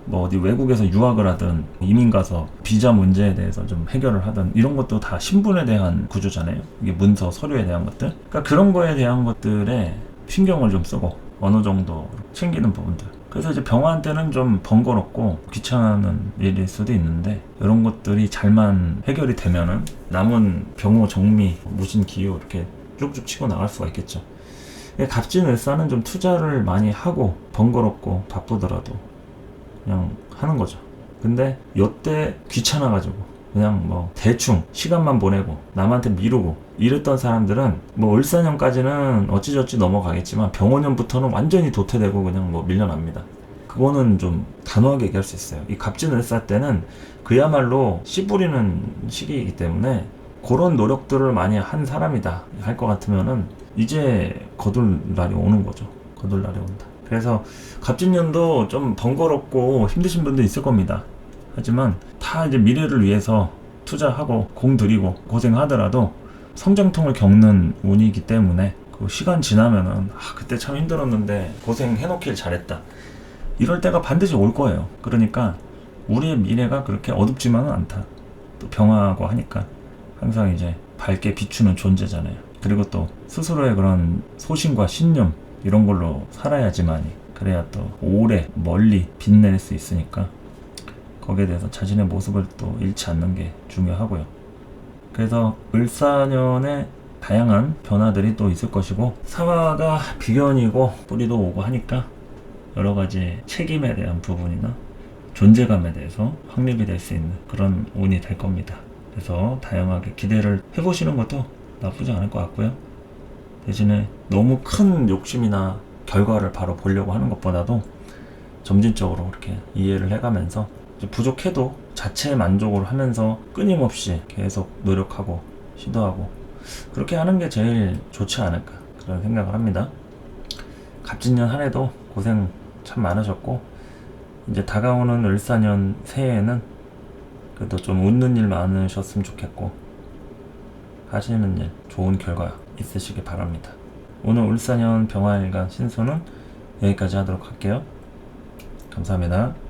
뭐 어디 외국에서 유학을 하든 이민 가서 비자 문제에 대해서 좀 해결을 하든, 이런 것도 다 신분에 대한 구조잖아요. 이게 문서, 서류에 대한 것들. 그러니까 그런 거에 대한 것들에 신경을 좀 쓰고 어느 정도 챙기는 부분들. 그래서 이제 병화한테는 좀 번거롭고 귀찮은 일일 수도 있는데, 이런 것들이 잘만 해결이 되면은 남은 병호, 정미, 무신, 기요 이렇게 쭉쭉 치고 나갈 수가 있겠죠. 갑진을사는 좀 투자를 많이 하고 번거롭고 바쁘더라도 그냥 하는 거죠. 근데 요때 귀찮아가지고 그냥 뭐 대충 시간만 보내고 남한테 미루고 이랬던 사람들은 뭐 을사년까지는 어찌저찌 넘어가겠지만 병호년부터는 완전히 도태되고 그냥 뭐 밀려납니다. 그거는 좀 단호하게 얘기할 수 있어요. 이 갑진을사 때는 그야말로 씨 뿌리는 시기이기 때문에 그런 노력들을 많이 한 사람이다 할 것 같으면은 이제 거둘 날이 오는 거죠. 거둘 날이 온다. 그래서 갑진년도 좀 번거롭고 힘드신 분도 있을 겁니다. 하지만 다 이제 미래를 위해서 투자하고 공 들이고 고생하더라도 성장통을 겪는 운이기 때문에 그 시간 지나면은 그때 참 힘들었는데 고생해놓길 잘했다 이럴 때가 반드시 올 거예요. 그러니까 우리의 미래가 그렇게 어둡지만은 않다. 또 병하고 하니까 항상 이제 밝게 비추는 존재잖아요. 그리고 또 스스로의 그런 소신과 신념 이런 걸로 살아야지만이 그래야 또 오래 멀리 빛낼 수 있으니까 거기에 대해서 자신의 모습을 또 잃지 않는 게 중요하고요. 그래서 을사년에 다양한 변화들이 또 있을 것이고 사화가 비견이고 뿌리도 오고 하니까 여러 가지 책임에 대한 부분이나 존재감에 대해서 확립이 될 수 있는 그런 운이 될 겁니다. 그래서 다양하게 기대를 해보시는 것도 나쁘지 않을 것 같고요. 대신에 너무 큰 욕심이나 결과를 바로 보려고 하는 것보다도 점진적으로 이렇게 이해를 해가면서 부족해도 자체 만족을 하면서 끊임없이 계속 노력하고 시도하고 그렇게 하는 게 제일 좋지 않을까 그런 생각을 합니다. 갑진년 한 해도 고생 참 많으셨고 이제 다가오는 을사년 새해에는 그래도 좀 웃는 일 많으셨으면 좋겠고 하시는 일 좋은 결과 있으시길 바랍니다. 오늘 을사년 병화일간 신수는 여기까지 하도록 할게요. 감사합니다.